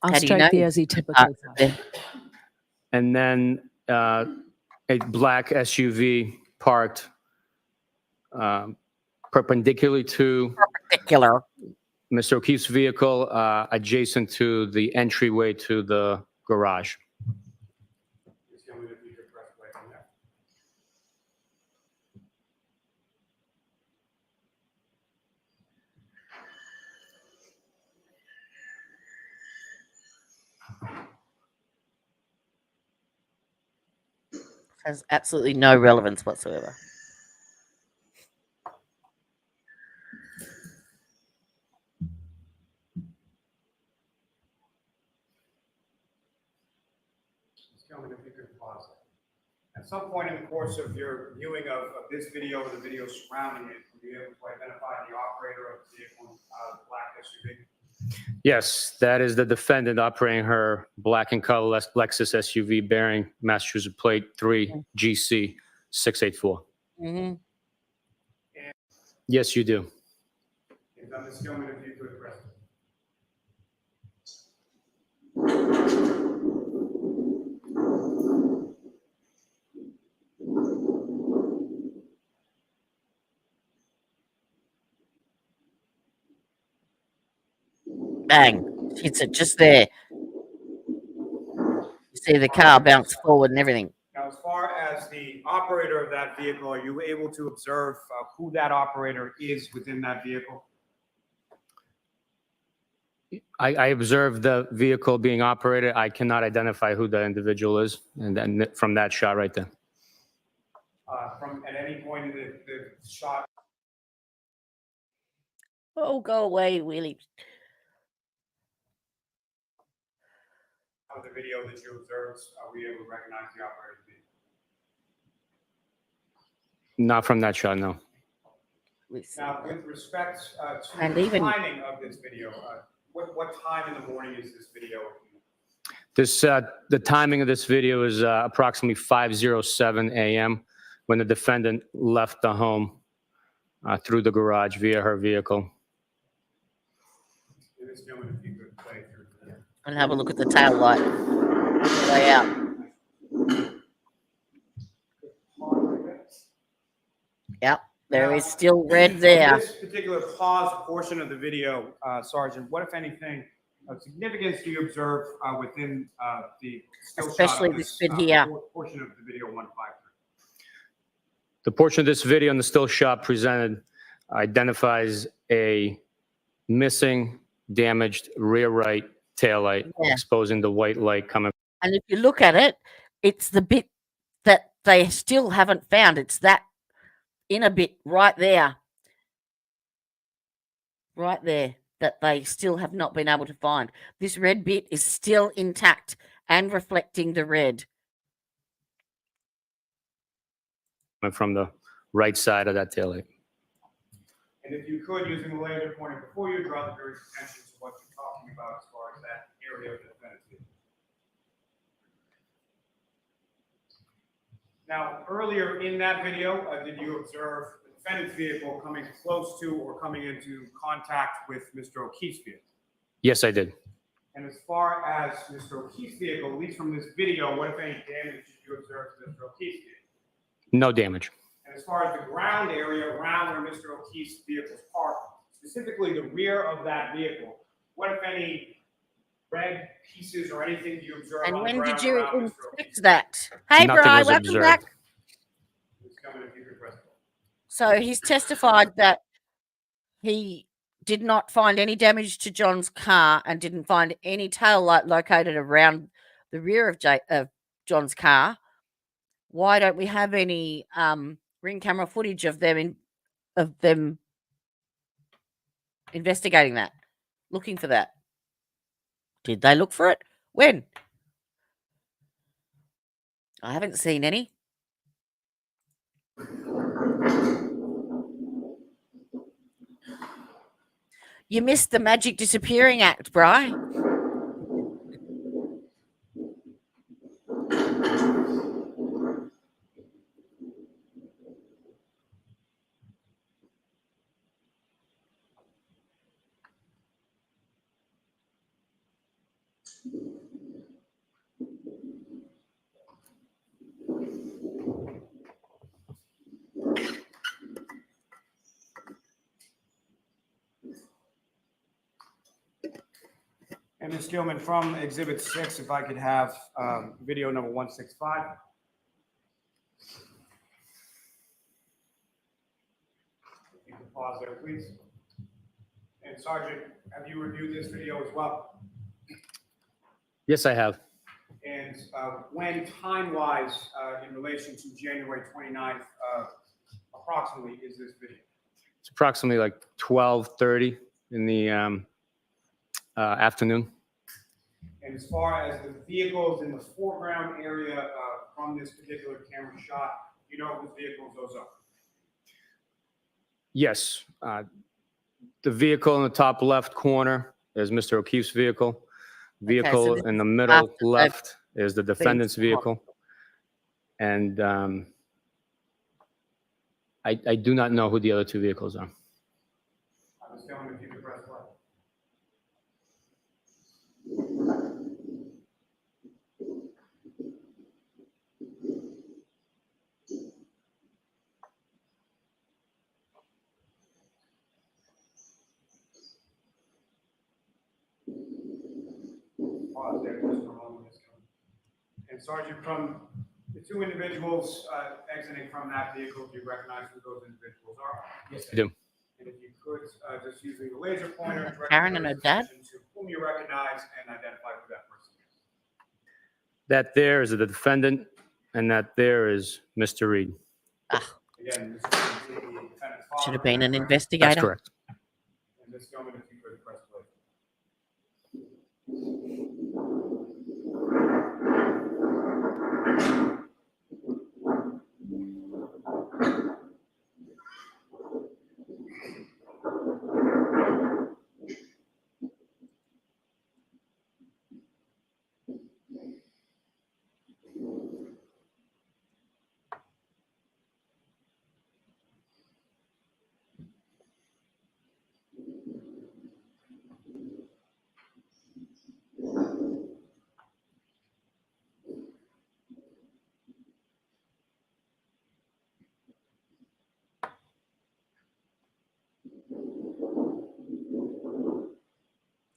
I'll strike the as he typically does. and then a black SUV parked perpendicularly to Mr. O'Keefe's vehicle, adjacent to the entryway to the garage. Has absolutely no relevance whatsoever. At some point in the course of your viewing of this video or the video surrounding it, were you able to identify the operator of the vehicle, the black SUV? Yes, that is the defendant operating her black and color Lexus SUV bearing Massachusetts plate 3 GC 684. Mm-hmm. Yes, you do. If Ms. Gilman, if you could address it. Bang. Hits it just there. You see the car bounce forward and everything. Now, as far as the operator of that vehicle, are you able to observe who that operator is within that vehicle? I observed the vehicle being operated. I cannot identify who the individual is, and then from that shot right there. From at any point in the shot? Oh, go away, Willie. Of the video that you observed, are we able to recognize the operator of the vehicle? Not from that shot, no. Now, with respect to And the even- timing of this video, what time in the morning is this video? This the timing of this video is approximately 5:07 a.m. when the defendant left the home through the garage via her vehicle. Ms. Gilman, if you could play through the And have a look at the tail light. Way out. Yep, there is still red there. This particular pause portion of the video, Sergeant, what, if anything, of significance do you observe within the still Especially shot of this bit here. portion of the video 153? The portion of this video in the still shot presented identifies a missing, damaged rear right taillight, Yeah. exposing the white light coming. And if you look at it, it's the bit that they still haven't found. It's that inner bit right there. Right there that they still have not been able to find. This red bit is still intact and reflecting the red. from the right side of that taillight. And if you could, using the laser pointer before you, draw the jury's attention to what you're talking about as far as that area of the defendant's vehicle. Now, earlier in that video, did you observe the defendant's vehicle coming close to or coming into contact with Mr. O'Keefe's vehicle? Yes, I did. And as far as Mr. O'Keefe's vehicle, at least from this video, what, if any, damage did you observe to Mr. O'Keefe's vehicle? No damage. And as far as the ground area around where Mr. O'Keefe's vehicle is parked, specifically the rear of that vehicle, what, if any, red pieces or anything you observe And on the when ground did you around Mr. inspect that? Hey, Nothing Bri, was welcome observed. back. It's coming if you could press play. So he's testified that he did not find any damage to John's car and didn't find any tail light located around the rear of John's car. Why don't we have any ring camera footage of them investigating that, looking for that? Did they look for it? When? I haven't seen any. You missed the magic disappearing act, Bri. And Ms. Gilman, from Exhibit 6, if I could have video number 165. You can pause there, please. And Sergeant, have you reviewed this video as well? Yes, I have. And when time-wise, in relation to January 29th, approximately is this video? It's approximately like 12:30 in the afternoon. And as far as the vehicles in the foreground area from this particular camera shot, you know whose vehicles those are? Yes. The vehicle in the top left corner is Mr. O'Keefe's vehicle. Vehicle this in the is middle after they've left is the defendant's been caught. vehicle. And I do not know who the other two vehicles are. I was telling if you could press play. Pause there just for a moment. And Sergeant, from the two individuals exiting from that vehicle, do you recognize who those individuals are? Yes, I do. And if you could, just using the laser pointer, direct Karen your and her dad? attention to whom you recognize and identify who that person is. That there is the defendant, and that there is Mr. Reed. Again, this is the defendant's father. Should have been an That's investigator. correct. And this gentleman, if you could press play.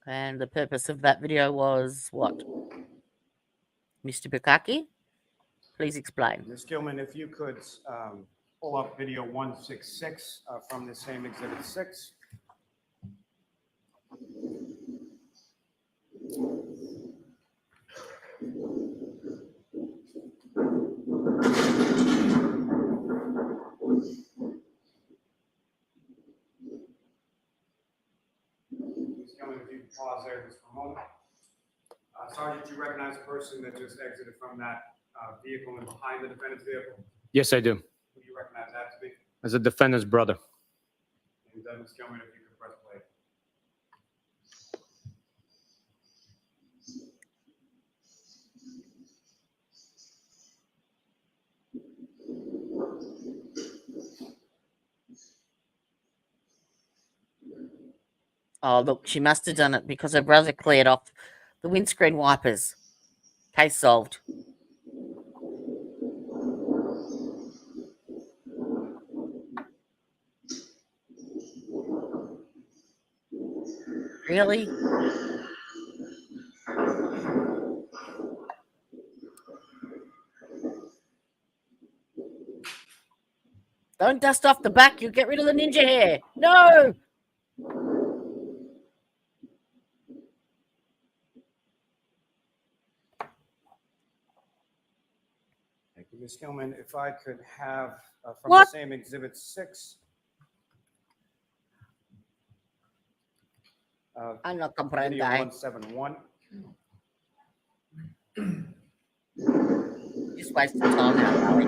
And the purpose of that video was what? Mr. Bukkake? Please explain. Ms. Gilman, if you could pull up video 166 from the same Exhibit 6. Ms. Gilman, if you could pause there just for a moment. Sergeant, do you recognize the person that just exited from that vehicle and behind the defendant's vehicle? Yes, I do. Who do you recognize that to be? As a defendant's brother. And Ms. Gilman, if you could press play. Oh, look, she must have done it because her brother cleared off the windscreen wipers. Case solved. Really? Don't dust off the back. You'll get rid of the ninja hair. No. Thank you, Ms. Hillman. If I could have from What? the same Exhibit 6. I'm not Video comprending. 171. Just wasting time now, Lally.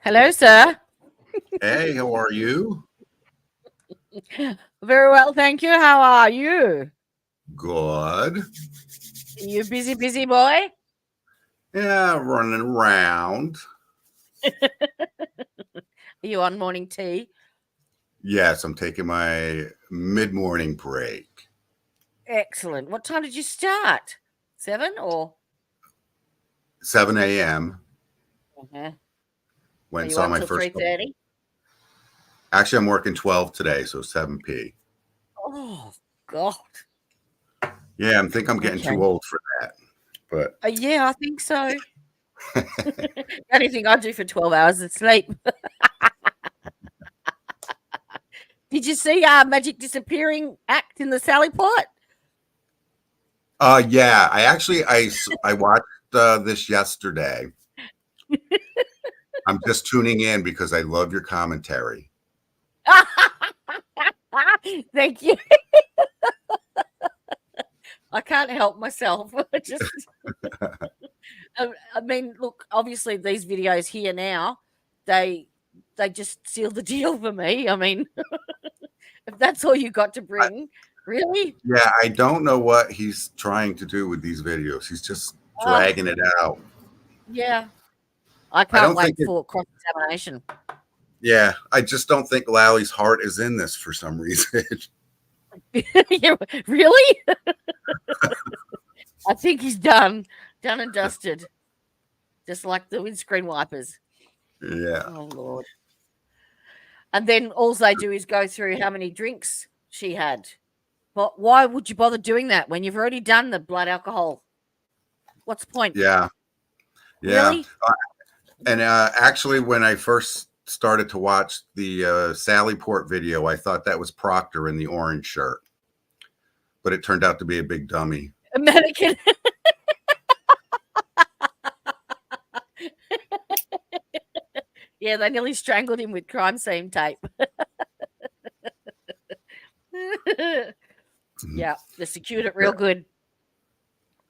Hello, sir. Hey, how are you? Very well, thank you. How are you? Good. You busy boy? Yeah, running around. Are you on morning tea? Yes, I'm taking my mid-morning break. Excellent. What time did you start? 7 or? 7 a.m. Uh-huh. Went Are and you saw on my till first. 3:30? Actually, I'm working 12 today, so 7 p. Oh, God. Yeah, I think I'm getting Okay. too old for that. But Yeah, I think so. The only thing I do for 12 hours is sleep. Did you see Magic Disappearing act in the Sally Pot? yeah, I watched this yesterday. I'm just tuning in because I love your commentary. Thank you. I can't help myself. Just, I mean, look, obviously these videos here now, they just seal the deal for me. I mean, if that's all you got to bring, really? Yeah, I don't know what he's trying to do with these videos. He's just dragging it out. Yeah. I can't don't wait think for cross-examination. Yeah, I just don't think Lally's heart is in this for some reason. Yeah, really? I think he's done and dusted, just like the windscreen wipers. Yeah. Oh, Lord. And then all they do is go through how many drinks she had. But why would you bother doing that when you've already done the blood alcohol? What's the point? Yeah. Really? And actually, when I first started to watch the Sally Port video, I thought that was Proctor in the orange shirt. But it turned out to be a big dummy. A mannequin. Yeah, they nearly strangled him with crime scene tape. Yeah, they secured it real good.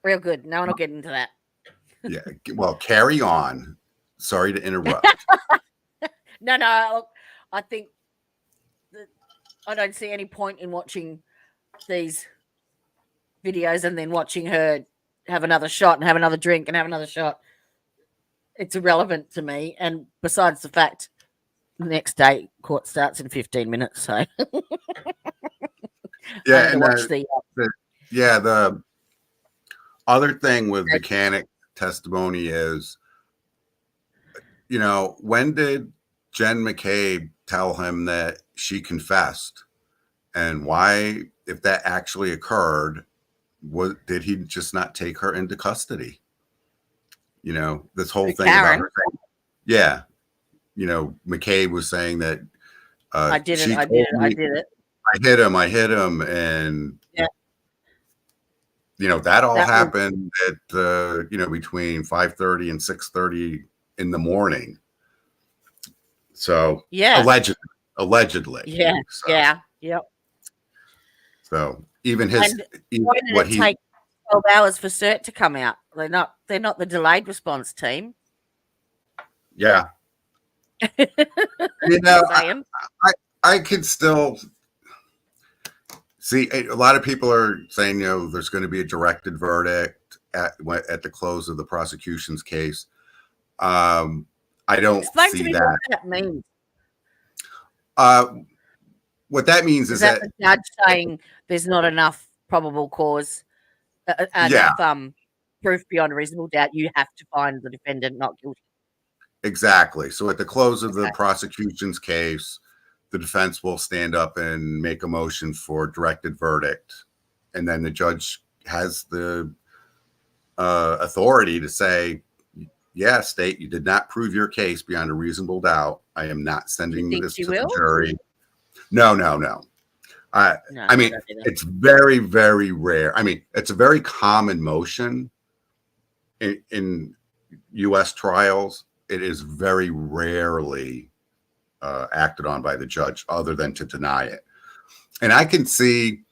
Real good. No one will get into that. Yeah. Well, carry on. Sorry to interrupt. No. I think that I don't see any point in watching these videos and then watching her have another shot and have another drink and have another shot. It's irrelevant to me. And besides the fact, the next day court starts in 15 minutes. So Yeah, and watch the other thing with Bukhenik testimony is, when did Jen McCabe tell him that she confessed, and why, if that actually occurred, did he just not take her into custody? This whole thing about her saying, yeah, McCabe was saying that I did it. I did it. I hit him, and yeah. That all happened at between 5:30 and 6:30 in the morning. So yeah, allegedly. Yeah. So, yeah. Yep. So even why did it take 12 hours for cert to come out? They're not the delayed response team. Yeah. I could still See, a lot of people are saying, there's going to be a directed verdict at the close of the prosecution's case. I don't Explain to see me that. what that means. What that means is that the judge saying there's not enough probable cause, Yeah. enough proof beyond a reasonable doubt. You have to find the defendant not guilty. Exactly. So at the close of the prosecution's case, the defense will stand up and make a motion for directed verdict. And then the judge has the authority to say, yeah, state, you did not prove your case beyond a reasonable doubt. I am not sending this to the jury. No. I mean, it's very, very rare. I mean, it's a very common motion in U.S. trials. It is very rarely acted on by the judge other than to deny it. And I can see,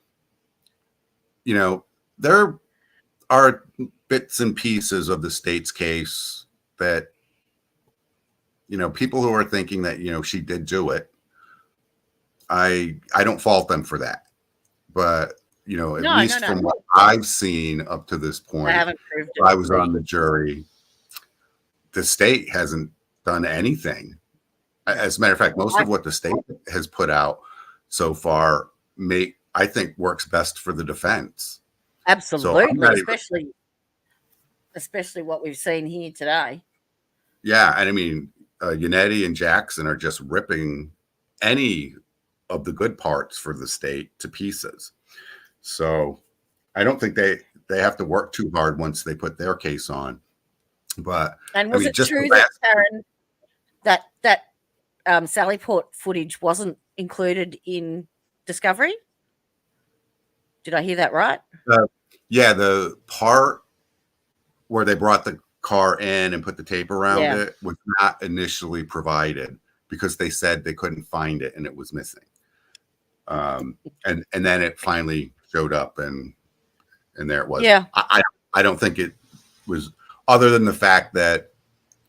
there are bits and pieces of the state's case that, people who are thinking that, she did do it. I don't fault them for that. But, at least from what I've seen up to this point, I was on the jury. The state hasn't done anything. As a matter of fact, most of what the state has put out so far, I think, works best for the defense. Absolutely, so especially what we've seen here today. Yeah, and I mean, Yannetti and Jackson are just ripping any of the good parts for the state to pieces. So I don't think they have to work too hard once they put their case on. But and was it true that Karen, that Sally Port footage wasn't included in discovery? Did I hear that right? Yeah, the part where they brought the car in and put the tape around it was not initially provided because they said they couldn't find it and it was missing. And then it finally showed up and there it was. Yeah. I don't think it was, other than the fact that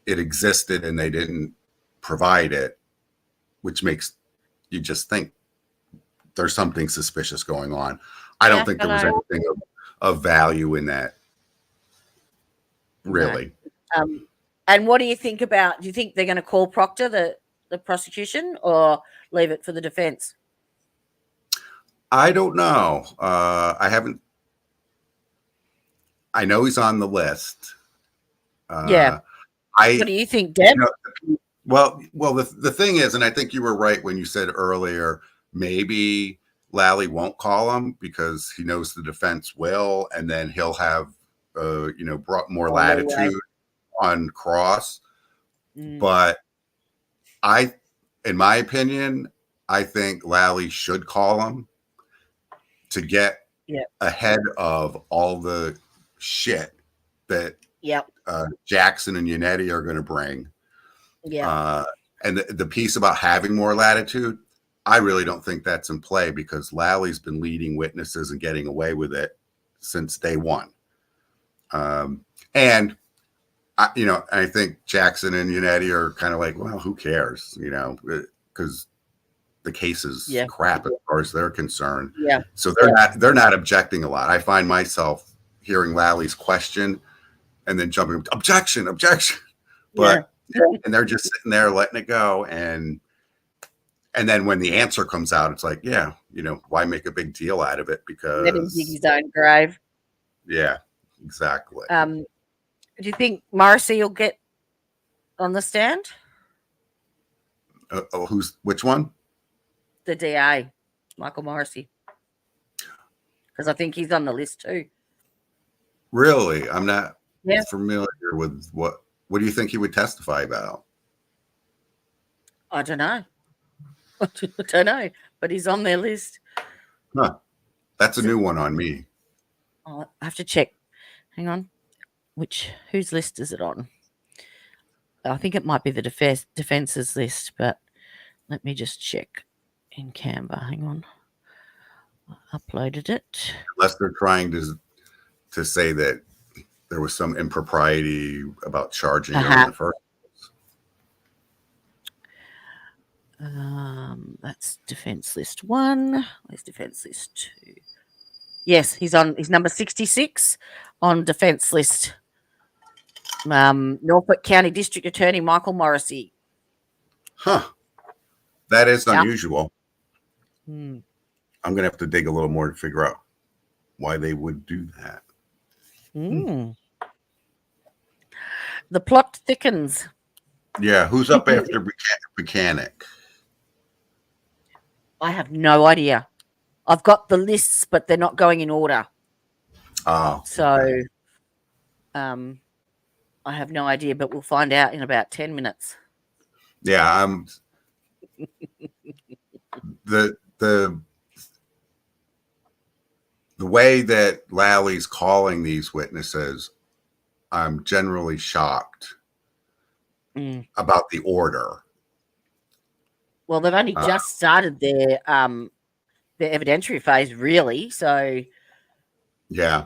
it existed and they didn't provide it, which makes you just think there's something suspicious going on. I don't think there was anything of value in that, really. And what do you think about, do you think they're going to call Proctor, the prosecution, or leave it for the defense? I don't know. I know he's on the list. What do you think, Deb? Well, the thing is, and I think you were right when you said earlier, maybe Lally won't call him because he knows the defense will, and then he'll have, brought more latitude on cross. But in my opinion, I think Lally should call him to get ahead of all the shit that Jackson and Yannetti are going to bring. And the piece about having more latitude, I really don't think that's in play because Lally's been leading witnesses and getting away with it since day one. And I think Jackson and Yannetti are kind of like, well, who cares, because the case is crap as far as they're concerned. So they're not objecting a lot. I find myself hearing Lally's question and then jumping, objection, but and they're just sitting there letting it go. And then when the answer comes out, it's like, why make a big deal out of it? Because let him dig his own grave. Yeah, exactly. Do you think Morrissey will get on the stand? Which one? The DA, Michael Morrissey. Because I think he's on the list too. Really? I'm not familiar with what do you think he would testify about? I don't know. I don't know, but he's on their list. Huh. That's a new one on me. I have to check. Hang on. Whose list is it on? I think it might be the defense's list, but let me just check in Canva. Hang on. I uploaded it. Unless they're trying to say that there was some impropriety about charging her in the first That's defense list 1. Where's defense list 2? Yes, he's number 66 on defense list. Norfolk County District Attorney Michael Morrissey. Huh. That is Yeah. unusual. Hmm. I'm going to have to dig a little more to figure out why they would do that. The plot thickens. Yeah. Who's up after Bukhenik? I have no idea. I've got the lists, but they're not going in order. Oh. So, I have no idea, but we'll find out in about 10 minutes. Yeah. The way that Lally's calling these witnesses, I'm generally shocked about the order. Well, they've only just started their evidentiary phase, really. So, yeah,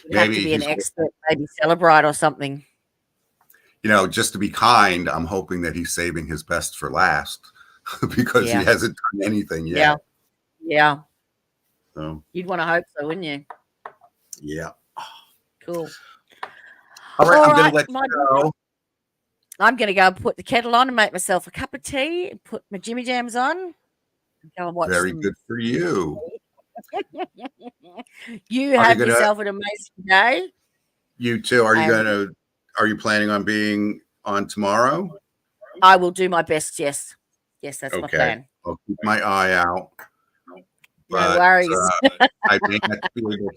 you have to be an expert, maybe Celebrite or something. You know, just to be kind, I'm hoping that he's saving his best for last because he hasn't done anything yet. Yeah. So you'd want to hope so, wouldn't you? Yeah. Cool. All right, I'm going to let you go. I'm going to go and put the kettle on and make myself a cup of tea, put my Jimmy Jams on, and go and watch Very good for you. You have yourself an amazing day. You too. Are you planning on being on tomorrow? I will do my best, yes. Yes, that's my plan. I'll keep my eye out. No worries. I may not be able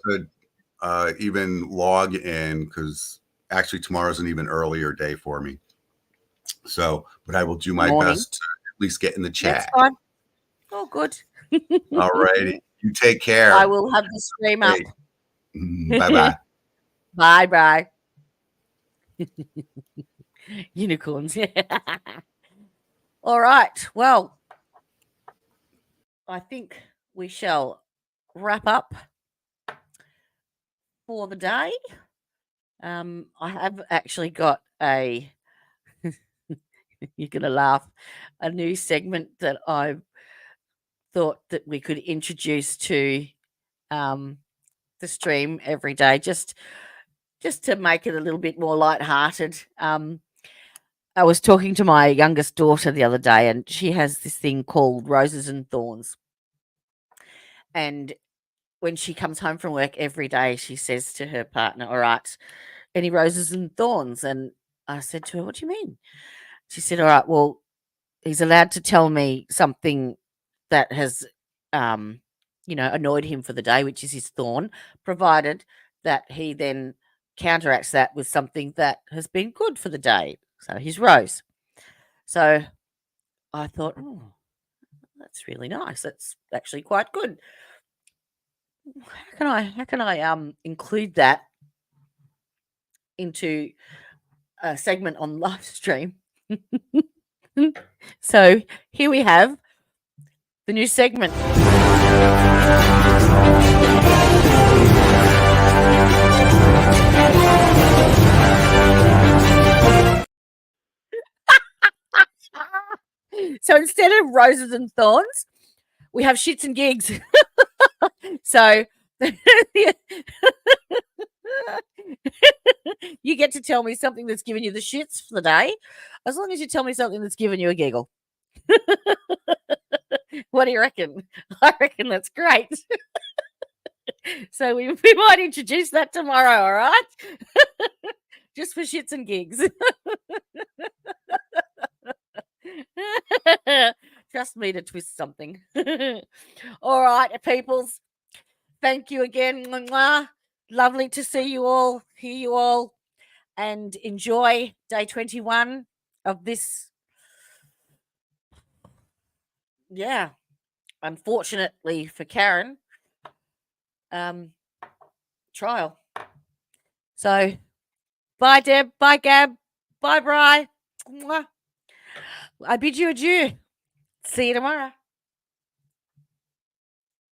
to even log in because actually tomorrow's an even earlier day for me. So, but I will do my best to at least get in the chat. That's fine. Oh, good. All righty. You take care. I will have the stream up. Bye-bye. Bye-bye. Unicorns. All right. Well, I think we shall wrap up for the day. I have actually got a you're going to laugh, a new segment that I thought that we could introduce to the stream every day, just to make it a little bit more lighthearted. I was talking to my youngest daughter the other day, and she has this thing called Roses and Thorns. And when she comes home from work every day, she says to her partner, "All right, any roses and thorns?" And I said to her, "What do you mean?" She said, "All right, well, he's allowed to tell me something that has, annoyed him for the day, which is his thorn, provided that he then counteracts that with something that has been good for the day, so his rose." So I thought, oh, that's really nice. That's actually quite good. How can I include that into a segment on live stream? So here we have the new segment. So instead of roses and thorns, we have shits and gigs. So you get to tell me something that's given you the shits for the day, as long as you tell me something that's given you a giggle. What do you reckon? I reckon that's great. So we might introduce that tomorrow, all right? Just for shits and gigs. Trust me to twist something. All right, peoples. Thank you again. Mwah. Lovely to see you all, hear you all, and enjoy day 21 of this. Yeah, unfortunately for Karen, trial. So, bye, Deb. Bye, Gab. Bye, Bri. Mwah. I bid you adieu. See you tomorrow.